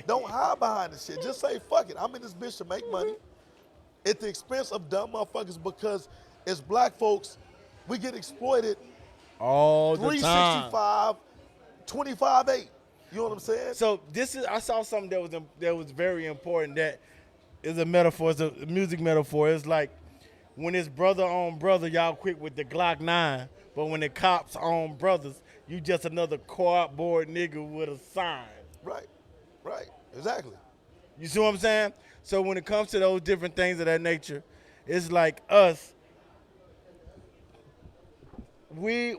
don't hide behind the shit. Just say, fuck it. I'm in this bitch to make money at the expense of dumb motherfuckers because as black folks, we get exploited All the time. 365, 25/8. You know what I'm saying? So I saw something that was very important. That is a metaphor. It's a music metaphor. It's like when it's brother on brother, y'all quick with the Glock 9, but when the cops on brothers, you just another cardboard nigga with a sign. Right. Exactly. You see what I'm saying? So when it comes to those different things of that nature, it's like us. We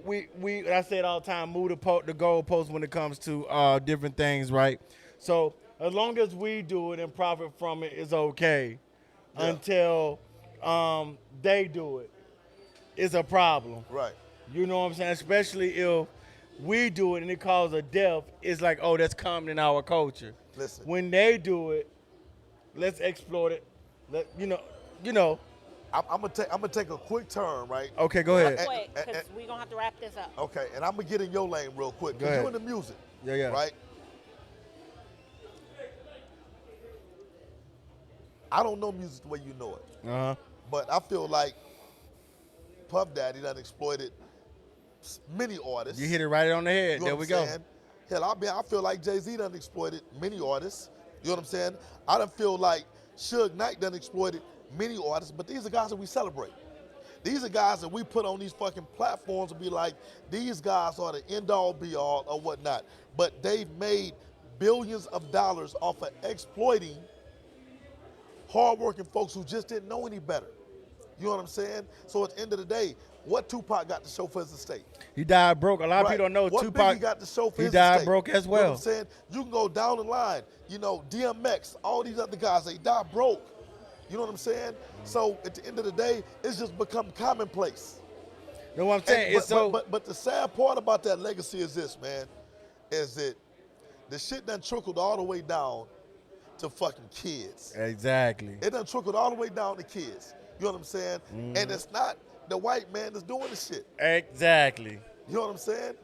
I say it all the time, move the goalpost when it comes to different things, right? So as long as we do it and profit from it, it's okay. Yeah. Until they do it, it's a problem. Right. You know what I'm saying? Especially if we do it and it causes a death, it's like, oh, that's common in our culture. Listen. When they do it, let's exploit it. You know. I'm gonna take a quick turn, right? Okay, go ahead. Wait, because we're going to have to wrap this up. Okay, and I'm gonna get in your lane real quick. Go Cause ahead. you're in the music. Yeah. Right? I don't know music the way you know it. Uh-huh. But I feel like Puff Daddy done exploited many artists. You hit it right on the head. You know There what we I'm go. saying? Hell, I feel like Jay-Z done exploited many artists. You know what I'm saying? I done feel like Suge Knight done exploited many artists, but these are guys that we celebrate. These are guys that we put on these fucking platforms and be like, these guys are the end-all, be-all, or whatnot. But they've made billions of dollars off of exploiting hardworking folks who just didn't know any better. You know what I'm saying? So at the end of the day, what Tupac got to show for his estate? He died broke. A lot of people don't know What Tupac. Biggie got to show for he his died estate? broke as You know what well. I'm saying? You can go down the line. You know, DMX, all these other guys, they died broke. You know what I'm saying? So at the end of the day, it's just become commonplace. You know what I'm saying? And- It's so. but the sad part about that legacy is this, man, is that the shit done trickled all the way down to fucking kids. Exactly. It done trickled all the way down to kids. You know what I'm saying? And it's not the white man that's doing the shit. Exactly. You know what I'm saying?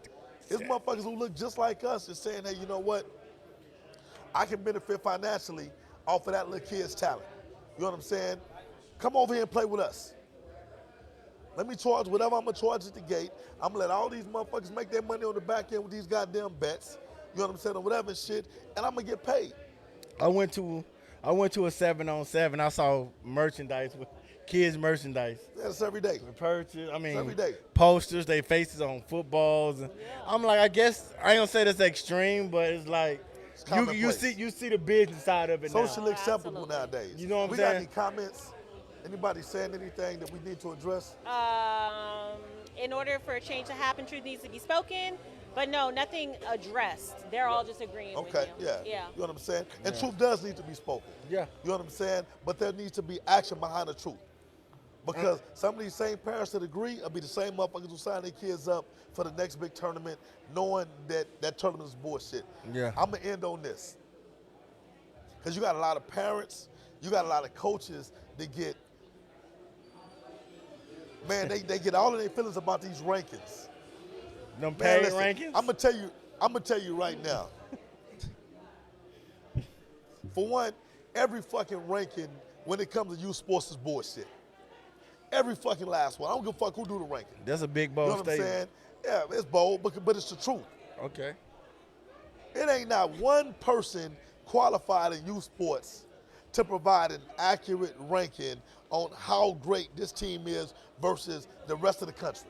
It's motherfuckers who look just like us just saying, hey, you know what? I can benefit financially off of that little kid's talent. You know what I'm saying? Come over here and play with us. Let me charge whatever I'm gonna charge at the gate. I'm gonna let all these motherfuckers make their money on the back end with these goddamn bets. You know what I'm saying? Or whatever shit, and I'm gonna get paid. I went to a 7-on-7. I saw merchandise with kids merchandise. That's every day. Purchase. I mean, every day. posters. They faces on footballs. And I'm like, I guess I ain't gonna say that's extreme, but it's like It's you commonplace. see the business side of it now. Socially acceptable absolutely. nowadays. You know what I'm we saying? got any comments? Anybody saying anything that we need to address? In order for a change to happen, truth needs to be spoken. But no, nothing addressed. They're all just agreeing Okay, with you. yeah. Yeah. You know what I'm saying? And truth does need to be spoken. Yeah. You know what I'm saying? But there needs to be action behind the truth. Because some of these same parents that agree will be the same motherfuckers who sign their kids up for the next big tournament knowing that that tournament is bullshit. Yeah. I'm going to end on this. Because you got a lot of parents, you got a lot of coaches that get, man, they get all of their feelings about these rankings. Them Man, paid listen, rankings. I'm gonna tell you right now. For one, every fucking ranking when it comes to youth sports is bullshit. Every fucking last one. I don't give a fuck who do the ranking. That's a big You bold know what I'm statement. saying? Yeah, it's bold, but it's the truth. Okay. It ain't not one person qualified in youth sports to provide an accurate ranking on how great this team is versus the rest of the country.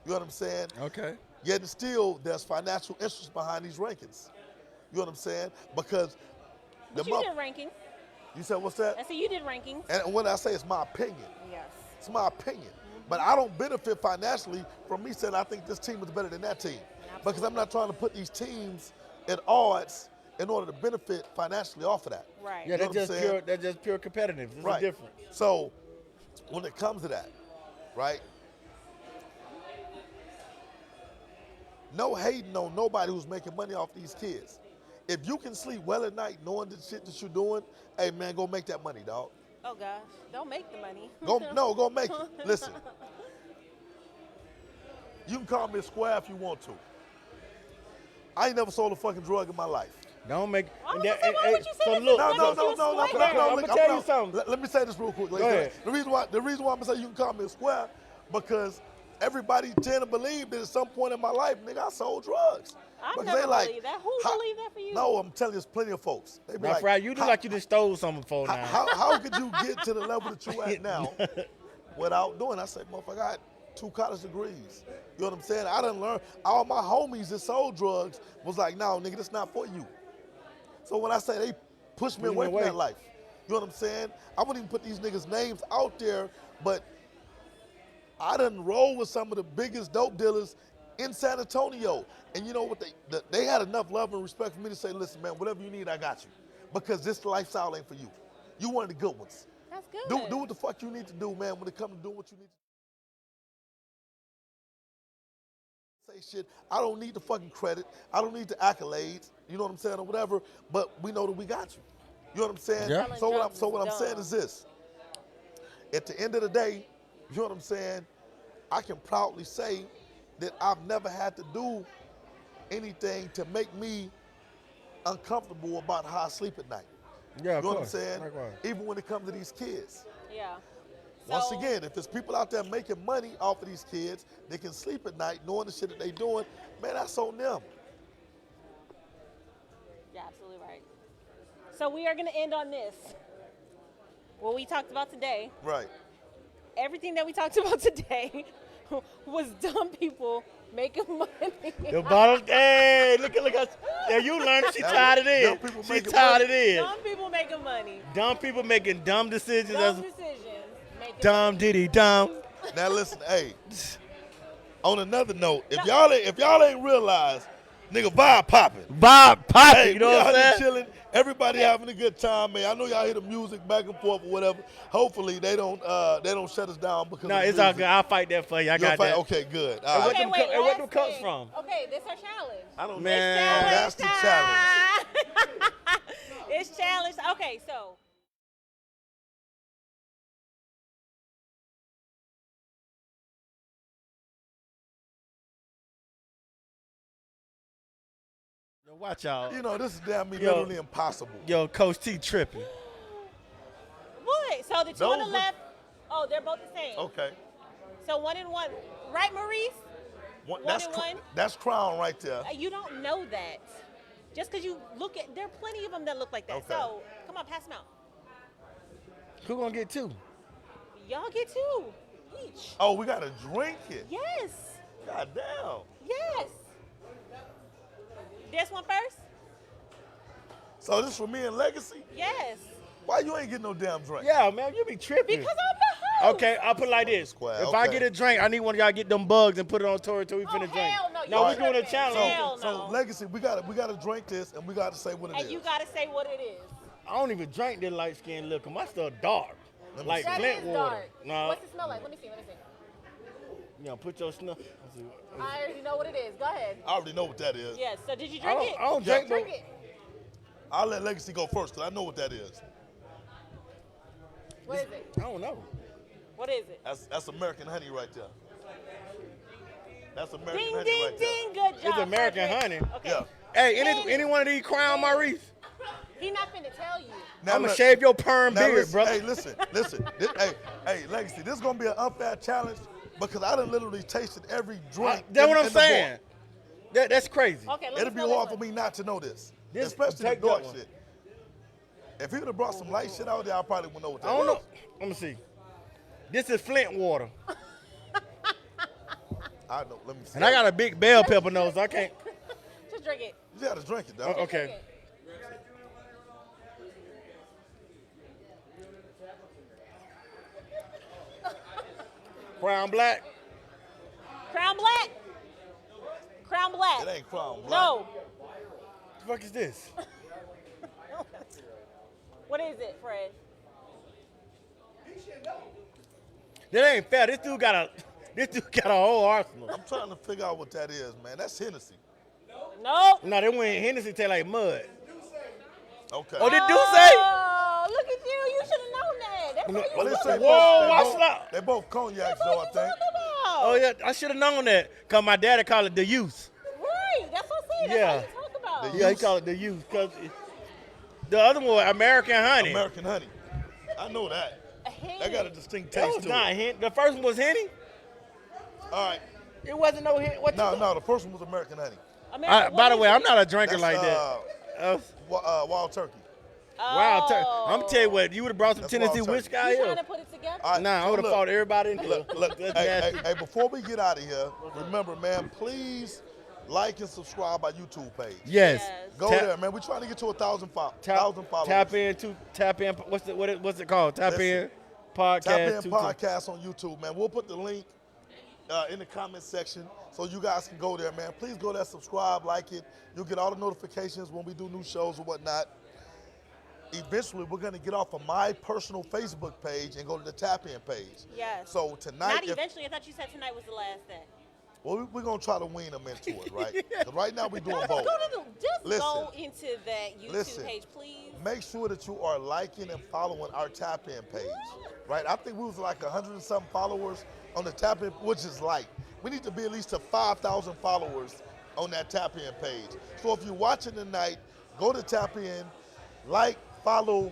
You know what I'm saying? Okay. Yet still, there's financial interest behind these rankings. You know what I'm saying? Because But you did rankings. You said what's that? I said you did rankings. And when I say it's my opinion, Yes. it's my opinion. But I don't benefit financially from me saying I think this team is better than that team. Because I'm not trying to put these teams at odds in order to benefit financially off of that. Right. Yeah, You know that's what I'm just saying? pure. That's just pure competitive. It's Right. different. So when it comes to that, right? No hating on nobody who's making money off these kids. If you can sleep well at night knowing the shit that you're doing, hey man, go make that money, dog. Oh gosh, don't make the money. Go make it. Listen, you can call me a square if you want to. I ain't never sold a fucking drug in my life. Don't make. I was and gonna say, why would you say so that? look, Why No, would you square? I'm gonna tell you something. Let me say this real quick. Go ahead. The reason why I'm gonna say you can call me a square, because everybody tend to believe that at some point in my life, nigga, I sold drugs. I Because never they like, believed that. Who believed that for you? No, I'm telling you, there's plenty of folks. They be Now, like, Fry, you look like you just stole something before now. how could you get to the level that you at now without doing? I said, motherfucker, I got 2 college degrees. You know what I'm saying? I done learned. All my homies that sold drugs was like, no, nigga, that's not for you. So when I say they pushed me away from that life, you know what I'm saying? I wouldn't even put these niggas' names out there, but I done roll with some of the biggest dope dealers in San Antonio. And you know what? They had enough love and respect for me to say, listen, man, whatever you need, I got you. Because this lifestyle ain't for you. You one of the good ones. That's good. Do what the fuck you need to do, man, when it comes to doing what you need to say shit. I don't need the fucking credit. I don't need the accolades. You know what I'm saying, or whatever. But we know that we got you. You know what I'm saying? Yeah. So what I'm saying is this. At the end of the day, you know what I'm saying? I can proudly say that I've never had to do anything to make me uncomfortable about how I sleep at night. Yeah, You know what I'm saying? Even when it comes to these kids. Yeah. Once again, if there's people out there making money off of these kids, they can sleep at night knowing the shit that they doing, man, that's on them. You're absolutely right. So we are going to end on this. What we talked about today. Right. Everything that we talked about today was dumb people making money. The bottom, hey, look at, yeah, you learned it. She tied it in. She tied it in. Dumb people making money. Dumb people making dumb decisions. Dumb decisions. Dumb diddy dumb. Now listen, hey. On another note, if y'all ain't realized, nigga, vibe popping. Vibe popping, Hey, you know we what I'm out here saying? chilling. Everybody having a good time, man. I know y'all hear the music back and forth or whatever. Hopefully they don't shut us down because No, of the it's all music. good. I'll fight that for you. I You'll got fight? that. Okay, good. All Hey, right. what them wait, co- hey, what them last cups thing. from? Okay, this our challenge. I don't know. Man. That's the challenge. It's challenge. Okay, so Yo, watch out. You know, this is damn me Yo. literally impossible. Yo, Coach T tripping. What? So the two on the Those- left, oh, they're both the same. Okay. So 1 and 1. Right, Maurice? One, One and one? That's Crown right there. You don't know that. Just because you look at, there are plenty of them that look like that. Okay. So, come on, pass them out. Who gonna get 2? Y'all get 2 each. Oh, we got to drink it. Yes. God damn. Yes. This one first? So this for me and Legacy? Yes. Why you ain't getting no damn drink? Yeah, man, you be tripping. Because I'm the host. Okay, I'll put it like this. Square, If I okay. get a drink, I need one of y'all get them bugs and put it on tour until we Oh, finish drink. hell no. No, You we doing a tripping. challenge. Hell So no. Legacy, we gotta drink this and we gotta say what it is. And you got to say what it is. I don't even drink this light skin liquor. My stuff dark. Let me Like see. That Flint is water. dark. No, What's it smell like? Let me see. you know, put your snuff. Let's see. I already know what it is. Go ahead. I already know what that is. Yes. So did you I drink don't, it? I don't Yeah. drink Drink no. it. I'll let Legacy go first because I know what that is. What is it? I don't know. What is it? That's American honey right there. That's American Ding, honey ding, right there. ding. Good job. It's American Frederick. honey. Okay. Yeah. Hey, Ding. any one of these Crown Maurice, He not finna tell you. Now I'm gonna look- shave your perm now beard, listen, brother. Hey, listen. Hey, Legacy, this is gonna be an unfair challenge because I done literally tasted every drink. That's what in I'm the bar. saying. That's crazy. Okay, let It'll me be smell hard this for one. me not to know this, This- especially take the dark that one. shit. If he would have brought some light shit out there, I probably wouldn't know what that I don't is. know. Let me see. This is Flint water, I know. Let me see. and I got a big bell pepper nose. So I can't. Just drink it. You gotta drink it, though. Okay. Drink it. Crown Black. Crown Black. Crown Black. It ain't Crown Black. No. What the fuck is this? What is it, Fred? That ain't fair. This dude got a whole arsenal. I'm trying to figure out what that is, man. That's Hennessy. Nope. No, they went Hennessy taste like mud. Okay. Oh, did Duce say? Oh, look at you. You should have known that. That's what Well, you they was say looking Whoa, for. watch both, out. they both cognacs, though, I think. Talking about. Oh yeah, I should have known that. Cause my daddy called it the youth. Right. That's what I'm saying. Yeah. That's what you talk about. The Yeah, he Youth. called it the youth. Cause the other one, American honey. American honey. I know that. A Henny. That got a distinct That taste was to not it. Hen. The first one was Henny. All right. It wasn't no Henny. What? No, the first one was American honey. America, By the what way, is I'm it? not a drinker That's, like that. Wild turkey. Wow, Oh. I'm tell you what, you would have brought some That's Tennessee wild whiskey turkey. out You here. trying to put it together? All right, Nah, I so would have look, fought everybody in here. Look, That's hey, nasty. hey, before we get out of here, remember, man, please like and subscribe our YouTube page. Yes. Yes. Go Tap- there, man. We're trying to get to 1,000 followers. Tap in. What's it called? Tap Listen. in podcast. Tap in 22. podcast on YouTube, man. We'll put the link in the comment section so you guys can go there, man. Please go there, subscribe, like it. You'll get all the notifications when we do new shows or whatnot. Eventually, we're going to get off of my personal Facebook page and go to the Tap In page. Yes. So tonight, Not eventually. I thought you said tonight was the last day. well, we're going to try to wean them into it, right? 'Cause right now, we're doing both. Just go into that YouTube Listen. page, please. Make sure that you are liking and following our Tap In page, right? I think we was like 100 and something followers on the Tap In, which is light. We need to be at least to 5,000 followers on that Tap In page. So if you're watching tonight, go to Tap In, like, follow,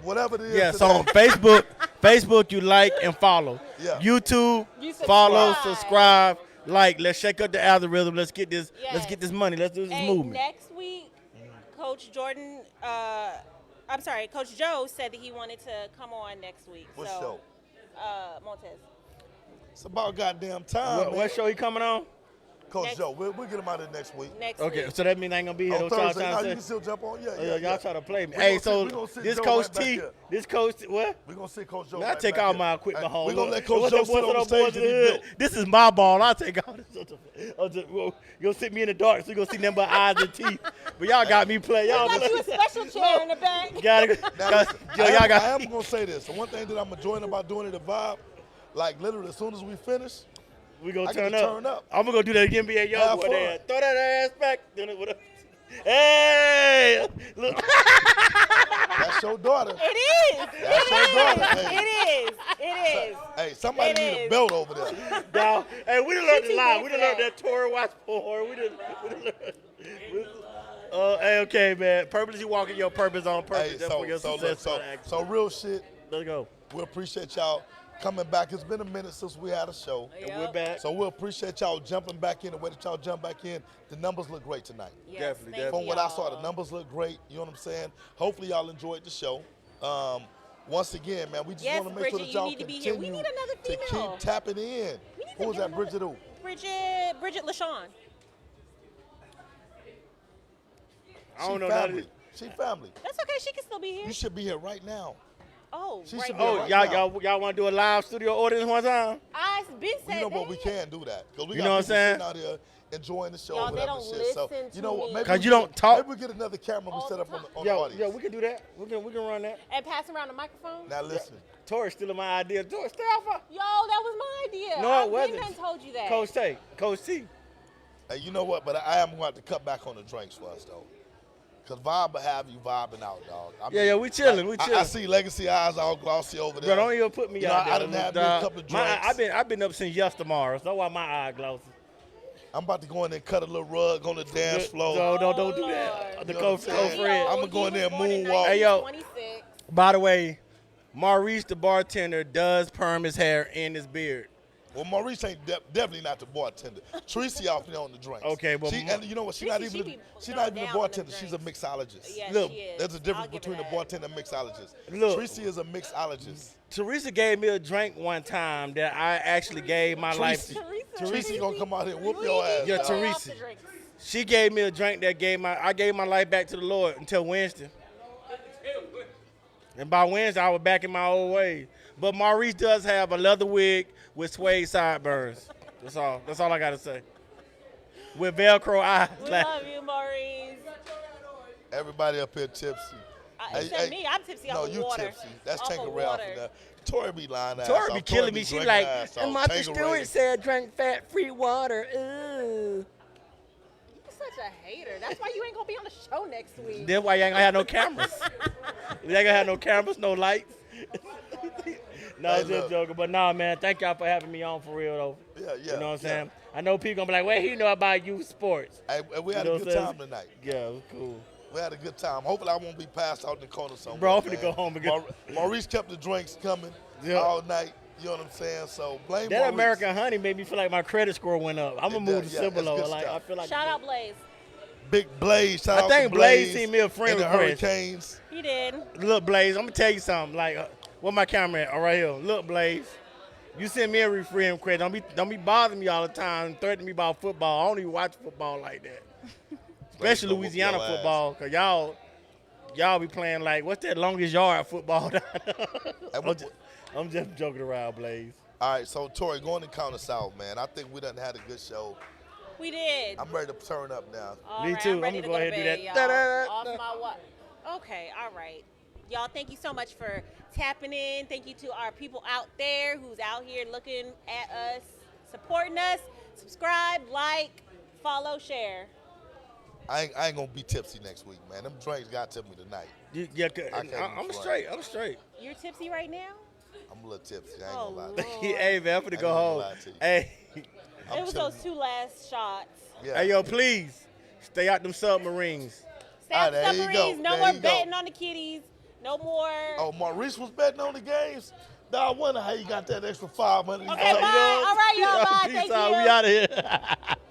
whatever it is. Yeah, so today. on Facebook you like and follow. Yeah. YouTube, You follow, subscribe. subscribe, like. Let's shake up the algorithm. Let's get this. Let's Yes. get this money. Let's do this Hey, movement. next week, Coach Jordan, Coach Joe said that he wanted to come on next week. What so, show? Montez. It's about goddamn time, What, man. what show he coming on? Coach Next- Joe, we'll get him out of next week. Next Okay, week. so that means I ain't gonna be here. On Don't y'all Thursday, trying now to you say- can still jump on. Oh, yeah, y'all try to play me. We Hey, gonna so sit- we gonna sit this Joe Coach right back T, here. this Coach T, what? We're going to see Coach Joe. Man, I right take back all here. my equipment Hey, home. we're going to Look, let Coach what's Joe the- sit what's on the the stage boys that he in the built. hood? This is my ball. I take all this. You're gonna sit me in the dark, so you gonna see nothing but eyes and teeth. But y'all got me play. Y'all I got you a special chair in the back. got Now, got, listen, yo, I y'all am got. going to say this. The one thing that I'm enjoying about doing it at Vibe, like literally as soon as we finish, We gonna I get turn to up. turn up. I'm gonna do that again. Be a young Have boy fun. there. Throw that ass back. Hey, look. that's your daughter. It is. That's your daughter. Hey. It is. It is. Hey, somebody It need a is. belt over there. Dawg, hey, we done learned She a too lot. big We for done learned that. that Tory Watch porn. We done learned. Hey, okay, man. Purpose, you walking your purpose on purpose. Hey, That's for your success. so real shit. Let's go. We appreciate y'all coming back. It's been a minute since we had a show. Yep. We're back. So we appreciate y'all jumping back in. The way that y'all jump back in, the numbers look great tonight. Yes, Definitely, thank definitely. From what I y'all. saw, the numbers look great. You know what I'm saying? Hopefully y'all enjoyed the show. Once again, man, we just Yes, want to make sure Bridget, that y'all you need to be here. continue We need another to female. keep tapping in. We need to Who was get that? Bridget who? Bridget LaShawn. I don't She know family. nothing. She family. That's okay. She can still be here. You should be here right now. Oh, She right. should be Oh, right y'all want to do a live studio audience one time? I've been said You know what? that. We can do that because we You got know what people I'm sitting out here enjoying the show. Y'all, or they whatever don't shit. So listen you know to what? me. Maybe 'Cause we you get- don't talk. Maybe we get another camera we All set the up on the time. audience. Yo, we can do that. We can run that. And pass around the microphone. Now listen. Tori's stealing my idea. Tori, stay off her. Yo, that was my idea. No, it I've been wasn't. done told you that. Coach T. Hey, you know what? But I am going to have to cut back on the drinks for us though. Cause vibe will have you vibing out, dog. I Yeah, we chilling, we I chilling. see Legacy eyes all glossy over there. Bro, don't even put me You know, out there. I done had me a dog. couple of My eye- drinks. I've been up since yesterday. That's why my eye glossy. I'm about to go in there and cut a little rug on the dance floor. Don't Oh, do that. Lord. The You know what I'm saying? Fred. I'ma go in there and moonwalk. Hey, yo. 26. By the way, Maurice the bartender does perm his hair and his beard. Well, Maurice ain't definitely not the bartender. Tracy off there on the drinks. Okay, but and you know what? She's Tracy, not even she be she's not throwing even a down on bartender. them She's a drinks. mixologist. Yeah, Look, she is. There's a I'll difference give her between a that. bartender and a mixologist. Look. Tracy is a mixologist. Teresa gave me a drink one time that I actually gave my life to. Tracy gonna come out here and whoop You your need to ass. Yeah, dog. stay off Teresa. the drinks. She gave me a drink that I gave my life back to the Lord until Wednesday. And by Wednesday, I was back in my old ways. But Maurice does have a leather wig with suede sideburns. That's all. That's all I gotta say. With Velcro eyes. We Like- love you, Maurice. Everybody up here tipsy. Except me, I'm tipsy No, off of you water. tipsy. That's Off of Tanqueray off water. of that. Tori be lying ass Tori off. be killing me. She drinking like, ass and off. Martha Tanqueray. Stewart said drink fat-free water. Ooh. You're such a hater. That's why you ain't gonna be on the show next week. That's why you ain't gonna have no cameras. You ain't gonna have no cameras, no lights. No, Hey, I'm just look. joking. But nah, man, thank y'all for having me on for real though. Yeah, yeah. You know what I'm yeah. saying? I know people gonna be like, well, he know about youth sports. Hey, we had You know a good what I'm time saying? tonight. Yeah, it was cool. We had a good time. Hopefully, I won't be passed out in the corner somewhere. Bro, I'm finna man. go home and get- Maurice kept the drinks coming Yeah. all night. You know what I'm saying? So blame That Maurice. American Honey made me feel like my credit score went up. I'm gonna It move does, to yeah, Cibolo. it's good Like I stuff. feel like Shout out Blaze. Big Blaze. Shout I out think to Blaze sent me a friend and the request. Hurricanes. He did. Look, Blaze, I'm gonna tell you something. Like, where my camera at? Oh, right here. Look, Blaze. You send me a friend request. Don't be bothering me all the time, threatening me about football. I don't even watch football like that. Especially gonna whoop Louisiana your ass. football, cause y'all be playing like what's that longest yard football? I'm just joking around, Blaze. All right, so Tori, going to count us out, man. I think we done had a good show. We did. I'm ready to turn up now. All Me right, too. I'm ready I'ma to go go to ahead and do bed, that. y'all. Da-da-da-da. Off my what? Okay, all right. Y'all, thank you so much for tapping in. Thank you to our people out there who's out here looking at us, supporting us. Subscribe, like, follow, share. I ain't gonna be tipsy next week, man. Them drinks got to me tonight. Yeah, I can't I'm even straight. I'm straight. You're tipsy right now? I'm a little tipsy. I ain't Oh, gonna lie to you. Lord. Hey, man, I'm finna I go ain't home. gonna lie to you. Hey, I'm It was chilling. those two last shots. Yeah. hey, yo, please stay out them submarines. Stop there you submarines. go. No There more you go. betting on the kitties. No more. Oh, Maurice was betting on the games? Now I wonder how you got that extra 500. Okay, bye. All right, y'all. Bye. Peace Thank out. you. We out of here.